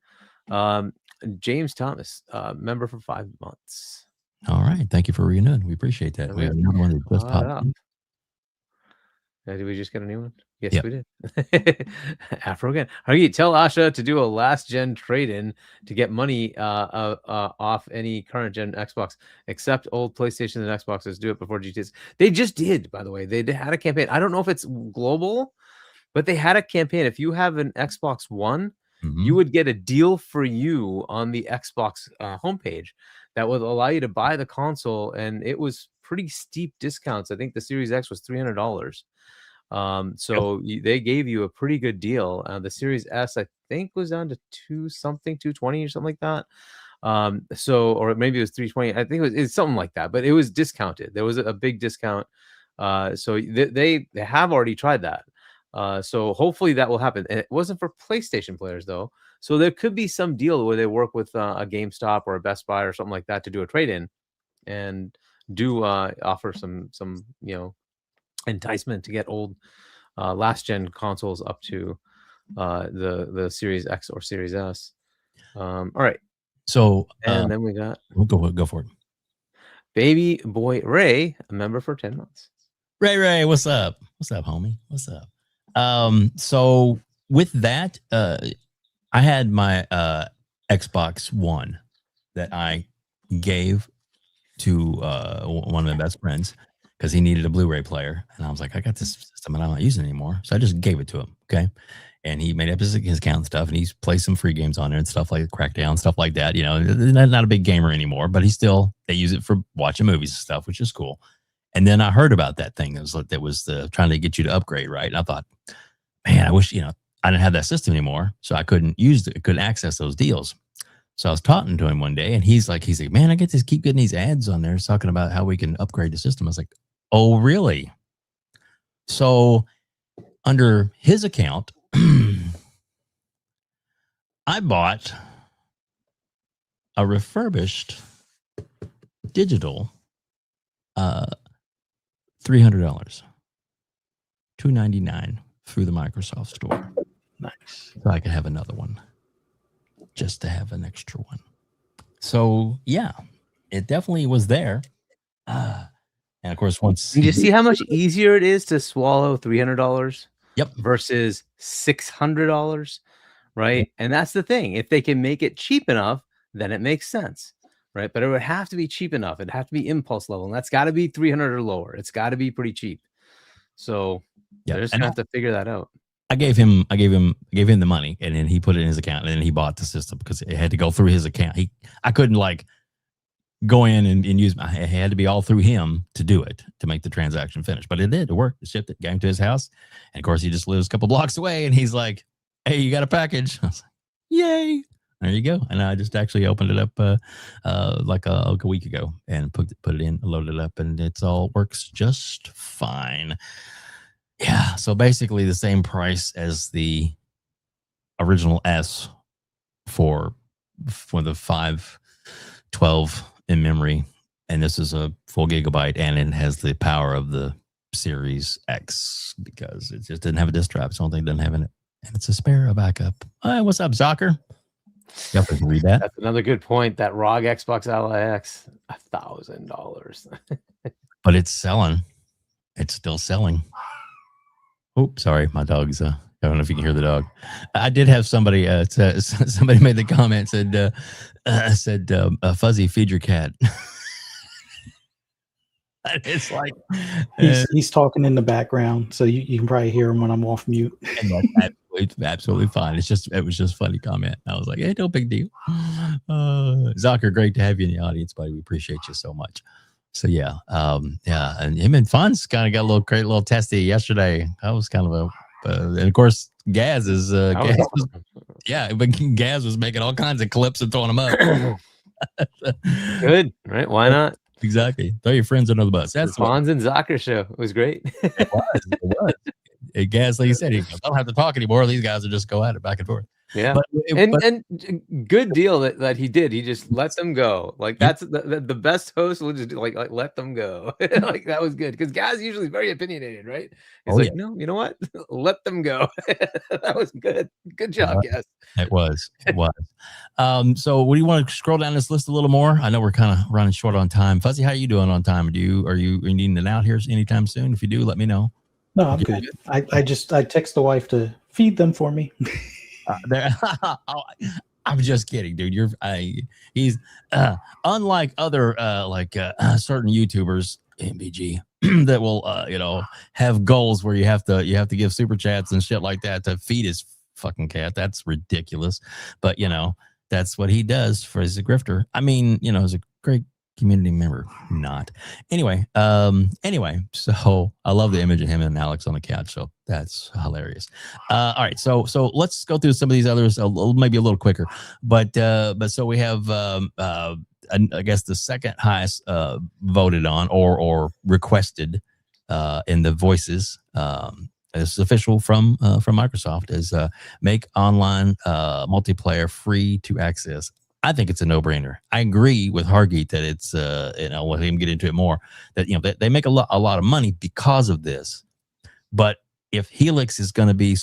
James Thomas, member for 5 months. All right, thank you for renewing. We appreciate that. We have another one that just popped in. Did we just get a new one? Yes, we did. Afro again. Hargeet, tell Asha to do a last gen trade-in to get money off any current gen Xbox, except old PlayStation and Xboxes. Do it before GTS. They just did, by the way. They had a campaign. I don't know if it's global, but they had a campaign. If you have an Xbox One, you would get a deal for you on the Xbox homepage that would allow you to buy the console, and it was pretty steep discounts. I think the Series X was $300. So they gave you a pretty good deal. The Series S, I think, was down to 220 or something like that. Or maybe it was 320. I think it's something like that, but it was discounted. There was a big discount. So they have already tried that. So hopefully that will happen. And it wasn't for PlayStation players though. So there could be some deal where they work with a GameStop or a Best Buy or something like that to do a trade-in and do offer some enticement to get old last gen consoles up to the Series X or Series S. All right. So and then we got go for it. Baby boy Ray, a member for 10 months. Ray, what's up? What's up, homie? What's up? So with that, I had my Xbox One that I gave to one of my best friends because he needed a Blu-ray player. And I was like, I got this system and I'm not using it anymore. So I just gave it to him. Okay. And he made up his account and stuff. And he's played some free games on there and stuff like Crackdown, stuff like that. Not a big gamer anymore, but they use it for watching movies and stuff, which is cool. And then I heard about that thing that was trying to get you to upgrade, right? And I thought, man, I wish, I didn't have that system anymore. So I couldn't access those deals. So I was talking to him one day and he's like, man, I keep getting these ads on there talking about how we can upgrade the system. I was like, oh, really? So under his account, I bought a refurbished digital $300, $299 through the Microsoft Store. Nice. So I could have another one, just to have an extra one. So yeah, it definitely was there. And of course, once Do you see how much easier it is to swallow $300? Yep. Versus $600, right? And that's the thing. If they can make it cheap enough, then it makes sense, right? But it would have to be cheap enough. It'd have to be impulse level, and that's got to be 300 or lower. It's got to be pretty cheap. So they're just gonna have to figure that out. I gave him the money, and then he put it in his account, and then he bought the system because it had to go through his account. I couldn't like go in and use. It had to be all through him to do it, to make the transaction finish. But it did. It worked. It shipped it, got him to his house, and of course he just lives a couple blocks away, and he's like, "Hey, you got a package?" I was like, "Yay!" There you go. And I just actually opened it up like a week ago and put it in, loaded it up, and it's all works just fine. Yeah. So basically the same price as the original S for the 512 in memory. And this is a full gigabyte, and it has the power of the Series X because it just didn't have a disk drive. It's the only thing it doesn't have in it. And it's a spare backup. What's up, Zocker? You have to read that. That's another good point. That ROG Xbox Ally X, $1,000. But it's selling. It's still selling. Oh, sorry, my dog's. I don't know if you can hear the dog. I did have somebody. Somebody made the comment said, "Fuzzy, feed your cat." It's like he's talking in the background, so you can probably hear him when I'm off mute. And that's absolutely fine. It was just a funny comment. I was like, "Hey, no big deal." Zocker, great to have you in the audience, buddy. We appreciate you so much. So yeah, and him and Fun's kind of got a great little testy yesterday. That was kind of a, and of course Gaz is, but Gaz was making all kinds of clips and throwing them up. Good, right? Why not? Exactly. Throw your friends under the bus. That's the Fonz and Zocker show. It was great. It was. Gaz, like you said, he goes, I don't have to talk anymore. These guys will just go at it back and forth. Yeah, and good deal that he did. He just let them go. Like that's the best host will just like let them go. Like that was good because Gaz usually is very opinionated, right? He's no, you know what? Let them go. That was good. Good job, Gaz. It was. So, what do you want to scroll down this list a little more? I know we're kind of running short on time. Fuzzy, how are you doing on time? Are you needing it out here anytime soon? If you do, let me know. No, I'm good. I text the wife to feed them for me. I'm just kidding, dude. He's unlike other certain YouTubers, MBG, that will have goals where you have to give super chats and shit like that to feed his fucking cat. That's ridiculous. But that's what he does for his grifter. I mean, as a great community member, not anyway. So I love the image of him and Alex on the couch. So that's hilarious. All right, so let's go through some of these others, maybe a little quicker. But so we have I guess the second highest voted on or requested in the voices. It's official from Microsoft is make online multiplayer free to access. I think it's a no-brainer. I agree with Hargeet that it's we'll let him get into it more, that they make a lot of money because of this. But if Helix is going to be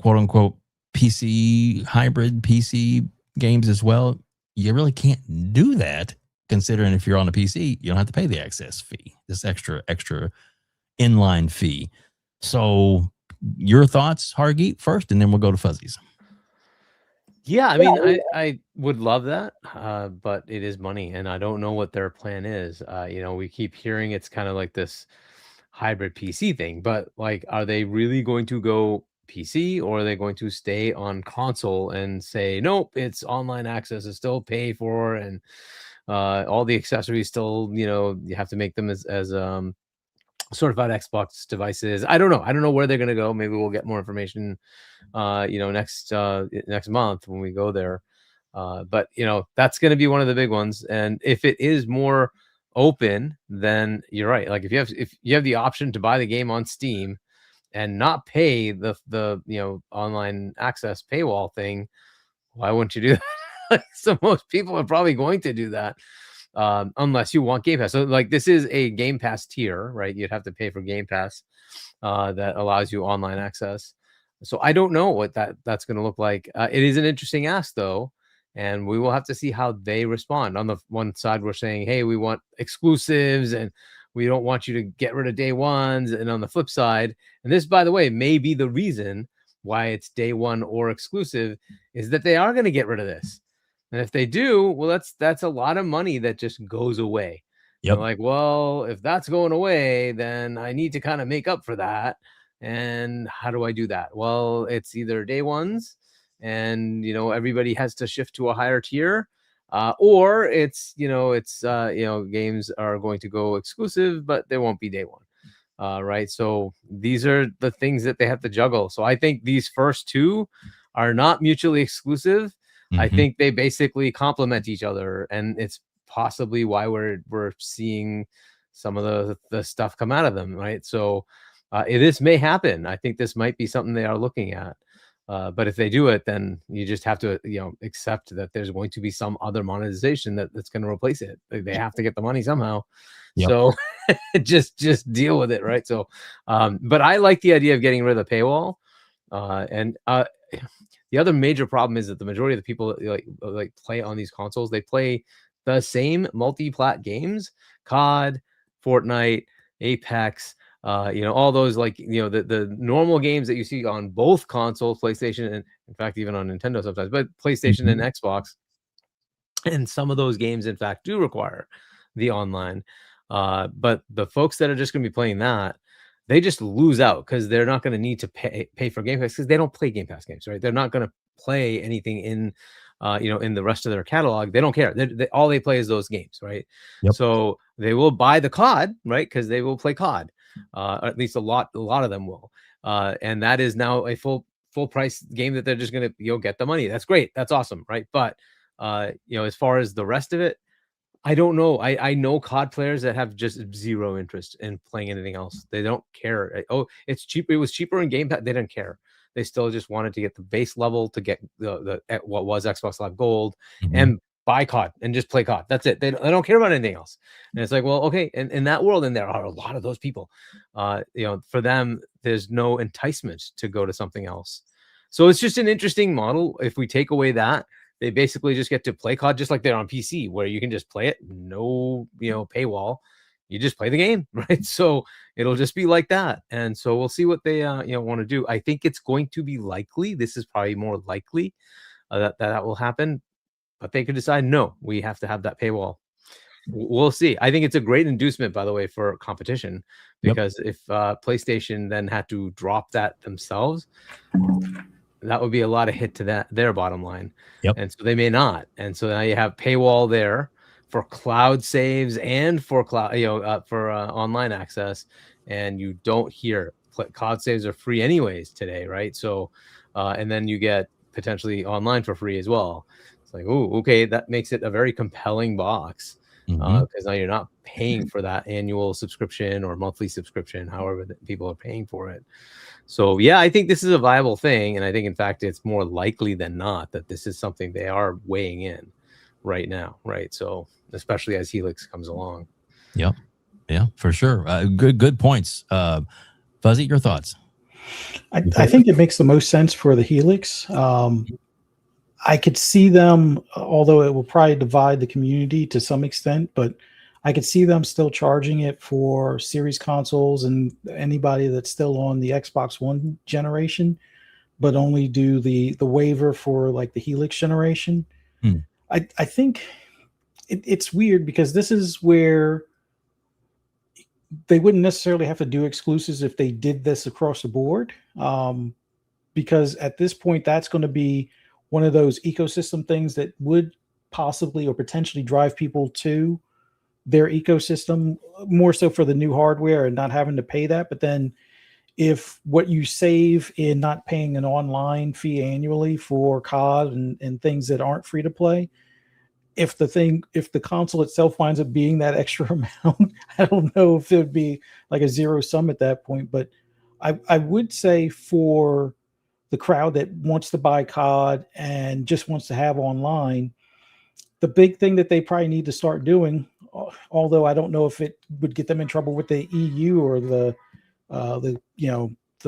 quote unquote PC hybrid PC games as well, you really can't do that, considering if you're on a PC, you don't have to pay the access fee, this extra inline fee. So your thoughts, Hargeet, first, and then we'll go to Fuzzies. Yeah, I mean, I would love that, but it is money, and I don't know what their plan is. We keep hearing it's kind of like this hybrid PC thing, but like, are they really going to go PC, or are they going to stay on console and say, nope, it's online access is still pay for, and all the accessories still, you have to make them as certified Xbox devices. I don't know where they're going to go. Maybe we'll get more information next month when we go there, but that's going to be one of the big ones. And if it is more open, then you're right. Like if you have the option to buy the game on Steam and not pay the online access paywall thing, why wouldn't you do that? So most people are probably going to do that. unless you want Game Pass. So like this is a Game Pass tier, right? You'd have to pay for Game Pass that allows you online access. So I don't know what that's going to look like. It is an interesting ask though, and we will have to see how they respond. On the one side, we're saying, hey, we want exclusives and we don't want you to get rid of day ones. And on the flip side, and this, by the way, may be the reason why it's day one or exclusive, is that they are going to get rid of this. And if they do, well, that's a lot of money that just goes away. Yep. Like, well, if that's going away, then I need to kind of make up for that. And how do I do that? Well, it's either day ones and, everybody has to shift to a higher tier, or it's games are going to go exclusive, but there won't be day one. Right. So these are the things that they have to juggle. So I think these first two are not mutually exclusive. I think they basically complement each other, and it's possibly why we're seeing some of the stuff come out of them, right? So this may happen. I think this might be something they are looking at. But if they do it, then you just have to accept that there's going to be some other monetization that's going to replace it. They have to get the money somehow. Yep. So just deal with it, right? So but I like the idea of getting rid of the paywall. And the other major problem is that the majority of the people like play on these consoles, they play the same multi-plat games: COD, Fortnite, Apex, all those the normal games that you see on both consoles, PlayStation, and in fact even on Nintendo sometimes, but PlayStation and Xbox. And some of those games, in fact, do require the online. But the folks that are just going to be playing that, they just lose out because they're not going to need to pay for Game Pass because they don't play Game Pass games, right? They're not going to play anything in the rest of their catalog. They don't care. All they play is those games, right? Yep. So they will buy the COD, right? Because they will play COD. At least a lot of them will. And that is now a full price game that they're just going to get the money. That's great. That's awesome, right? But as far as the rest of it, I don't know. I know COD players that have just zero interest in playing anything else. They don't care. Oh, it's cheap. It was cheaper in Game Pass. They didn't care. They still just wanted to get the base level, to get the what was Xbox Live Gold, and buy COD and just play COD. That's it. They don't care about anything else. And it's like, well, okay. And in that world, and there are a lot of those people, for them, there's no enticement to go to something else. So it's just an interesting model. If we take away that, they basically just get to play COD just like they're on PC, where you can just play it, no, paywall. You just play the game, right? So it'll just be like that. And so we'll see what they want to do. I think it's going to be likely. This is probably more likely that will happen. But they could decide, no, we have to have that paywall. We'll see. I think it's a great inducement, by the way, for competition, because if PlayStation then had to drop that themselves, that would be a lot of hit to their bottom line. And so they may not. And so now you have paywall there for cloud saves and for cloud, for online access. And you don't hear cloud saves are free anyways today, right? So, and then you get potentially online for free as well. It's like, oh, okay, that makes it a very compelling box, because now you're not paying for that annual subscription or monthly subscription, however that people are paying for it. So yeah, I think this is a viable thing, and I think in fact it's more likely than not that this is something they are weighing in right now, right? So especially as Helix comes along. Yeah, for sure. Good points. Fuzzy, your thoughts? I think it makes the most sense for the Helix. I could see them, although it will probably divide the community to some extent, but I could see them still charging it for series consoles and anybody that's still on the Xbox One generation, but only do the waiver for like the Helix generation. I think it's weird because this is where they wouldn't necessarily have to do exclusives if they did this across the board. Because at this point, that's going to be one of those ecosystem things that would possibly or potentially drive people to their ecosystem, more so for the new hardware and not having to pay that. But then if what you save in not paying an online fee annually for COD and things that aren't free to play, if the console itself winds up being that extra amount, I don't know if it would be like a zero sum at that point. But I would say for the crowd that wants to buy COD and just wants to have online, the big thing that they probably need to start doing, although I don't know if it would get them in trouble with the EU or the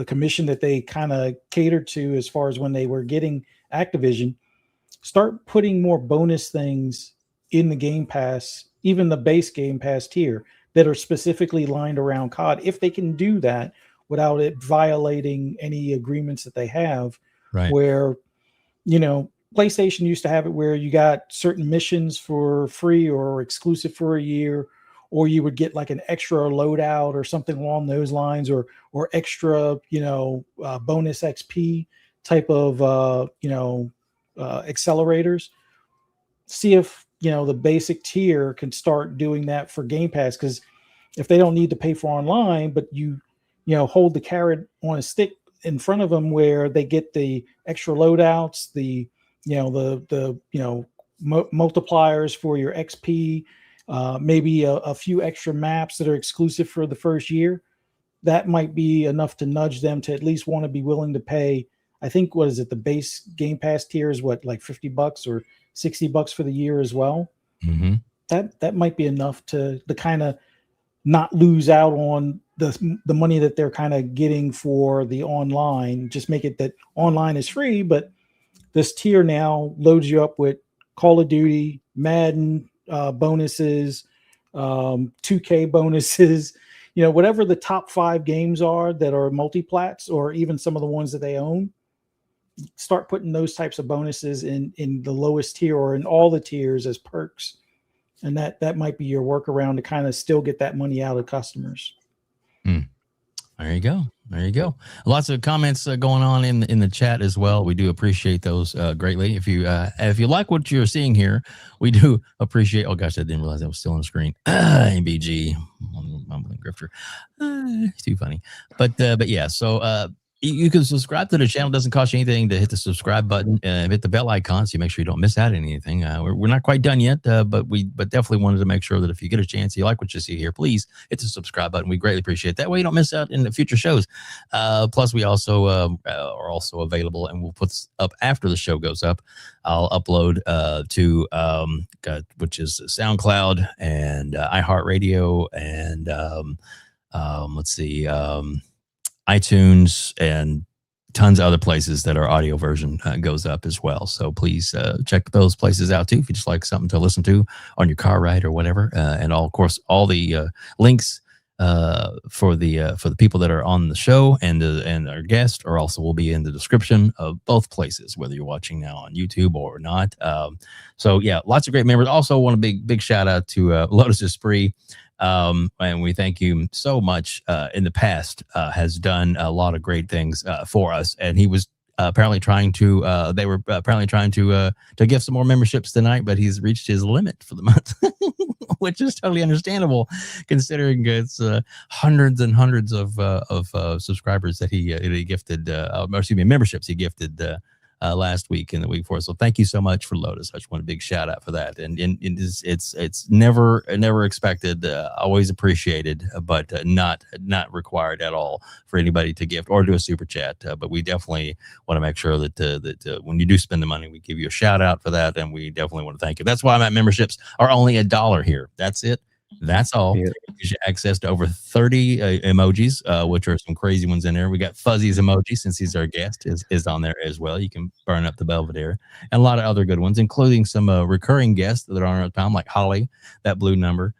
commission that they kind of catered to as far as when they were getting Activision, start putting more bonus things in the Game Pass, even the base Game Pass tier, that are specifically lined around COD. If they can do that without it violating any agreements that they have, Right. where, PlayStation used to have it where you got certain missions for free or exclusive for a year, or you would get like an extra loadout or something along those lines, or extra, bonus XP type of, accelerators. See if, the basic tier can start doing that for Game Pass, because if they don't need to pay for online, but you hold the carrot on a stick in front of them where they get the extra loadouts, the multipliers for your XP, maybe a few extra maps that are exclusive for the first year, that might be enough to nudge them to at least want to be willing to pay. I think, what is it? The base Game Pass tier is what, like $50 or $60 for the year as well. Mm-hmm. That might be enough to kind of not lose out on the money that they're kind of getting for the online. Just make it that online is free, but this tier now loads you up with Call of Duty, Madden bonuses, 2K bonuses, whatever the top 5 games are that are multiplats, or even some of the ones that they own. Start putting those types of bonuses in the lowest tier or in all the tiers as perks. And that might be your workaround to kind of still get that money out of customers. There you go. Lots of comments going on in the chat as well. We do appreciate those greatly. If you like what you're seeing here, we do appreciate. Oh gosh, I didn't realize I was still on the screen. MBG, mumbling grifter. It's too funny. But yeah. So you can subscribe to the channel. It doesn't cost you anything to hit the subscribe button, hit the bell icon, so you make sure you don't miss out on anything. We're not quite done yet, but definitely wanted to make sure that if you get a chance, you like what you see here, please hit the subscribe button. We greatly appreciate it. That way you don't miss out in the future shows. Plus, we also are also available, and we'll put this up after the show goes up. I'll upload to which is SoundCloud and iHeartRadio and iTunes and tons of other places that our audio version goes up as well. So please check those places out too if you just like something to listen to on your car ride or whatever. And all the links for the people that are on the show and our guest will be in the description of both places, whether you're watching now on YouTube or not. So yeah, lots of great members. Also want a big shout out to Lotus Esprit. And we thank you so much. In the past, has done a lot of great things for us, and he was apparently trying to. They were apparently trying to give some more memberships tonight, but he's reached his limit for the month, which is totally understandable, considering it's hundreds and hundreds of subscribers that he gifted. Memberships he gifted. Last week and the week before. So thank you so much for Lotus. I just want a big shout out for that. And it's never expected, always appreciated, but not required at all for anybody to gift or do a super chat. But we definitely want to make sure that when you do spend the money, we give you a shout out for that. And we definitely want to thank you. That's why my memberships are only $1 here. That's it. That's all. Yeah. Gives you access to over 30 emojis, which are some crazy ones in there. We got Fuzzy's emoji, since he's our guest, is on there as well. You can burn up the Belvedere, and a lot of other good ones, including some recurring guests that are on our time, like Holly, that blue number.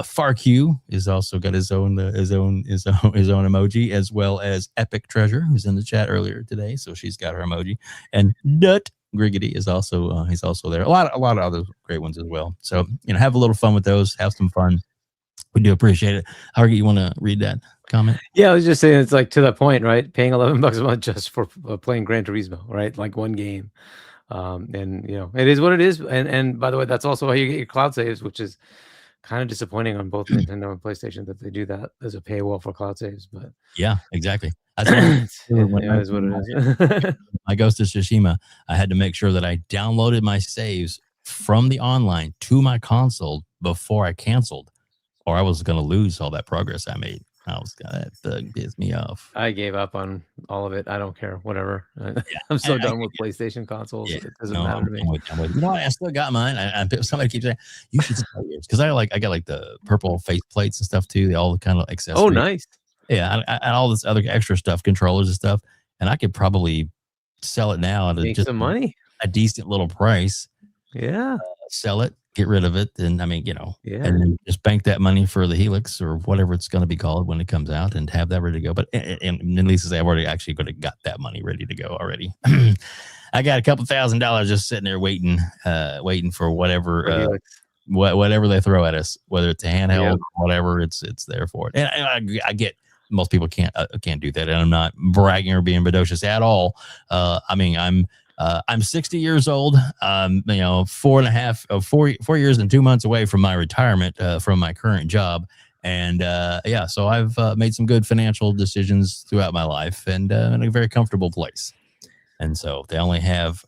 FARK QUE is also got his own emoji, as well as Epic Treasure, who's in the chat earlier today. So she's got her emoji, and Nut Griggity is also he's also there. A lot of other great ones as well. So have a little fun with those. Have some fun. We do appreciate it. Argie, you want to read that comment? Yeah, I was just saying, it's like to that point, right? Paying $11 a month just for playing Gran Turismo, right? Like one game, and it is what it is. And by the way, that's also how you get your cloud saves, which is kind of disappointing on both Nintendo and PlayStation that they do that as a paywall for cloud saves. But yeah, exactly. That's what it is what it is. I Ghost of Tsushima, I had to make sure that I downloaded my saves from the online to my console before I canceled, or I was going to lose all that progress I made. That bug pissed me off. I gave up on all of it. I don't care. Whatever. I'm so done with PlayStation consoles. Yeah, It doesn't no, matter to me. I'm with you. You know what? I still got mine. Somebody keeps saying you should sell yours because I got like the purple face plates and stuff too. All the kind of accessories. Oh, nice. Yeah, and all this other extra stuff, controllers and stuff, and I could probably sell it now at Make some money. a decent little price. Yeah. Sell it, get rid of it, and I mean, you know, Yeah. and then just bank that money for the Helix or whatever it's going to be called when it comes out, and have that ready to go. But and needless to say, I've already actually got that money ready to go already. I got a couple $1,000s just sitting there waiting for whatever whatever they throw at us, whether it's a handheld or whatever, it's there for it. And I get most people can't do that, and I'm not bragging or being bodacious at all. I mean, I'm 60 years old. You know, 4 years and 2 months away from my retirement from my current job. And so I've made some good financial decisions throughout my life, and in a very comfortable place. And so I only have,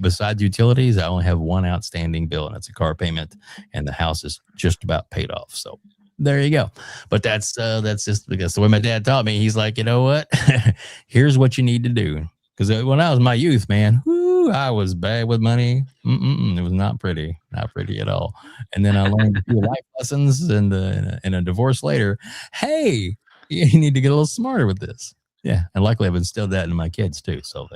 besides utilities, I only have one outstanding bill, and it's a car payment, and the house is just about paid off. So there you go. But that's just because the way my dad taught me. He's like, you know what? Here's what you need to do. Because when I was my youth, man, I was bad with money. It was not pretty at all. And then I learned a few life lessons, and in a divorce later, hey, you need to get a little smarter with this. Yeah, and luckily I've instilled that in my kids too. So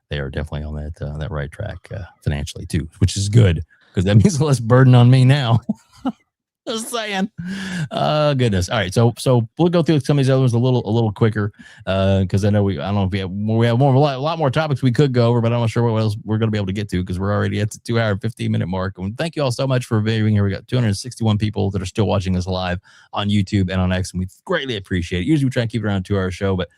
they are definitely on that right track financially too, which is good because that means less burden on me now. Just saying. Goodness. All right. So we'll go through some of these other ones a little quicker because I know I don't know if we have a lot more topics we could go over, but I'm not sure what else we're going to be able to get to because we're already at the 2 hour 15-minute mark. And thank you all so much for being here. We got 261 people that are still watching us live on YouTube and on X, and we greatly appreciate it. Usually we try and keep it around a 2 hour show, but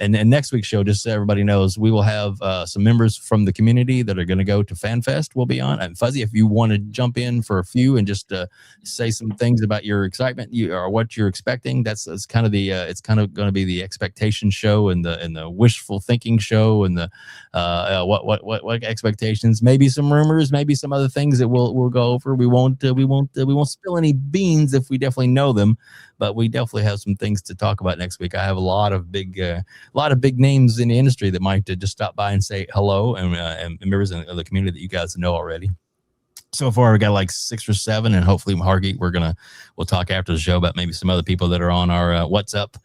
and next week's show, just so everybody knows, we will have some members from the community that are going to go to FanFest. We'll be on. And Fuzzy, if you want to jump in for a few and just say some things about your excitement or what you're expecting, that's kind of the it's kind of going to be the expectation show and the wishful thinking show and the what expectations, maybe some rumors, maybe some other things that we'll go over. We won't spill any beans if we definitely know them, but we definitely have some things to talk about next week. I have a lot of big names in the industry that might just stop by and say hello, and members of the community that you guys know already. So far, we got like 6 or 7, and hopefully, Hargeet, we'll talk after the show about maybe some other people that are on our What's Up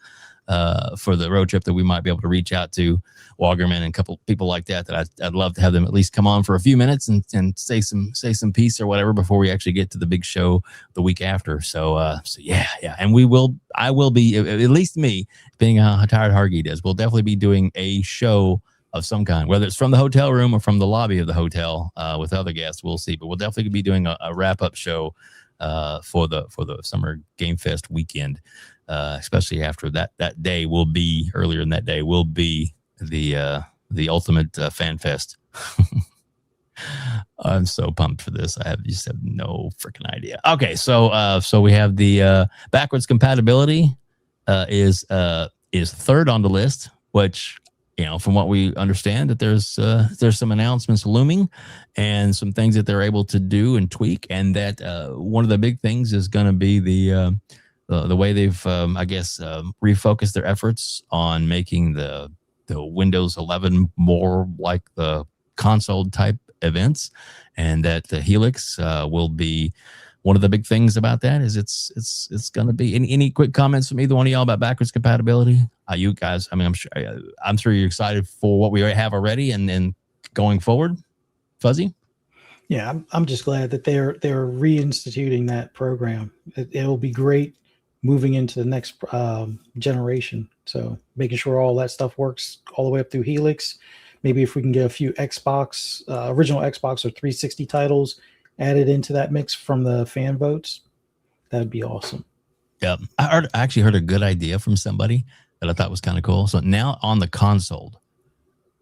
for the road trip that we might be able to reach out to, Walgerman and a couple people like that I'd love to have them at least come on for a few minutes and say some piece or whatever before we actually get to the big show the week after. So yeah. And I will be, at least me, depending on how tired Hargeet is, we'll definitely be doing a show of some kind, whether it's from the hotel room or from the lobby of the hotel with other guests. We'll see, but we'll definitely be doing a wrap-up show for the Summer Game Fest weekend, especially after that day will be, earlier in that day will be the ultimate fan fest. I'm so pumped for this. I just have no freaking idea. Okay, so we have the backwards compatibility is third on the list, which, you know, from what we understand, that there's some announcements looming and some things that they're able to do and tweak, and that one of the big things is going to be the way they've refocused their efforts on making the Windows 11 more like the console type events, and that the Helix will be one of the big things about that. Is it's going to be any quick comments from either one of y'all about backwards compatibility? You guys, I mean, I'm sure you're excited for what we have already and then going forward. Fuzzy? Yeah, I'm just glad that they're reinstituting that program. It'll be great moving into the next generation. So making sure all that stuff works all the way up through Helix. Maybe if we can get a few Xbox, original Xbox or 360 titles added into that mix from the fan votes, that'd be awesome. Yeah, I actually heard a good idea from somebody that I thought was kind of cool. So now on the console,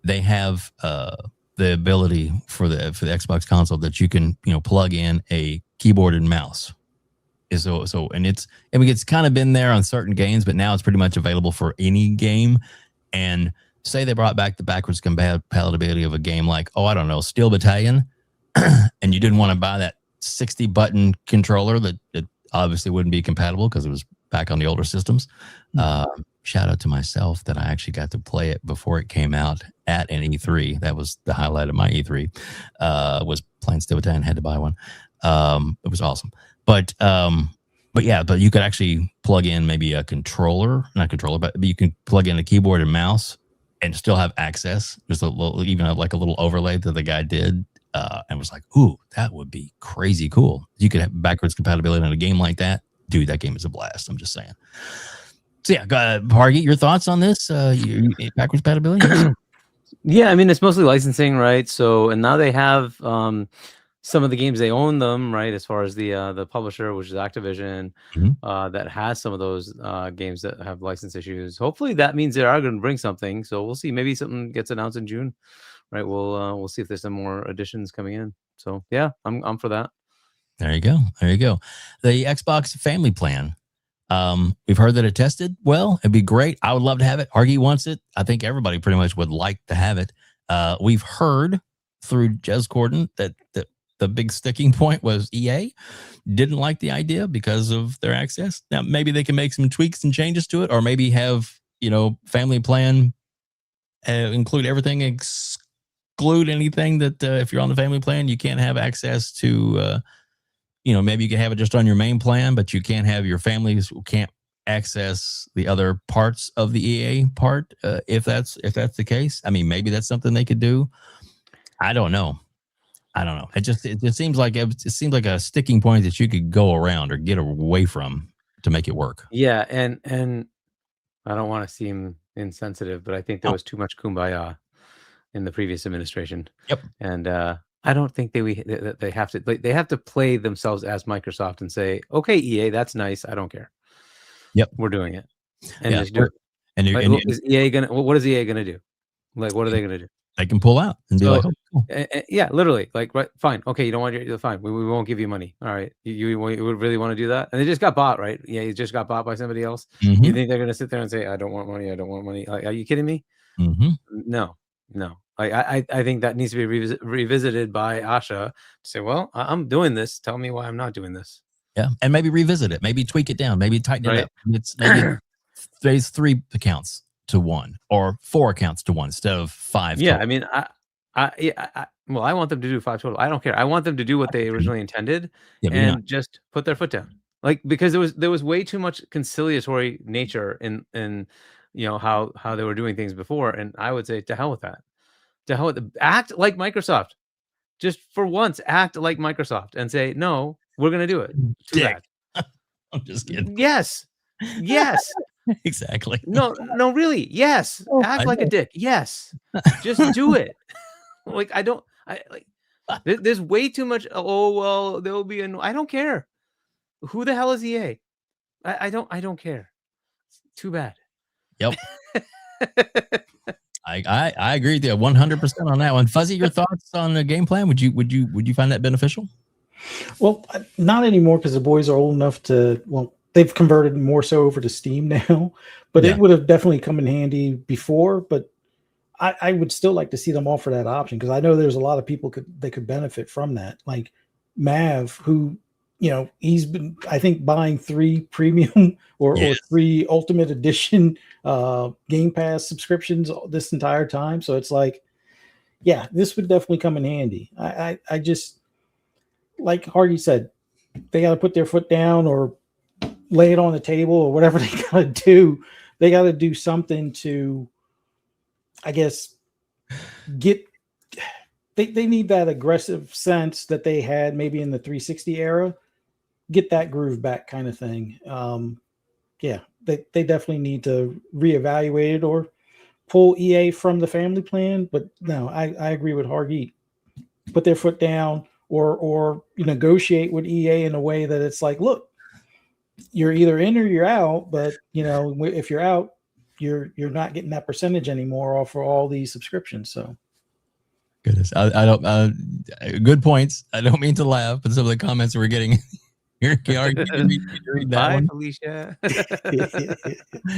they have the ability for the Xbox console that you can plug in a keyboard and mouse. So it's kind of been there on certain games, but now it's pretty much available for any game. And say they brought back the backwards compatibility of a game like, I don't know, Steel Battalion, and you didn't want to buy that 60 button controller that obviously wouldn't be compatible because it was back on the older systems. Shout out to myself that I actually got to play it before it came out at an E3. That was the highlight of my E3. Was playing Stilbata and had to buy one. It was awesome. But you could actually plug in maybe a controller, not controller, but you can plug in a keyboard and mouse and still have access. There's a little, even like a little overlay that the guy did, and was like, ooh, that would be crazy cool. You could have backwards compatibility on a game like that. Dude, that game is a blast. I'm just saying. So yeah, Hargeet, your thoughts on this? Backwards compatibility? Yeah, I mean, it's mostly licensing, right? So, and now they have some of the games, they own them, right? As far as the publisher, which is Activision, that has some of those games that have license issues. Hopefully, that means they are going to bring something. So we'll see. Maybe something gets announced in June, right? We'll see if there's some more additions coming in. So yeah, I'm for that. There you go. There you go. The Xbox Family Plan. We've heard that it tested well. It'd be great. I would love to have it. Argie wants it. I think everybody pretty much would like to have it. We've heard through Jez Corden that the big sticking point was EA didn't like the idea because of their access. Now, maybe they can make some tweaks and changes to it, or maybe have, Family Plan include everything, exclude anything that if you're on the Family Plan, you can't have access to, maybe you can have it just on your main plan, but you can't have your families who can't access the other parts of the EA part. If that's the case, I mean, maybe that's something they could do. I don't know. It just seems like it seems like a sticking point that you could go around or get away from to make it work. Yeah, and I don't want to seem insensitive, but I think there was too much kumbaya in the previous administration. Yep. And I don't think they have to play themselves as Microsoft and say, okay, EA, that's nice. I don't care. Yep, we're doing it, and just do it. And is EA gonna? What is EA gonna do? Like, what are they gonna do? They can pull out and be like, oh, cool. Yeah, literally, like, right, fine, okay, you don't want your fine. We won't give you money. All right, you would really want to do that? And they just got bought, right? Yeah, you just got bought by somebody else. Mm-hmm. You think they're gonna sit there and say, I don't want money. I don't want money. Like, are you kidding me? Mm-hmm. No. Like, I think that needs to be revisited by Asha to say, well, I'm doing this. Tell me why I'm not doing this. Yeah, and maybe revisit it. Maybe tweak it down. Maybe tighten it up. It's maybe there's 3 accounts to 1 or 4 accounts to 1 instead of 5. Yeah, total. I mean, I want them to do 5 total. I don't care. I want them to do what they originally intended and just put their foot down. Like, because there was way too much conciliatory nature in how they were doing things before, and I would say to hell with that. To hell with act like Microsoft. Just for once, act like Microsoft and say, no, we're gonna do it. Too bad. I'm just kidding. Yes. Exactly. No, really. Yes. Act like a dick. Yes. Just do it. Like, there's way too much. Oh, well, there will be I don't care. Who the hell is EA? I don't care. Too bad. Yep. I agree with you 100% on that one. Fuzzy, your thoughts on the game plan? Would you find that beneficial? Well, not anymore, because the boys are old enough to. Well, they've converted more so over to Steam now, but it would have definitely come in handy before. But I would still like to see them offer that option, because I know there's a lot of people that could benefit from that. Like Mav, who he's been, I think, buying 3 premium or 3 Ultimate Edition Game Pass subscriptions this entire time. So it's like, yeah, this would definitely come in handy. I just, like Hargie said, they got to put their foot down or lay it on the table or whatever they got to do. They got to do something to, I guess, get. They need that aggressive sense that they had maybe in the 360 era. Get that groove back, kind of thing. They definitely need to reevaluate it or pull EA from the family plan. But no, I agree with Hargeet. Put their foot down or negotiate with EA in a way that it's like, look, you're either in or you're out. But if you're out, you're not getting that percentage anymore off for all these subscriptions. So. Goodness, I don't. Good points. I don't mean to laugh, but some of the comments we're getting here, read that Bye, one. Felicia.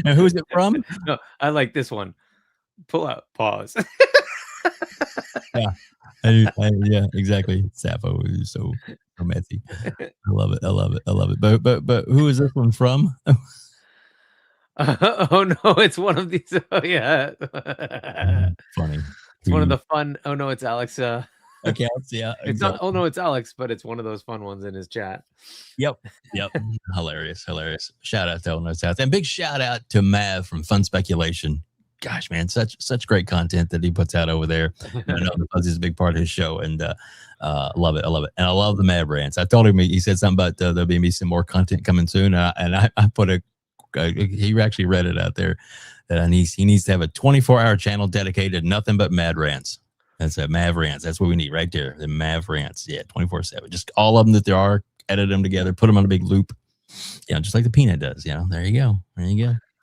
And who's it from? No, I like this one. Pull out. Pause. Yeah, yeah, exactly. Sappho is so messy. I love it. But who is this one from? Oh no, it's one of these. Oh yeah, Funny. it's one of the fun. Oh no, it's Alex. Accounts, yeah, It's not. exactly. Oh no, it's Alex, but it's one of those fun ones in his chat. Yep. Hilarious. Shout out to All Notes House. And big shout out to Mav from Fun Speculation. Gosh, man, such great content that he puts out over there. And I know the Fuzzy is a big part of his show, and love it. I love it. And I love the Mav rants. I told him, he said something about there'll be some more content coming soon. And I put he actually read it out there that he needs to have a 24-hour channel dedicated to nothing but mad rants. That's a Mav rants. That's what we need right there. The Mav rants. Yeah, 24/7. Just all of them that there are, edit them together, put them on a big loop. Just like the Peanut does. There you go.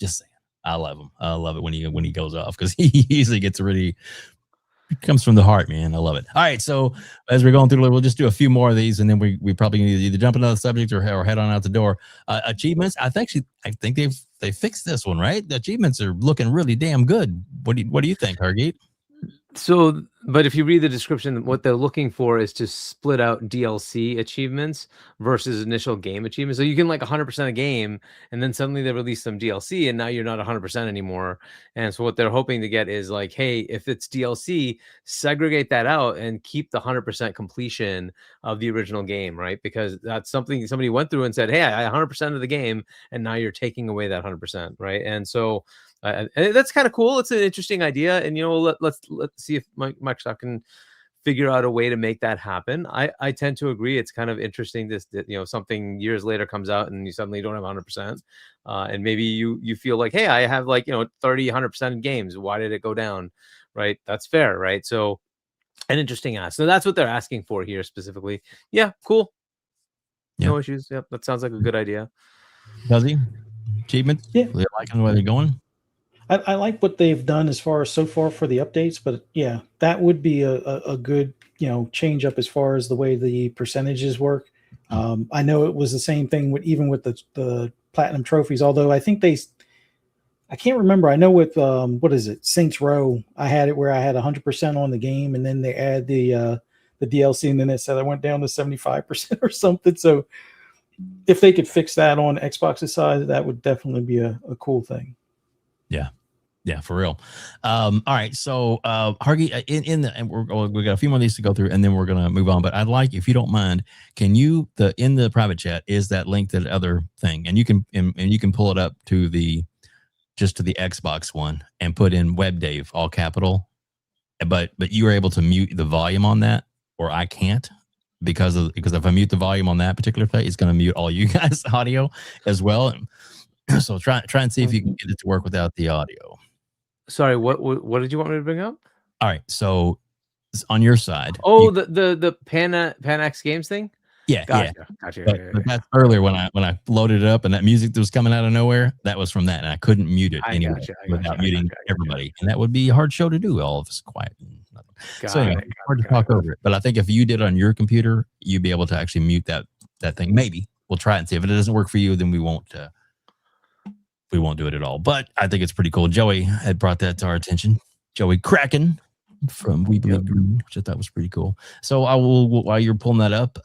Just saying. I love him. I love it when he goes off, because he usually gets really, it comes from the heart, man. I love it. All right, so as we're going through, we'll just do a few more of these, and then we probably need to either jump into the subject or head on out the door. Achievements. I think they fixed this one, right? The achievements are looking really damn good. What do you think, Hargeet? So, but if you read the description, what they're looking for is to split out DLC achievements versus initial game achievements. So you can 100% a game, and then suddenly they release some DLC, and now you're not 100% anymore. And so what they're hoping to get is hey, if it's DLC, segregate that out and keep the 100% completion of the original game, right? Because that's something somebody went through and said, hey, I 100% of the game, and now you're taking away that 100%, right? And so and that's kind of cool. It's an interesting idea, and let's see if Microsoft can figure out a way to make that happen. I tend to agree. It's kind of interesting that something years later comes out and you suddenly don't have 100%, and maybe you feel hey, I have 100% in games. Why did it go down? Right? That's fair, right? So an interesting ask. So that's what they're asking for here specifically. Yeah, cool. Yeah. No issues. Yep, that sounds like a good idea. Does he? Achievement? Yeah. Are you liking the way they're going? I like what they've done as far for the updates, but yeah, that would be a good change up as far as the way the percentages work. I know it was the same thing even with the platinum trophies, although I think I can't remember. I know with what is it, Saints Row, I had it where I had 100% on the game, and then they add the DLC, and then it said I went down to 75% or something. So if they could fix that on Xbox's side, that would definitely be a cool thing. Yeah, for real. All right, so Hargeet, and we got a few more of these to go through, and then we're gonna move on. But I'd like, if you don't mind, can you in the private chat is that link to the other thing, and you can pull it up to the Xbox one and put in WEBDAVE all capital, but you were able to mute the volume on that, or I can't, because if I mute the volume on that particular thing, it's gonna mute all you guys' audio as well. So try and see if you can get it to work without the audio. Sorry, what did you want me to bring up? All right, so on your side. Oh, the Pan-X Games thing? Yeah, gotcha. But that's earlier when I loaded it up and that music that was coming out of nowhere, that was from that, and I couldn't mute it anyway without muting everybody, and that would be a hard show to do. All of us quiet. So anyway, hard to talk over it. But I think if you did it on your computer, you'd be able to actually mute that thing. Maybe we'll try it and see. If it doesn't work for you, then we won't do it at all. But I think it's pretty cool. Joey had brought that to our attention. Joey Kraken from We Believe Green, which I thought was pretty cool. So I will, while you're pulling that up,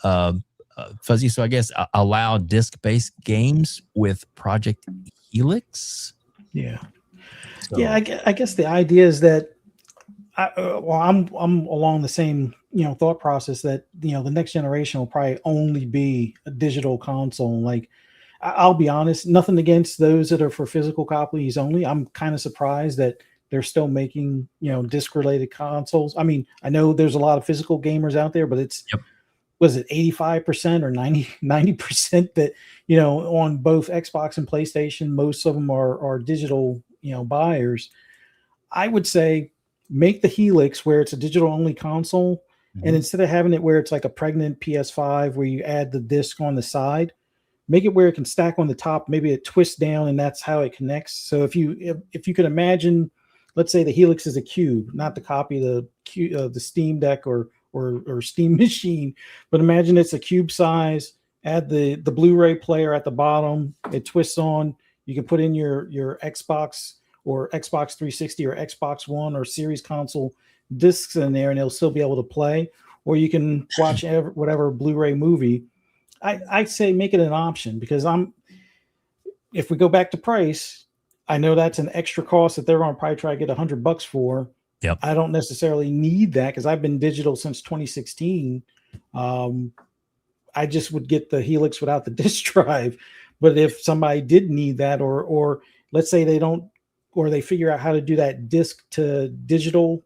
Fuzzy, so I guess allow disc-based games with Project Helix. Yeah. So. Yeah, I guess the idea is that I'm along the same thought process that the next generation will probably only be a digital console. Like, I'll be honest, nothing against those that are for physical copies only. I'm kind of surprised that they're still making disc-related consoles. I mean, I know there's a lot of physical gamers out there, but it's was it 85% or 90% that on both Xbox and PlayStation, most of them are digital buyers. I would say make the Helix where it's a digital only console, and instead of having it where it's like a pregnant PS5 where you add the disc on the side, make it where it can stack on the top. Maybe it twists down, and that's how it connects. So if you could imagine, let's say the Helix is a cube, not the copy of the Steam Deck or Steam Machine, but imagine it's a cube size. Add the Blu-ray player at the bottom. It twists on. You can put in your Xbox or Xbox 360 or Xbox One or Series console discs in there, and it'll still be able to play. Or you can watch whatever Blu-ray movie. I say make it an option, because if we go back to price, I know that's an extra cost that they're going to probably try to get $100 for. Yep. I don't necessarily need that because I've been digital since 2016. I just would get the Helix without the disk drive. But if somebody did need that, or let's say they don't, or they figure out how to do that disk to digital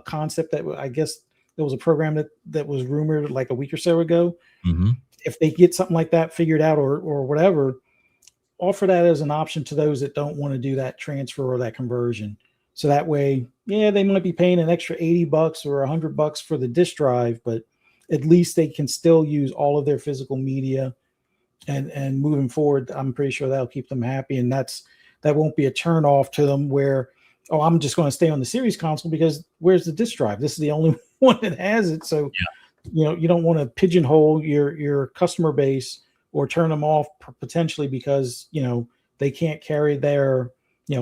concept, that I guess there was a program that was rumored like a week or so ago. Mm-hmm. If they get something like that figured out or whatever, offer that as an option to those that don't want to do that transfer or that conversion. So that way, yeah, they might be paying an extra $80 or $100 for the disk drive, but at least they can still use all of their physical media. And moving forward, I'm pretty sure that'll keep them happy. And that won't be a turn off to them where, oh, I'm just going to stay on the series console because where's the disk drive? This is the only one that has it. So, you don't want to pigeonhole your customer base or turn them off potentially because, they can't carry their,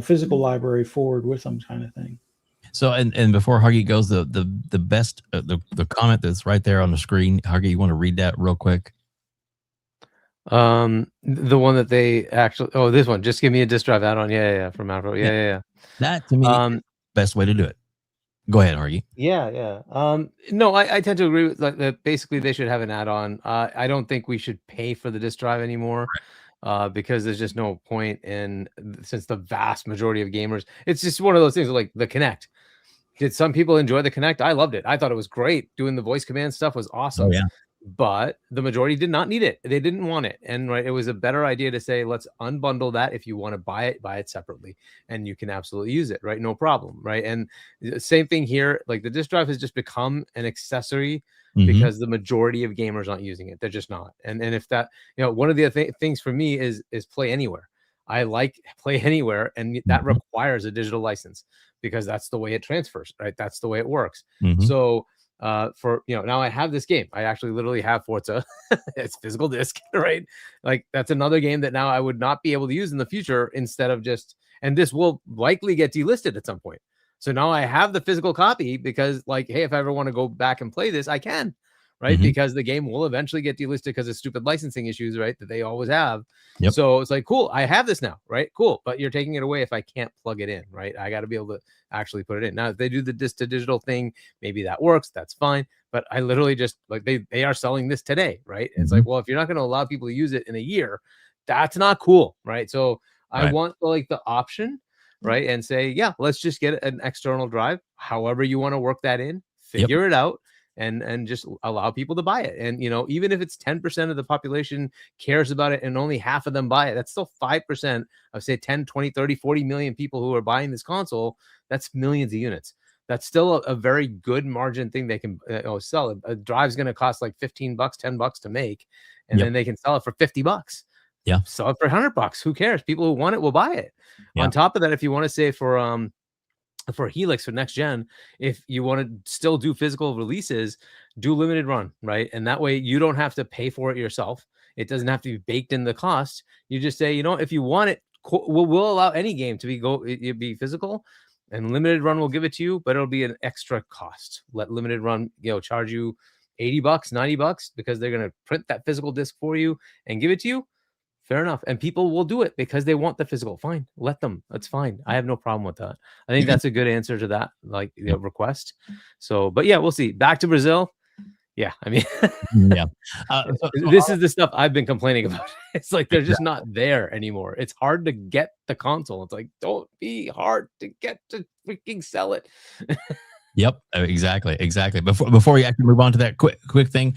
physical library forward with them, kind of thing. So, and before Hargeet goes, the best, the comment that's right there on the screen, Hargeet, you want to read that real quick? The one that they actually, this one, just give me a disk drive add-on. Yeah. From Outbreak. Yeah. That to me, is the best way to do it. Go ahead, Argie. Yeah. No, I tend to agree with that. Basically, they should have an add-on. I don't think we should pay for the disk drive anymore, because there's just no point in, since the vast majority of gamers, it's just one of those things like the Kinect. Did some people enjoy the Kinect? I loved it. I thought it was great. Doing the voice command stuff was awesome. Oh, yeah. But the majority did not need it. They didn't want it. And it was a better idea to say, let's unbundle that. If you want to buy it separately, and you can absolutely use it, right? No problem, right? And the same thing here, like the disk drive has just become an accessory because the majority of gamers aren't using it. They're just not. And if that, one of the things for me is Play Anywhere. I like Play Anywhere, and that requires a digital license because that's the way it transfers, right? That's the way it works. So for now I have this game. I actually literally have Forza. It's physical disc, right? Like that's another game that now I would not be able to use in the future instead of just, and this will likely get delisted at some point. So now I have the physical copy because hey, if I ever want to go back and play this, I can, right? Because the game will eventually get delisted because of stupid licensing issues, right? That they always have. Yep. So it's like, cool, I have this now, right? Cool. But you're taking it away if I can't plug it in, right? I got to be able to actually put it in. Now, if they do the disc to digital thing, maybe that works. That's fine. But I literally just they are selling this today, right? It's like, well, if you're not going to allow people to use it in a year, that's not cool, right? So I want the option, right? And say, yeah, let's just get an external drive. However you want to work that in, figure it out. And just allow people to buy it. And, even if it's 10% of the population cares about it and only half of them buy it, that's still 5% of, say, 10, 20, 30, 40 million people who are buying this console. That's millions of units. That's still a very good margin thing they can sell. A drive's going to cost like $15, $10 to make, and then they can sell it for $50. Yeah. Sell it for $100. Who cares? People who want it will buy it. Yeah. On top of that, if you want to say for Helix for next gen, if you want to still do physical releases, do limited run, right? And that way you don't have to pay for it yourself. It doesn't have to be baked in the cost. You just say, if you want it, we'll allow any game to be physical, and limited run will give it to you, but it'll be an extra cost. Let limited run, charge you $80, $90 because they're going to print that physical disc for you and give it to you. Fair enough. And people will do it because they want the physical. Fine. Let them. That's fine. I have no problem with that. I think that's a good answer to that, request. So, but yeah, we'll see. Back to Brazil. Yeah. I mean, this is the stuff I've been complaining about. It's like, they're just not there anymore. It's hard to get the console. It's like, don't be hard to get to freaking sell it. Yep. Exactly. Before we actually move on to that quick thing,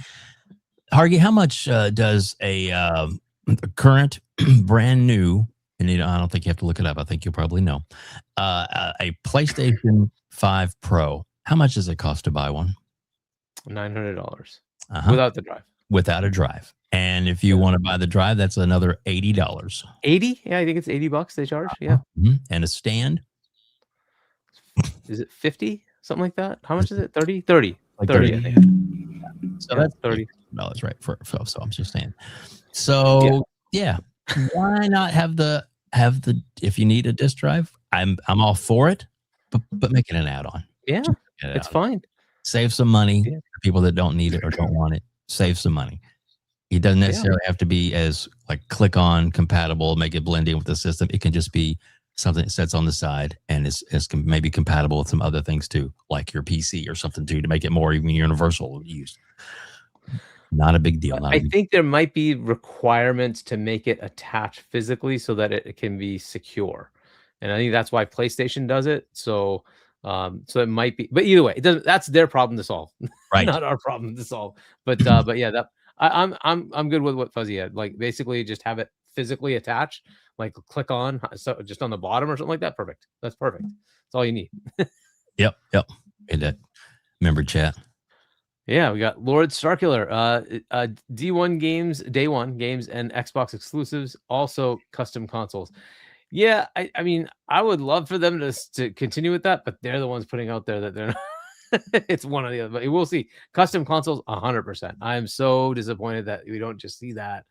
Hargeet, how much does a current brand new, and I don't think you have to look it up, I think you'll probably know, a PlayStation 5 Pro, how much does it cost to buy one? $900 without the drive. Without a drive. And if you want to buy the drive, that's another $80. 80? Yeah, I think it's $80 they charge. Yeah. And a stand? Is it 50? Something like that? How much is it? 30? 30. Like 30, I think. So that's $30, right? So I'm just saying. So why not have the if you need a disk drive, I'm all for it, but make it an add-on. Yeah, it's fine. Save some money for people that don't need it or don't want it. Save some money. It doesn't necessarily have to be as click on compatible, make it blend in with the system. It can just be something that sits on the side and is maybe compatible with some other things too, like your PC or something too, to make it more even universal use. Not a big deal. I think there might be requirements to make it attach physically so that it can be secure, and I think that's why PlayStation does it. So, so it might be, but either way, it doesn't. That's their problem to solve, Right? Not our problem to solve. But yeah, that I'm good with what Fuzzy had. Like basically, just have it physically attached. Like click on, so just on the bottom or something like that. Perfect. That's perfect. That's all you need. Yep. In that member chat. Yeah, we got Lord Starkiller, D1 games, Day One games, and Xbox exclusives, also custom consoles. Yeah, I mean, I would love for them to continue with that, but they're the ones putting out there that they're not. It's one or the other, but we'll see. Custom consoles, 100%. I am so disappointed that we don't just see that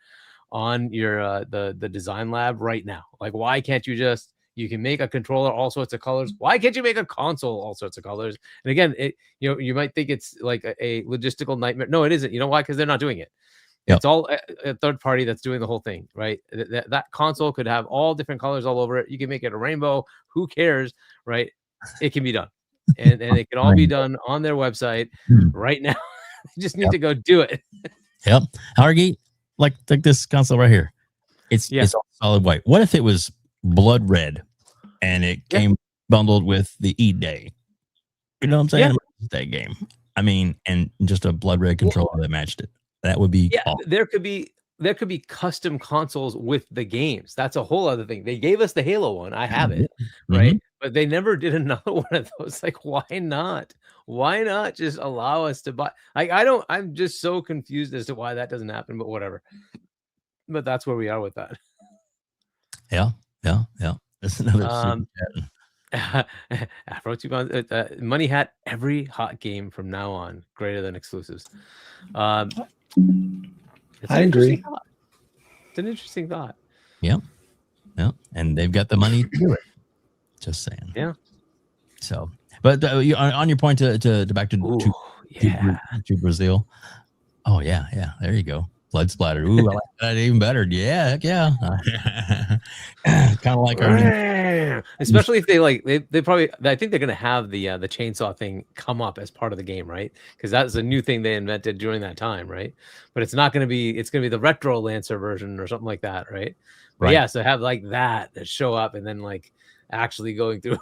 on your the design lab right now. Like, why can't you can make a controller all sorts of colors? Why can't you make a console all sorts of colors? And again, you might think it's like a logistical nightmare. No, it isn't. You know why? Because they're not doing it. Yep. It's all a third party that's doing the whole thing, right? That console could have all different colors all over it. You can make it a rainbow. Who cares, right? It can be done, and it can all be done on their website right now. You just need to go do it. Yep. Argie, like this console right here. It's all solid white. What if it was blood red and it came bundled with the E-Day? You know what I'm saying? That game. I mean, and just a blood red controller that matched it. That would be awesome. There could be custom consoles with the games. That's a whole other thing. They gave us the Halo one. I have it, right? But they never did another one of those. Like, why not? Why not just allow us to buy? Like, I'm just so confused as to why that doesn't happen, but whatever. But that's where we are with that. Yeah. That's another Afro 2 Money Hat, every hot game from now on greater than exclusives. I agree. It's an interesting thought. Yeah. And they've got the money to do it. Just saying. Yeah. So, but on your point to back to Brazil. Oh yeah. There you go. Blood splatter. Ooh, I like that even better. Yeah. Kind of like our, especially if they probably, I think they're gonna have the chainsaw thing come up as part of the game, right? Because that's a new thing they invented during that time, right? But it's not gonna be. It's gonna be the retro Lancer version or something like that, right? But yeah, so have like that show up and then like actually going through.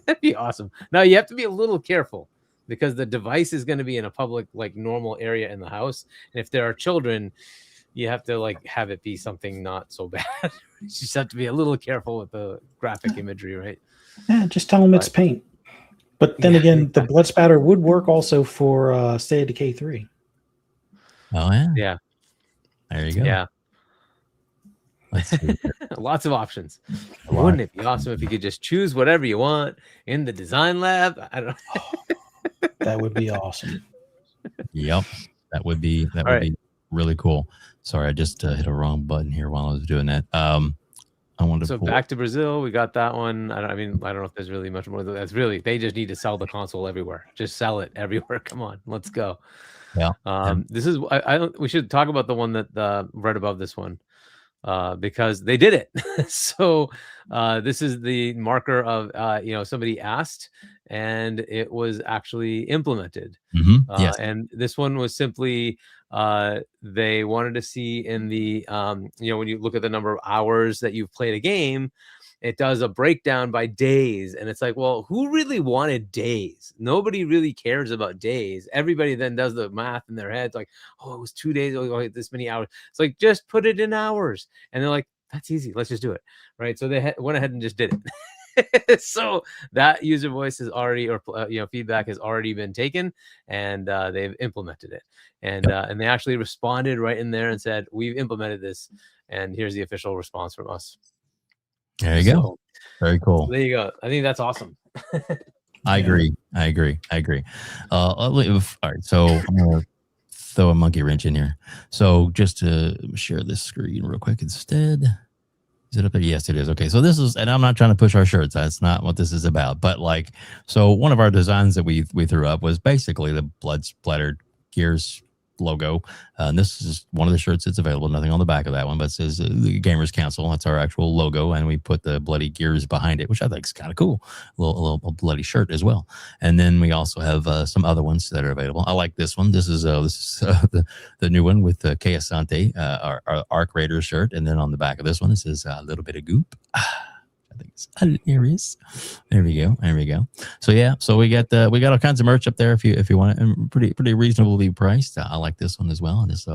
That'd be awesome. Now you have to be a little careful, because the device is going to be in a public, like normal area in the house. And if there are children, you have to like have it be something not so bad. You just have to be a little careful with the graphic imagery, right? Yeah, just tell them it's paint. But then again, the blood spatter would work also for State of Decay 3. Oh, yeah. Yeah. There you go. Yeah. Lots of options. Wouldn't it be awesome if you could just choose whatever you want in the design lab? I don't know. That would be awesome. Yep. That would be really cool. Sorry, I just hit a wrong button here while I was doing that. I wanted to back to Brazil. We got that one. I don't know if there's really much more. That's really, they just need to sell the console everywhere. Just sell it everywhere. Come on, let's go. Yeah. This is we should talk about the one that right above this one. Because they did it. So this is the marker of somebody asked and it was actually implemented. Yes. And this one was simply they wanted to see in the when you look at the number of hours that you've played a game, it does a breakdown by days. And it's like, well, who really wanted days? Nobody really cares about days. Everybody then does the math in their heads, like, oh, it was 2 days, oh, this many hours. It's like, just put it in hours. And they're like, that's easy, let's just do it, right? So they went ahead and just did it. So that user voice is already, or feedback has already been taken, and they've implemented it. And they actually responded right in there and said, we've implemented this, and here's the official response from us. There you go. Very cool. There you go. I think that's awesome. I agree. All right. So I'm going to throw a monkey wrench in here. So just to share this screen real quick instead. Is it up there? Yes, it is. Okay. So this is, and I'm not trying to push our shirts. That's not what this is about. But so one of our designs that we threw up was basically the blood splattered Gears logo. And this is one of the shirts that's available. Nothing on the back of that one, but it says the Gamers Council. That's our actual logo, and we put the bloody gears behind it, which I think is kind of cool. A little bloody shirt as well. And then we also have some other ones that are available. I like this one. This is the new one with Kayasante, our Arc Raider shirt, and then on the back of this one it says a little bit of goop. I think it's hilarious. There we go. So yeah, so we got all kinds of merch up there if you want it, and pretty reasonably priced. I like this one as well, and this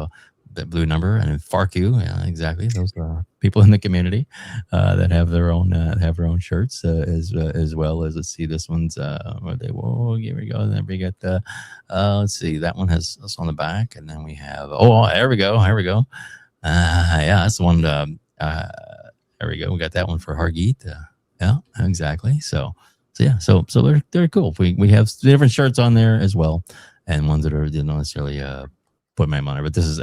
that blue number, and then FARK QUE, yeah, exactly. Those are people in the community that have their own shirts as well as, let's see, this one's whoa, here we go. Then we got let's see, that one has us on the back, and then we have here we go. Yeah, that's the one. There we go. We got that one for Hargeet. Yeah, exactly. So yeah, so they're cool. We have different shirts on there as well, and ones that are didn't necessarily put my money. But this is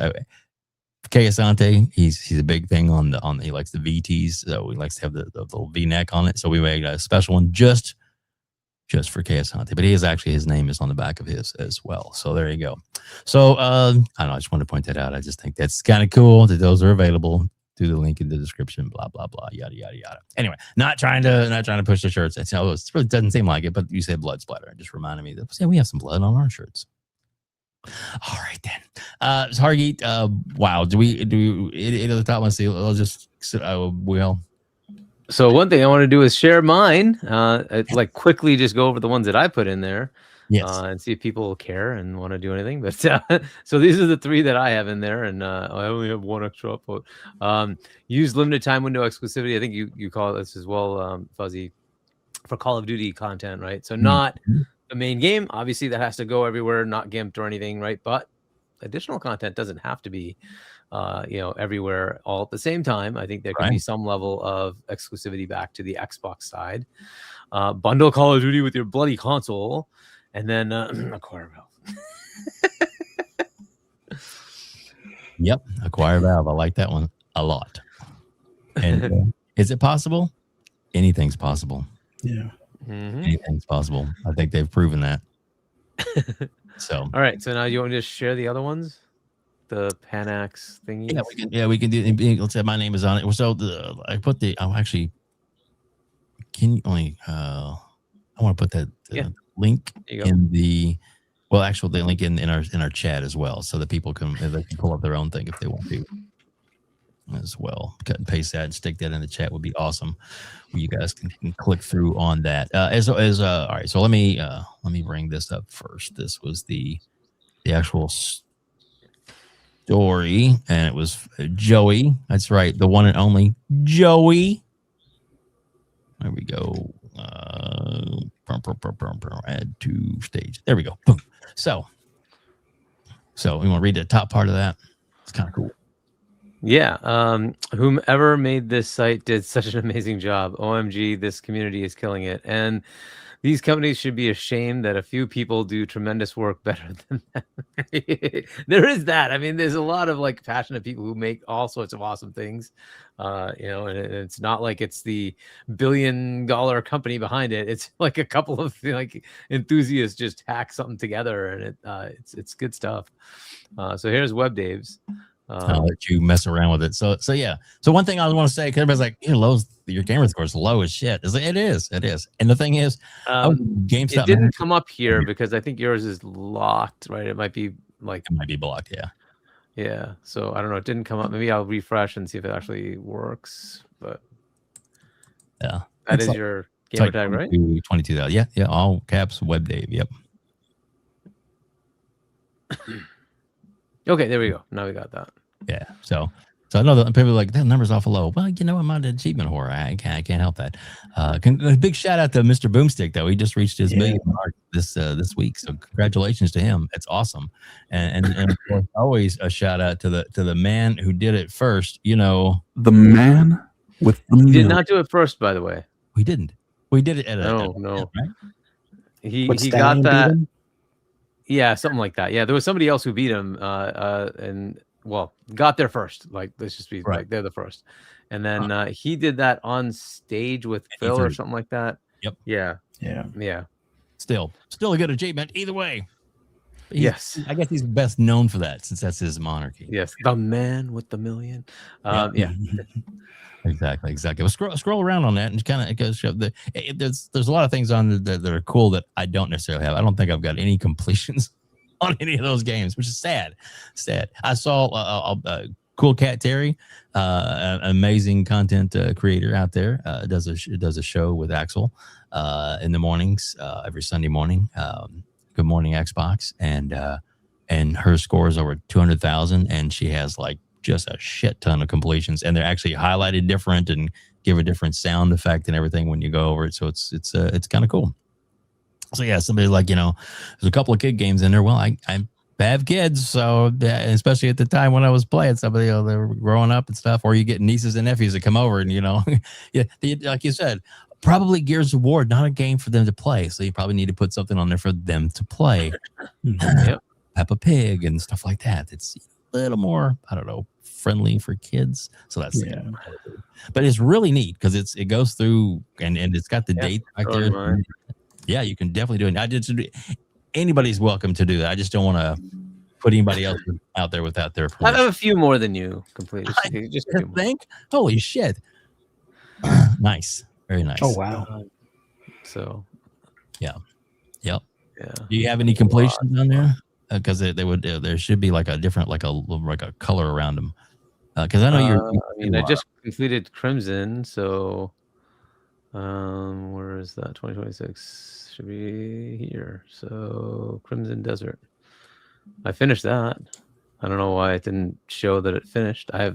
Kayasante. He's a big thing on he likes the VTs, so he likes to have the little V-neck on it. So we made a special one just for Kayasante. But his name is on the back of his as well. So there you go. So I don't know. I just wanted to point that out. I just think that's kind of cool that those are available. Through the link in the description, blah blah blah, yada yada yada. Anyway, not trying to push the shirts. It really doesn't seem like it, but you said blood splatter. It just reminded me that we have some blood on our shirts. All right then. So Hargeet, wow. Do we at the top? Let's see. I'll just well. So one thing I want to do is share mine. Like quickly, just go over the ones that I put in there. Yes. And see if people care and want to do anything. But so these are the 3 that I have in there, and I only have 1 extra upvote. Use limited time window exclusivity. I think you call this as well, Fuzzy, for Call of Duty content, right? So not the main game. Obviously, that has to go everywhere, not gimped or anything, right? But additional content doesn't have to be, everywhere all at the same time. I think there can be some level of exclusivity back to the Xbox side. Bundle Call of Duty with your bloody console. And then acquire valve. Yep, acquire valve. I like that one a lot. And is it possible? Anything's possible. Yeah. Mm-hmm. Anything's possible. I think they've proven that. So all right. So now you want me to share the other ones? The Panax thingy? We can do. Let's say my name is on it. So I put can you only I want to put that link in the link in our chat as well, so that people can pull up their own thing if they want to as well. Cut and paste that and stick that in the chat would be awesome. You guys can click through on that. All right. So let me bring this up first. This was the actual story, and it was Joey. That's right, the one and only Joey. There we go. Add to stage. There we go. Boom. So we want to read the top part of that. It's kind of cool. Yeah. Whomever made this site did such an amazing job. OMG, this community is killing it. And these companies should be ashamed that a few people do tremendous work better than them. There is that. I mean, there's a lot of passionate people who make all sorts of awesome things. And it's not like it's the billion-dollar company behind it. It's like a couple of enthusiasts just hack something together, and it's good stuff. So here's WEBDAVE's. I'll let you mess around with it. So yeah. So one thing I want to say, because everybody's like, your gamer score is low as shit. It is. And the thing is, GameStop, it didn't come up here because I think yours is locked, right? It might be blocked. Yeah. Yeah. So I don't know. It didn't come up. Maybe I'll refresh and see if it actually works. But yeah, that is your gamer tag, right? 22,000. Yeah. All caps. WEBDAVE. Yep. Okay, there we go. Now we got that. Yeah. So I know that people are like, that number's awful low. Well, I'm not an achievement whore. I can't help that. A big shout out to Mr. Boomstick, though. He just reached his million mark this week. So congratulations to him. It's awesome. And of course, always a shout out to the man who did it first. The man with the He did not do it first, by the way. We didn't. We did it at no. Right? He got that. Yeah, something like that. Yeah, there was somebody else who beat him, and got there first. Let's just be they're the first, and then he did that on stage with Phil or something like that. Yep. Yeah. Still a good achievement either way. Yes. I guess he's best known for that since that's his monarchy. Yes, the man with the million. Yeah. Exactly. Well, scroll around on that and kind of goes show there's a lot of things on that are cool that I don't necessarily have. I don't think I've got any completions on any of those games, which is sad. I saw Cool Cat Terry, an amazing content creator out there, does a show with Axel in the mornings, every Sunday morning. Good Morning Xbox, and her score is over 200,000, and she has like just a shit ton of completions, and they're actually highlighted different and give a different sound effect and everything when you go over it. So it's kind of cool. So yeah, somebody like, there's a couple of kid games in there. Well, I have kids, so especially at the time when I was playing somebody, they were growing up and stuff, or you get nieces and nephews that come over and like you said, probably Gears of War, not a game for them to play. So you probably need to put something on there for them to play. Yep. Peppa Pig and stuff like that. It's a little more, I don't know, friendly for kids. So that's but it's really neat because it goes through and it's got the date right there. Yeah, you can definitely do it. Anybody's welcome to do that. I just don't want to put anybody else out there without their permission. I have a few more than you completed. Just a few more. Think? Holy shit. Nice. Very nice. Oh wow. So yeah. Yeah. Do you have any completions on there? Because they would there should be like a different like a color around them. Because I know I just completed Crimson, so where is that? 2026 should be here. So Crimson Desert, I finished that. I don't know why it didn't show that it finished. I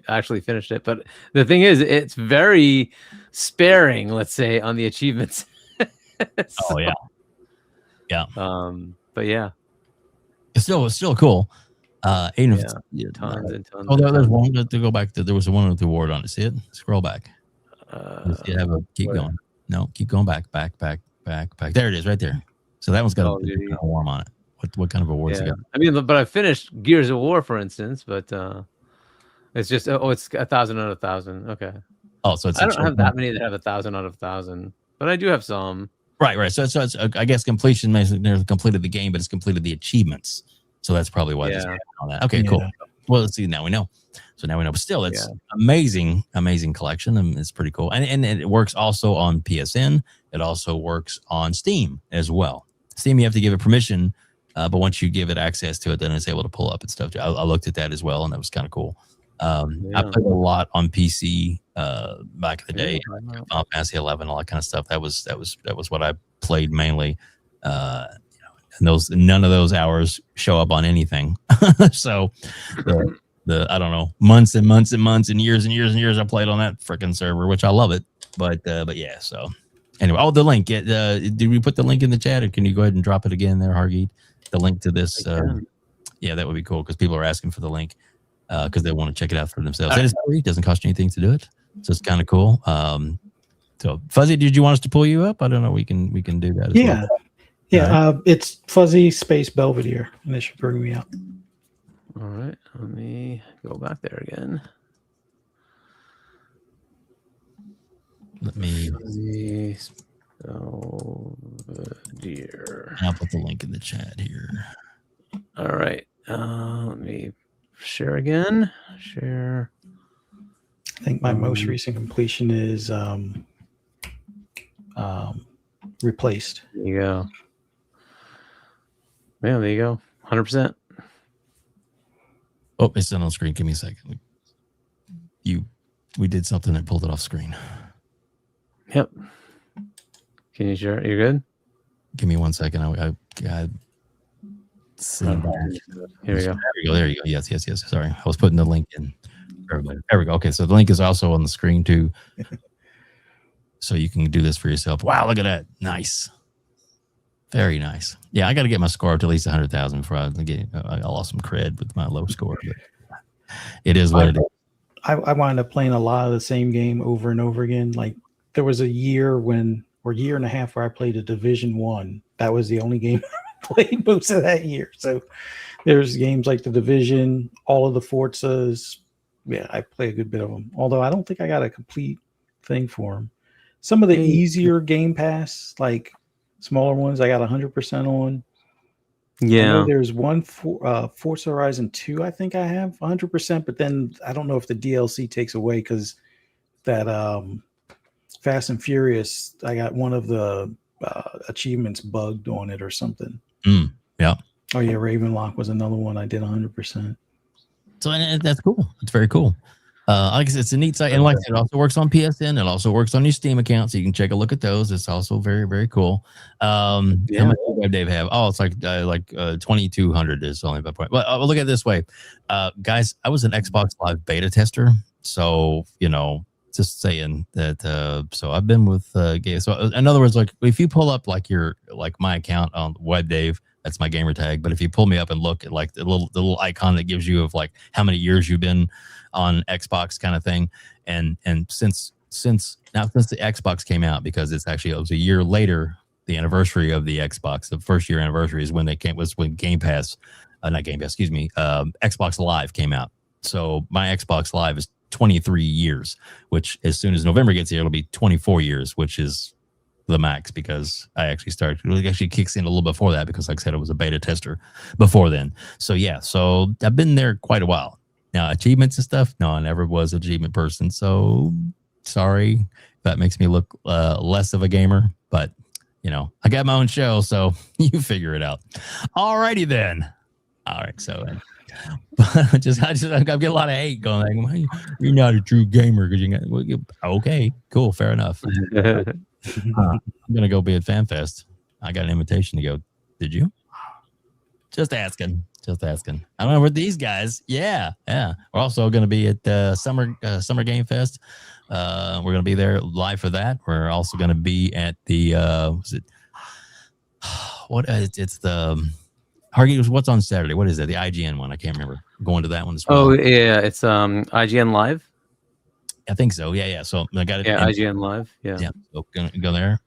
actually finished it, but the thing is, it's very sparing, let's say, on the achievements. Oh yeah. But yeah, it's still cool. Even if tons and tons. Oh, there's one to go back to. There was one with the award on it. See it? Scroll back. Keep going. No, keep going back. There it is, right there. So that one's got a kind of warm on it. What kind of awards you got? I mean, but I finished Gears of War, for instance, but it's just it's 1,000 out of 1,000. Okay. Oh, so I don't have that many that have 1,000 out of 1,000, but I do have some. Right. So it's I guess completion means they've completed the game, but it's completed the achievements. So that's probably why it's on that. Okay, cool. Well, let's see. Now we know. So now we know. But still, it's amazing collection, and it's pretty cool. And it works also on PSN. It also works on Steam as well. Steam, you have to give it permission, but once you give it access to it, then it's able to pull up and stuff. I looked at that as well, and that was kind of cool. I played a lot on PC back in the day, Final Fantasy 11, all that kind of stuff. That was what I played mainly. And none of those hours show up on anything. So the I don't know, months and months and months and years I played on that freaking server, which I love it. But yeah, so anyway, the link. Did we put the link in the chat, or can you go ahead and drop it again there, Hargeet? The link to this. Yeah, that would be cool because people are asking for the link because they want to check it out for themselves. And it's free; it doesn't cost you anything to do it, so it's kind of cool. So Fuzzy, did you want us to pull you up? I don't know. We can do that. As well. Yeah, it's Fuzzy Space Belvedere, and it should bring me up. All right, let me go back there again. Let me. Fuzzy Belvedere. I'll put the link in the chat here. All right, let me share again. Share. I think my most recent completion is replaced. There you go. Yeah, there you go. 100%. Oh, it's not on screen. Give me a second. We did something that pulled it off screen. Yep. Can you share? You're good? Give me 1 second. I Here we go. There you go. Yes. Sorry. I was putting the link in. There we go. Okay, so the link is also on the screen too. So you can do this for yourself. Wow, look at that. Nice. Very nice. Yeah, I got to get my score up to at least 100,000 before I lost some cred with my low score. But it is what it is. I wound up playing a lot of the same game over and over again. Like there was a year year and a half where I played a Division 1. That was the only game I played most of that year. So there's games like the Division, all of the Forzas. Yeah, I play a good bit of them. Although I don't think I got a complete thing for them. Some of the easier Game Pass, like smaller ones, I got 100% on. I know Yeah. there's one for Forza Horizon 2, I think I have 100%, but then I don't know if the DLC takes away because that Fast and Furious, I got one of the achievements bugged on it or something. Yeah. Oh yeah, Ravenlock was another one I did 100%. So and that's cool. It's very cool. Like I said, it's a neat site, and like I said, it also works on PSN. It also works on your Steam account, so you can take a look at those. It's also very, very cool. How much does WebDave have? Oh, it's like 2,200 is only about point. Well, look at it this way, guys. I was an Xbox Live beta tester, so just saying that. So I've been with games. So in other words, like if you pull up like my account on WebDave. That's my gamer tag. But if you pull me up and look at like the little icon that gives you of like how many years you've been on Xbox kind of thing, and since the Xbox came out, because it was a year later, the anniversary of the Xbox, the first year anniversary is when Game Pass, not Game Pass, excuse me, Xbox Live came out. So my Xbox Live is 23 years, which as soon as November gets here, it'll be 24 years, which is the max, because I actually kicks in a little before that, because like I said, it was a beta tester before then. So yeah, so I've been there quite a while. Now achievements and stuff, no, I never was an achievement person, so sorry if that makes me look less of a gamer, but I got my own show, so you figure it out. Alrighty then. All right, so I get a lot of hate going like, you're not a true gamer because okay, cool, fair enough. I'm gonna go be at FanFest. I got an invitation to go. Did you? Just asking. I don't know where these guys. Yeah. We're also gonna be at Summer Game Fest. We're gonna be there live for that. We're also gonna be at the it's the Hargeet. What's on Saturday? What is it? The IGN one? I can't remember. I'm going to that one as well. Oh yeah, it's IGN Live. I think so. Yeah. So I got it. Yeah, IGN Live. Yeah. So gonna go there.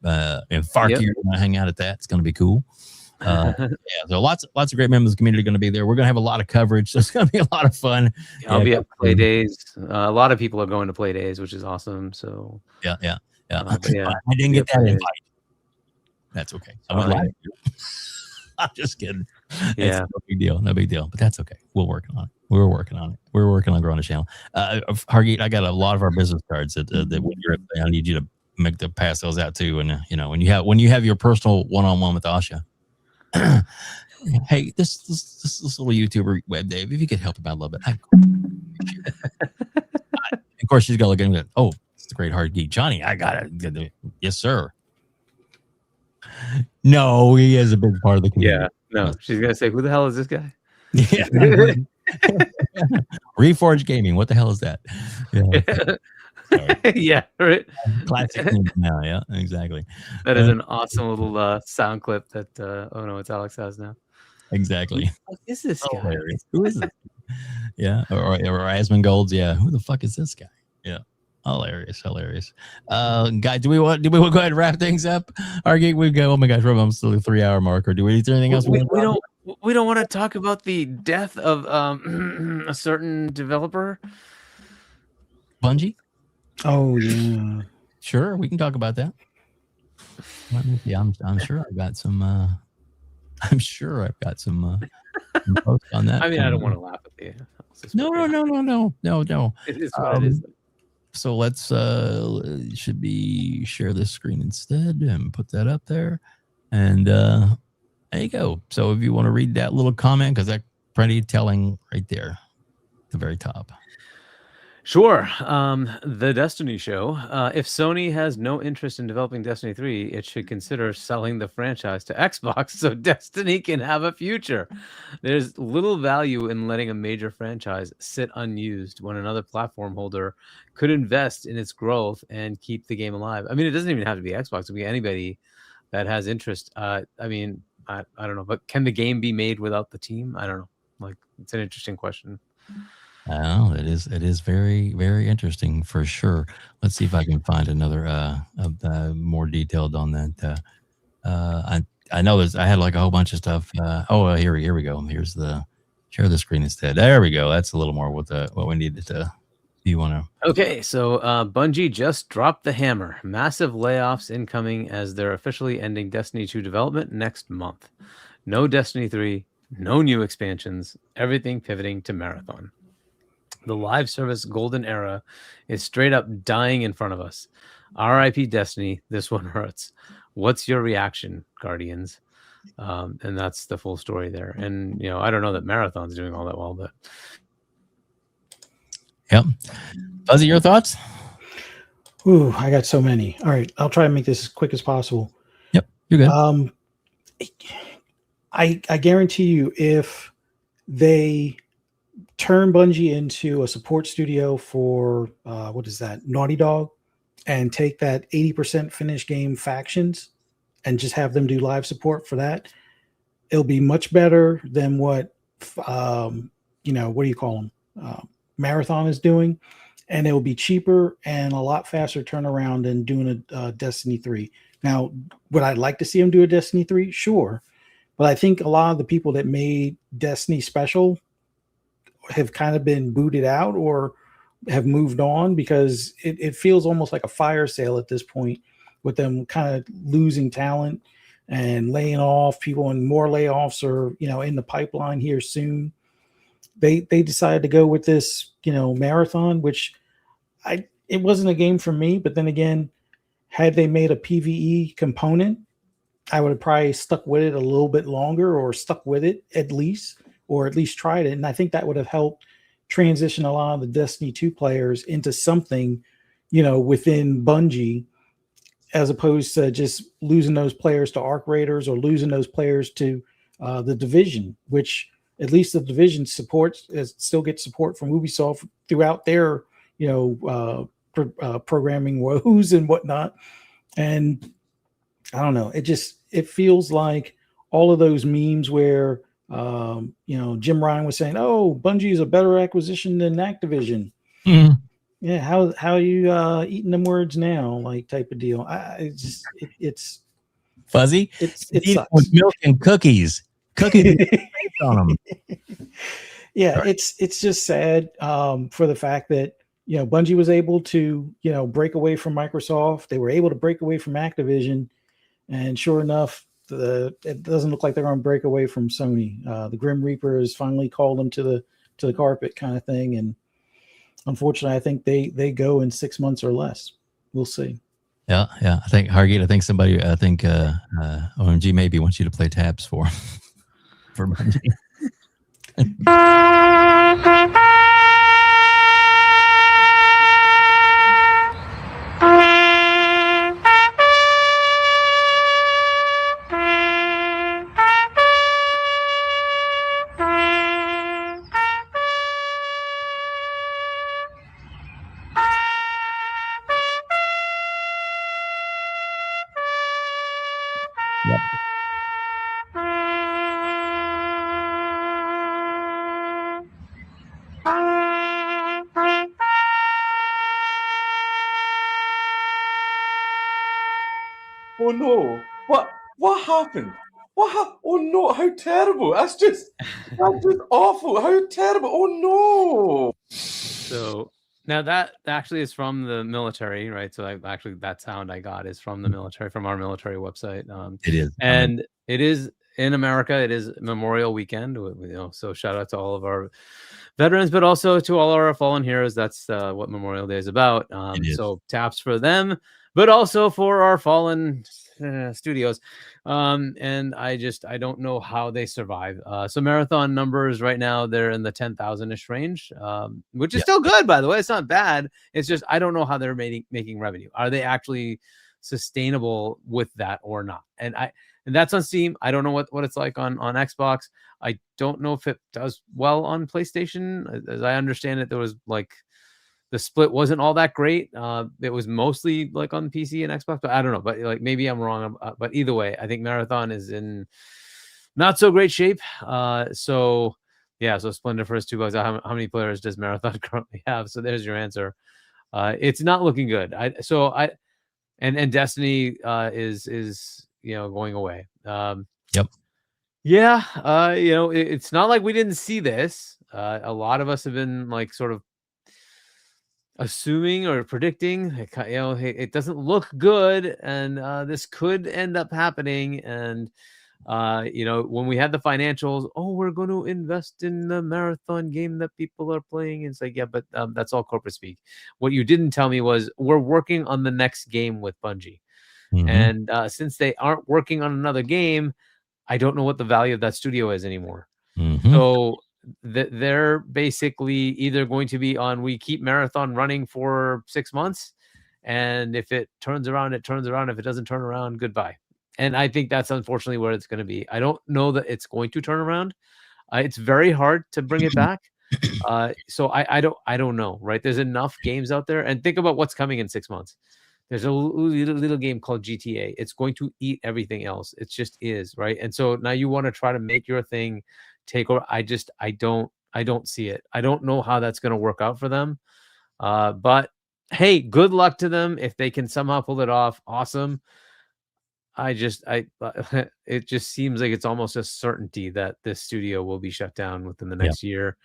And FARK QUE, gonna hang out at that. It's gonna be cool. So lots of great members of the community are gonna be there. We're gonna have a lot of coverage. So it's gonna be a lot of fun. I'll be at Play Days. A lot of people are going to Play Days, which is awesome. So yeah. I didn't get that invite. That's okay. I'm just kidding. Yeah, no big deal. But that's okay. We're working on it. We're working on growing the channel. Hargeet, I got a lot of our business cards that when you're at, I need you to pass those out too. And when you have your personal one-on-one with Asha. Hey, this little YouTuber WebDave, if you could help him out a little bit. Of course, she's gonna look at him and go, "Oh, it's the great Hargeet Chani. I got it. Yes, sir." No, he is a big part of the community. Yeah, no, she's gonna say, "Who the hell is this guy?" Yeah. Reforge Gaming. What the hell is that? Yeah, yeah, right. Classic now. Yeah, exactly. That is an awesome little sound clip that it's Alex has now. Exactly. Who is this guy? Hilarious. Who is this? Yeah, or Asmongold's. Yeah, who the fuck is this guy? Yeah. Hilarious. Guy, do we want to go ahead and wrap things up? Argie, we go. Oh my gosh, we're almost to the 3-hour mark. Or do we need anything else? We don't want to talk about the death of a certain developer. Bungie? Oh yeah. Sure, we can talk about that. I'm sure I've got some. I'm sure I've got some posts on that. I mean, I don't want to laugh at the. No. It is what it is. So let's should be share this screen instead and put that up there, and there you go. So if you want to read that little comment, because that's pretty telling right there at the very top. Sure. The Destiny show. If Sony has no interest in developing Destiny 3, it should consider selling the franchise to Xbox so Destiny can have a future. There's little value in letting a major franchise sit unused when another platform holder could invest in its growth and keep the game alive. I mean, it doesn't even have to be Xbox. It could be anybody that has interest. I mean, I don't know, but can the game be made without the team? I don't know. Like, it's an interesting question. Oh, it is very, very interesting for sure. Let's see if I can find another more detailed on that. I know I had like a whole bunch of stuff. Here we go. Here's the share the screen instead. There we go. That's a little more what we needed to. Do you want to? Okay, so Bungie just dropped the hammer. Massive layoffs incoming as they're officially ending Destiny 2 development next month. No Destiny 3, no new expansions, everything pivoting to Marathon. The live service golden era is straight up dying in front of us. RIP Destiny, this one hurts. What's your reaction, Guardians? And that's the full story there. And, I don't know that Marathon's doing all that well, but. Yep. Fuzzy, your thoughts? Ooh, I got so many. All right, I'll try and make this as quick as possible. Yep, you're good. I guarantee you, if they turn Bungie into a support studio for what is that, Naughty Dog, and take that 80% finished game factions and just have them do live support for that, it'll be much better than what what do you call them, Marathon is doing, and it will be cheaper and a lot faster turnaround than doing a Destiny 3. Now, would I like to see them do a Destiny 3? Sure. But I think a lot of the people that made Destiny special have kind of been booted out or have moved on, because it feels almost like a fire sale at this point, with them kind of losing talent and laying off people, and more layoffs are, in the pipeline here soon. They decided to go with this, Marathon, which it wasn't a game for me, but then again, had they made a PvE component, I would have probably stuck with it a little bit longer, or stuck with it at least, or at least tried it. And I think that would have helped transition a lot of the Destiny 2 players into something, within Bungie, as opposed to just losing those players to Arc Raiders, or losing those players to the Division, which at least the Division still gets support from Ubisoft throughout their, programming woes and whatnot. And I don't know. It feels like all of those memes where, Jim Ryan was saying, "Oh, Bungie is a better acquisition than Activision." Mm-hmm. Yeah, how are you eating them words now, like type of deal? It's Fuzzy. It sucks. With milk and cookies. Cookies on them. Yeah, Sorry. it's just sad for the fact that Bungie was able to break away from Microsoft. They were able to break away from Activision, and sure enough, it doesn't look like they're going to break away from Sony. The Grim Reaper has finally called them to the carpet, kind of thing. And unfortunately, I think they go in 6 months or less. We'll see. Yeah. I think Hargeet. I think OMG maybe wants you to play tabs for Bungie. Yep. Oh no! What happened? Oh no! How terrible! That's just awful. How terrible! Oh no! So now that actually is from the military, right? So actually that sound I got is from the military, from our military website. It is. And it is in America. It is Memorial Weekend. So shout out to all of our veterans, but also to all our fallen heroes. That's what Memorial Day is about. So taps for them, but also for our fallen studios. And I don't know how they survive. So Marathon numbers right now, they're in the 10,000-ish range, which is still good, by the way. It's not bad. It's just I don't know how they're making revenue. Are they actually sustainable with that or not? And that's on Steam. I don't know what it's like on Xbox. I don't know if it does well on PlayStation. As I understand it, there was like the split wasn't all that great. It was mostly like on PC and Xbox, but I don't know. But like maybe I'm wrong. But either way, I think Marathon is in not so great shape. So Splendor for his $2. How many players does Marathon currently have? So there's your answer. It's not looking good. And Destiny is going away. Yep. Yeah. It's not like we didn't see this. A lot of us have been like sort of assuming or predicting, it doesn't look good, and this could end up happening. And When we had the financials, we're going to invest in the marathon game that people are playing. It's like, yeah, but that's all corporate speak. What you didn't tell me was we're working on the next game with Bungie. And since they aren't working on another game, I don't know what the value of that studio is anymore. So they're basically either going to be on, we keep marathon running for 6 months. And if it turns around, it turns around. If it doesn't turn around, goodbye. And I think that's unfortunately where it's going to be. I don't know that it's going to turn around. It's very hard to bring it back. So I don't know, right? There's enough games out there. And think about what's coming in 6 months. There's a little game called GTA. It's going to eat everything else. It just is, right? And so now you want to try to make your thing take over. I don't see it. I don't know how that's going to work out for them. But hey, good luck to them. If they can somehow pull it off, awesome. It just seems like it's almost a certainty that this studio will be shut down within the next year,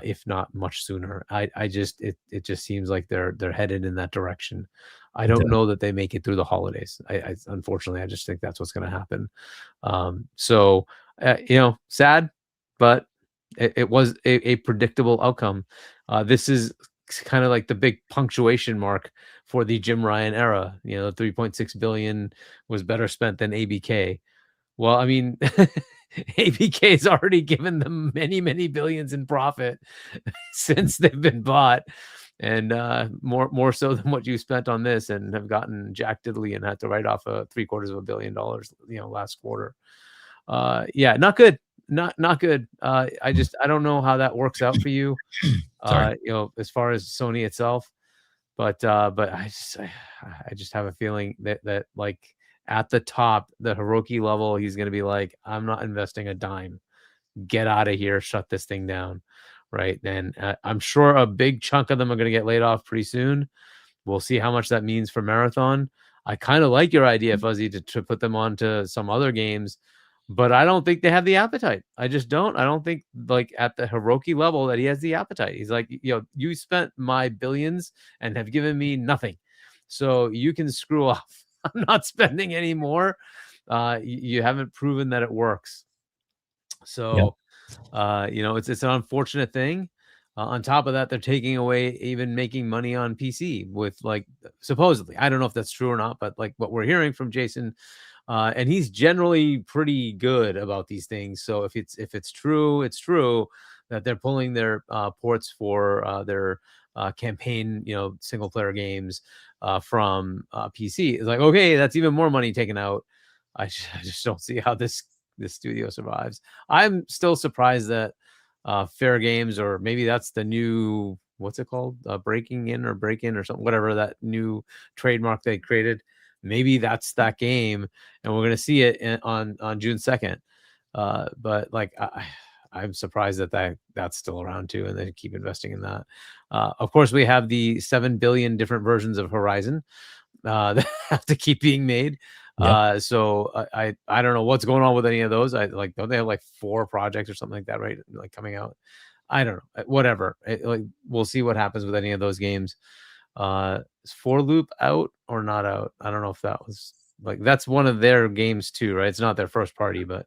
if not much sooner. It just seems like they're headed in that direction. I don't know that they make it through the holidays. Unfortunately, I just think that's what's going to happen. Sad, but it was a predictable outcome. This is kind of like the big punctuation mark for the Jim Ryan era. The 3.6 billion was better spent than ABK. Well, I mean, ABK has already given them many, many billions in profit since they've been bought, and more so than what you spent on this, and have gotten jack diddly and had to write off $750 million, last quarter. Not good. Not good. I don't know how that works out for you. As far as Sony itself, but I just have a feeling that like at the top, the Hiroki level, he's going to be like, I'm not investing a dime. Get out of here. Shut this thing down. Right. And I'm sure a big chunk of them are going to get laid off pretty soon. We'll see how much that means for Marathon. I kind of like your idea, Fuzzy, to put them onto some other games, but I don't think they have the appetite. I just don't. I don't think like at the Hiroki level that he has the appetite. He's like, you spent my billions and have given me nothing. So you can screw off. I'm not spending any more. You haven't proven that it works. So, it's an unfortunate thing. On top of that, they're taking away even making money on PC with like supposedly. I don't know if that's true or not, but like what we're hearing from Jason, and he's generally pretty good about these things. So if it's true, it's true that they're pulling their ports for their campaign, single player games from PC. It's like, okay, that's even more money taken out. I just don't see how this studio survives. I'm still surprised that Fair Games, or maybe that's the new, what's it called? Breaking in or Break-In or something, whatever that new trademark they created. Maybe that's that game, and we're going to see it on June 2nd. But like, I'm surprised that's still around too, and they keep investing in that. Of course, we have the 7 billion different versions of Horizon that have to keep being made. So I don't know what's going on with any of those. Don't they have like 4 projects or something like that, right? Like coming out. I don't know. Whatever. We'll see what happens with any of those games. Is 4Loop out or not out? I don't know if that was like, that's one of their games too, right? It's not their first party, but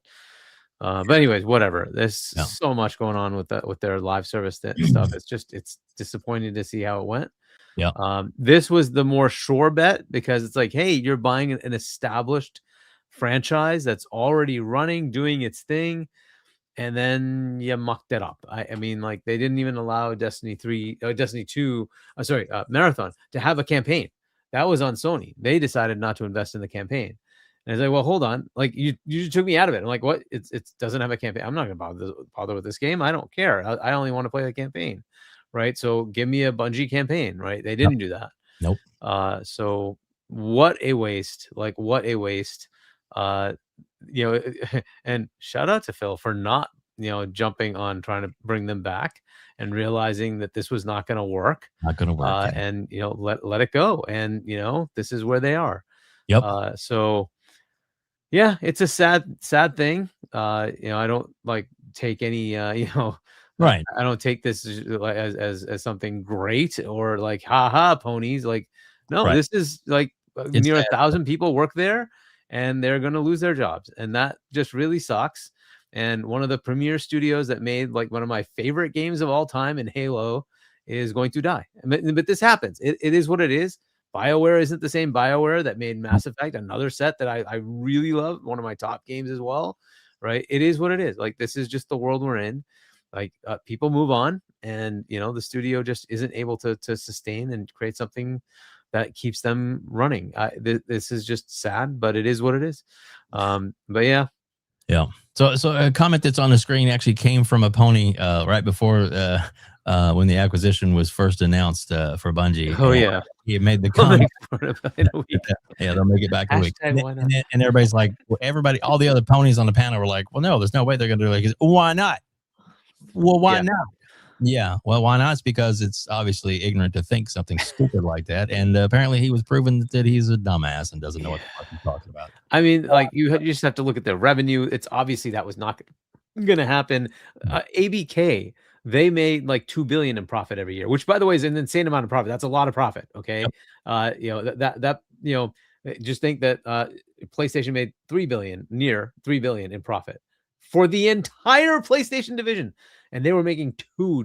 anyways, whatever. There's so much going on with their live service stuff. It's disappointing to see how it went. This was the more sure bet, because it's like, hey, you're buying an established franchise that's already running, doing its thing, and then you mucked it up. I mean, like, they didn't even allow Destiny 2, Marathon to have a campaign. That was on Sony. They decided not to invest in the campaign. And it's like, well, hold on. Like, you took me out of it. I'm like, what? It doesn't have a campaign. I'm not going to bother with this game. I don't care. I only want to play the campaign. Right. So give me a Bungie campaign. Right. They didn't do that. Nope. So what a waste. Like, what a waste. And shout out to Phil for not, jumping on trying to bring them back and realizing that this was not going to work. Not going to work. And, let it go. And, this is where they are. Yep. So yeah, it's a sad thing. I don't like take any, right. I don't take this as something great or like, haha, ponies. Like, no, This is like near 1,000 people work there, and they're going to lose their jobs, and that just really sucks. And one of the premier studios that made like one of my favorite games of all time in Halo is going to die. But this happens. It is what it is. BioWare isn't the same BioWare that made Mass Effect, another set that I really love, one of my top games as well, right? It is what it is. Like, this is just the world we're in. Like, people move on, and, you know, the studio just isn't able to sustain and create something that keeps them running. This is just sad, but it is what it is. But yeah. Yeah. So a comment that's on the screen actually came from a pony right before when the acquisition was first announced for Bungie. Oh, yeah. He made the comment. Yeah, they'll make it back in a week. And everybody's like, well, all the other ponies on the panel were like, well, no, there's no way they're going to do it. Like, why not? Well, why not? Yeah, well, why not? It's because it's obviously ignorant to think something stupid like that. And apparently he was proven that he's a dumbass and doesn't know what the fuck he's talking about. I mean, like, you just have to look at the revenue. It's obviously that was not going to happen. ABK, they made like $2 billion in profit every year, which, by the way, is an insane amount of profit. That's a lot of profit. Okay. Yep. You know, that, you know, just think that PlayStation made near $3 billion in profit for the entire PlayStation division. And they were making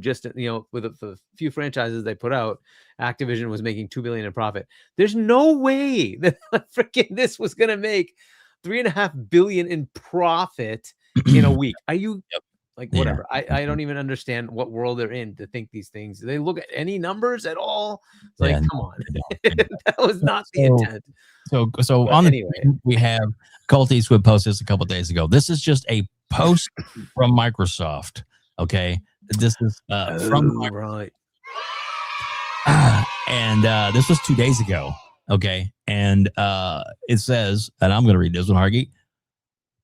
just, you know, with the few franchises they put out, Activision was making $2 billion in profit. There's no way that freaking this was going to make $3.5 billion in profit in a week. Are you like, whatever? I don't even understand what world they're in to think these things. Do they look at any numbers at all? It's like, come on. That was not the intent. So but on anyway, we have Colt Eastwood posted this a couple of days ago. This is just a post from Microsoft. Okay, this is from right. And this was 2 days ago. Okay, and it says, and I'm going to read this one, Hargeet.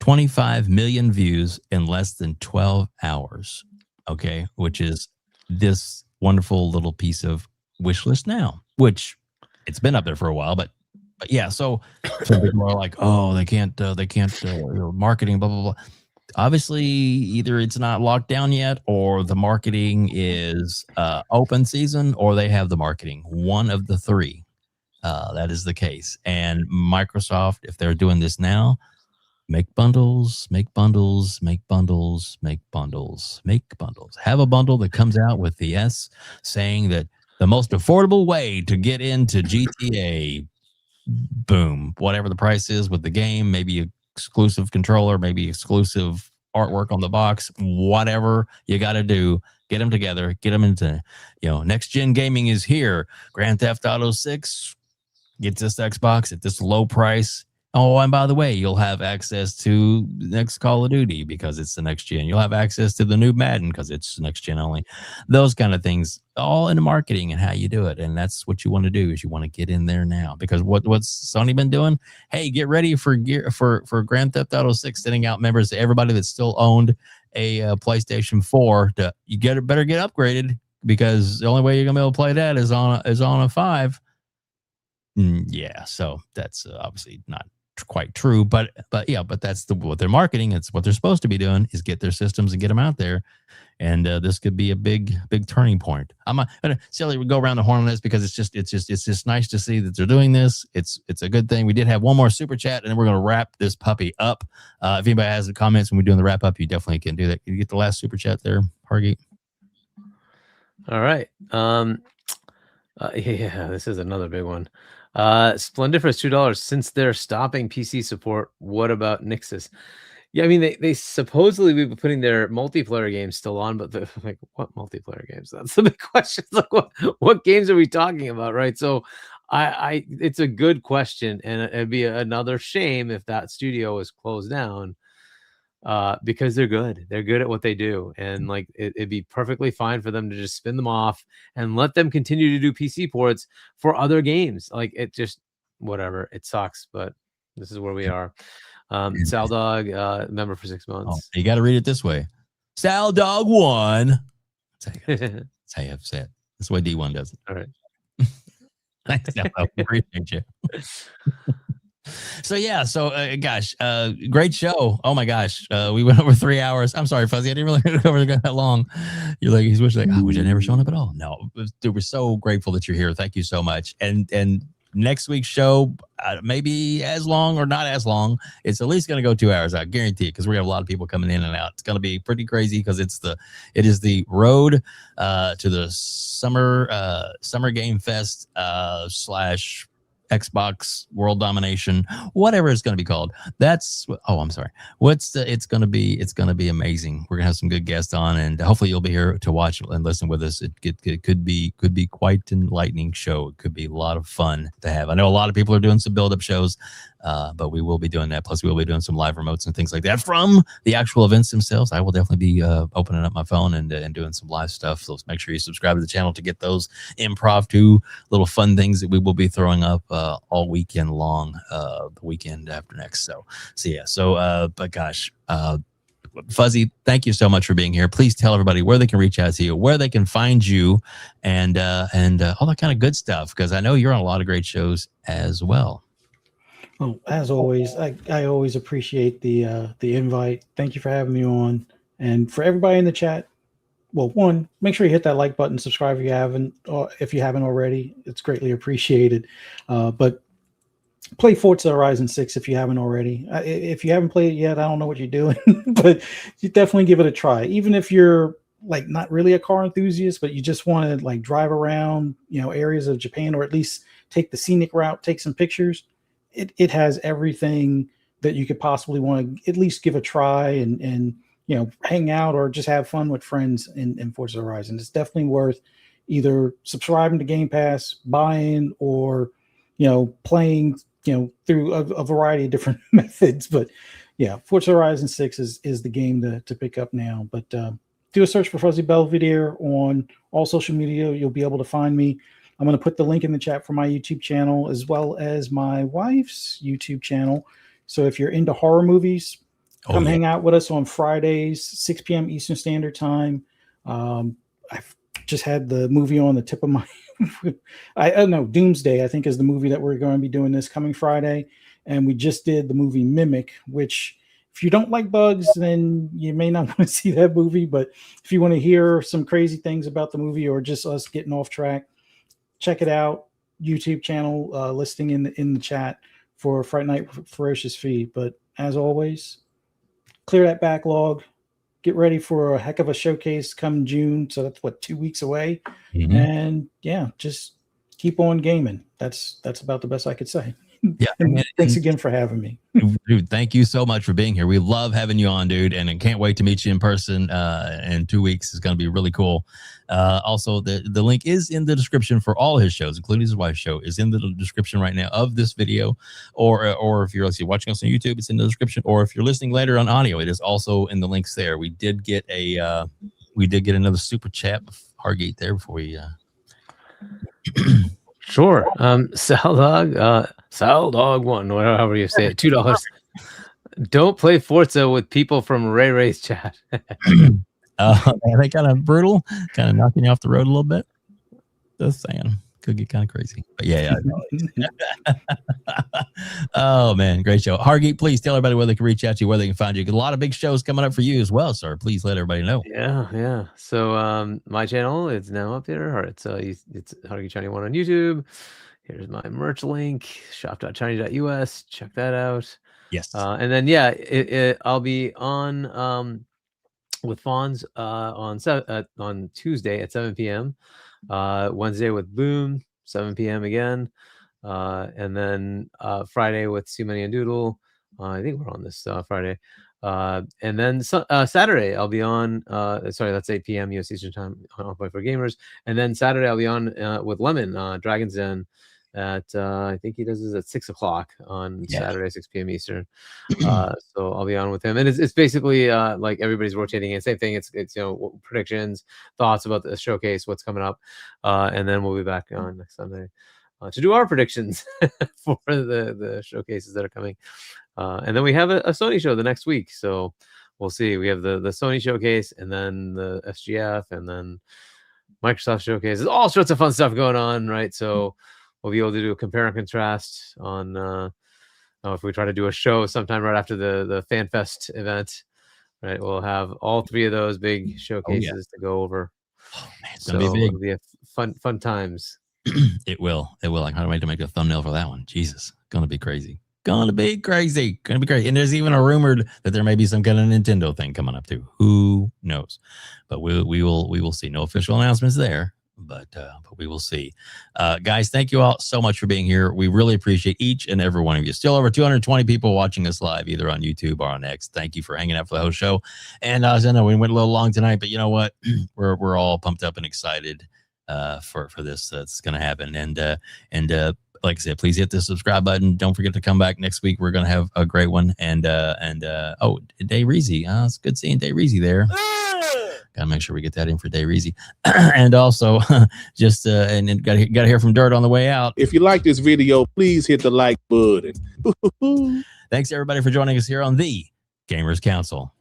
25 million views in less than 12 hours. Okay, which is this wonderful little piece of wish list now, which it's been up there for a while, but yeah. So some people are like, oh, they can't marketing, blah blah blah. Obviously, either it's not locked down yet, or the marketing is open season, or they have the marketing. One of the three. That is the case. And Microsoft, if they're doing this now, make bundles, make bundles, make bundles, make bundles, make bundles. Have a bundle that comes out with the S saying that the most affordable way to get into GTA, boom, whatever the price is with the game, maybe exclusive controller, maybe exclusive artwork on the box, whatever you got to do, get them together, get them into, you know, next gen gaming is here. Grand Theft Auto 6 gets this Xbox at this low price. Oh, and by the way, you'll have access to the next Call of Duty because it's the next gen. You'll have access to the new Madden because it's next gen only. Those kind of things, all in the marketing and how you do it. And that's what you want to do, is you want to get in there now. Because what's Sony been doing? Hey, get ready for Grand Theft Auto 6, sending out members to everybody that still owned a PlayStation 4. Better get upgraded, because the only way you're gonna be able to play that is on a 5. Yeah, so that's obviously not quite true, but that's what they're marketing. It's what they're supposed to be doing, is get their systems and get them out there. And this could be a big turning point. I'm not gonna silly go around the horn on this, because it's just nice to see that they're doing this. It's a good thing. We did have one more super chat, and then we're gonna wrap this puppy up. If anybody has any comments when we're doing the wrap up, you definitely can do that. Can you get the last super chat there, Hargeet? All right. Yeah, this is another big one. Splendiferous $2. Since they're stopping PC support, what about Nixus? Yeah, I mean, they supposedly be putting their multiplayer games still on, but they're like, what multiplayer games? That's the big question. Like, what games are we talking about, right? So, it's a good question, and it'd be another shame if that studio is closed down, because they're good. They're good at what they do, and like it'd be perfectly fine for them to just spin them off and let them continue to do PC ports for other games. Like, it just, whatever. It sucks, but this is where we are. Sal Dog, member for 6 months. You got to read it this way. Sal Dog 1. That's how you have to say it. That's the way D1 does it. All right. Thanks, Sal. Appreciate you. So yeah, gosh, great show. Oh my gosh, we went over 3 hours. I'm sorry, Fuzzy, I didn't really go over that long. You're like, he's wishing like, would you never shown up at all? No, dude, we're so grateful that you're here. Thank you so much. And next week's show, maybe as long or not as long. It's at least going to go 2 hours. I guarantee it, because we have a lot of people coming in and out. It's going to be pretty crazy because it is the road to the summer game fest / Xbox World Domination, whatever it's going to be called. I'm sorry. It's going to be amazing. We're going to have some good guests on, and hopefully you'll be here to watch and listen with us. It could be quite an enlightening show. It could be a lot of fun to have. I know a lot of people are doing some build-up shows, but we will be doing that. Plus, we will be doing some live remotes and things like that from the actual events themselves. I will definitely be opening up my phone and doing some live stuff. So make sure you subscribe to the channel to get those impromptu little fun things that we will be throwing up all weekend long, the weekend after next. But gosh, Fuzzy, thank you so much for being here. Please tell everybody where they can reach out to you, where they can find you, and all that kind of good stuff, because I know you're on a lot of great shows as well. Oh, as always, I always appreciate the invite. Thank you for having me on, and for everybody in the chat. Well, one, make sure you hit that like button, subscribe if you haven't already. It's greatly appreciated. But play Forza Horizon 6 if you haven't already. If you haven't played it yet, I don't know what you're doing, but you definitely give it a try. Even if you're like not really a car enthusiast, but you just want to like drive around, areas of Japan, or at least take the scenic route, take some pictures. It has everything that you could possibly want to at least give a try and hang out or just have fun with friends in Forza Horizon. It's definitely worth either subscribing to Game Pass, buying, or playing through a variety of different methods. But yeah, Forza Horizon 6 is the game to pick up now. But do a search for Fuzzy Belvedere on all social media. You'll be able to find me. I'm going to put the link in the chat for my YouTube channel as well as my wife's YouTube channel. So if you're into horror movies, come hang out with us on Fridays, 6 p.m. Eastern Standard Time. I've just had the movie on the tip of my I don't know, Doomsday, I think, is the movie that we're going to be doing this coming Friday. And we just did the movie Mimic, which if you don't like bugs, then you may not want to see that movie. But if you want to hear some crazy things about the movie or just us getting off track, check it out. YouTube channel listing in the chat for Friday Night Ferocious Feed. But as always, clear that backlog. Get ready for a heck of a showcase come June. So that's 2 weeks away. Mm-hmm. And yeah, just keep on gaming. That's about the best I could say. Yeah. And thanks again for having me. Dude, thank you so much for being here. We love having you on, dude. And I can't wait to meet you in person in 2 weeks. It's going to be really cool. Also, the link is in the description for all his shows, including his wife's show, is in the description right now of this video. Or if you're watching us on YouTube, it's in the description. Or if you're listening later on audio, it is also in the links there. We did get another super chat, Hargeet, there before we. Sure. Sal Dog 1, however you say it, $2. Don't play Forza with people from Ray Ray's chat. Are they kind of brutal? Kind of knocking you off the road a little bit? Just saying. Could get kind of crazy. But yeah. Oh, man. Great show. Hargeet, please tell everybody where they can reach out to you, where they can find you. A lot of big shows coming up for you as well, sir. Please let everybody know. Yeah. So my channel is now up there. It's Hargeet Chani 1 on YouTube. Here's my merch link, shop.chani.us. Check that out. Yes. And then, I'll be on with Fawns on Tuesday at 7 p.m. Wednesday with Boom, 7 p.m. again. And then Friday with See Money and Doodle. I think we're on this Friday. And then Saturday I'll be on. That's 8 p.m. US Eastern Time on Point for Gamers. And then Saturday I'll be on with Lemon, Dragon's Den. I think he does this at 6 o'clock on Saturday, 6 p.m. Eastern. So I'll be on with him, and it's basically like everybody's rotating in. Same thing. It's predictions, thoughts about the showcase, what's coming up, and then we'll be back on next Sunday to do our predictions for the showcases that are coming. And then we have a Sony show the next week, so we'll see. We have the Sony showcase, and then the SGF, and then Microsoft showcase. There's all sorts of fun stuff going on, right? So we'll be able to do a compare and contrast on if we try to do a show sometime right after the FanFest event, right? We'll have all three of those big showcases to go over. Oh, man, it's gonna be big. It'll be fun times. It will. I can't wait to make a thumbnail for that one. Jesus. gonna be crazy. Gonna be crazy. And there's even a rumored that there may be some kind of Nintendo thing coming up too. Who knows? But we will see. No official announcements there, but we will see. Guys, thank you all so much for being here. We really appreciate each and every one of you. Still over 220 people watching us live, either on YouTube or on X. Thank you for hanging out for the whole show. And I know we went a little long tonight, but you know what? We're all pumped up and excited for this that's going to happen. And like I said, please hit the subscribe button. Don't forget to come back next week. We're going to have a great one. And Day Reezy. It's good seeing Day Reezy there. Gotta make sure we get that in for Day Reezy. And also, just and gotta hear from Dirt on the way out. If you like this video, please hit the like button. Thanks everybody for joining us here on the Gamers Council.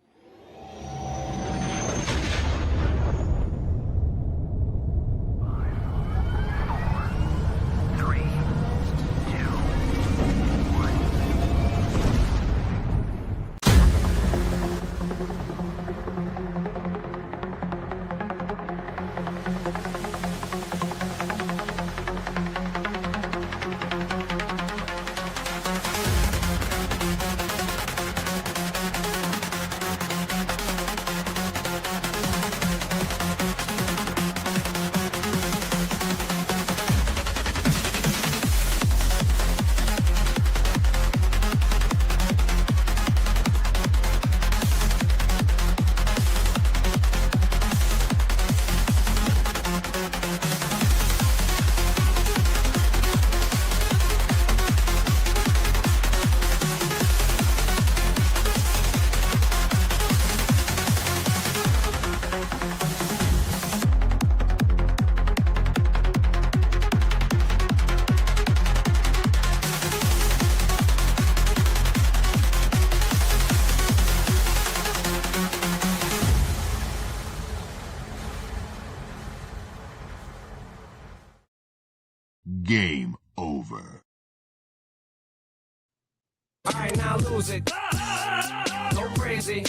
Game over. Alright, now lose it. Go crazy.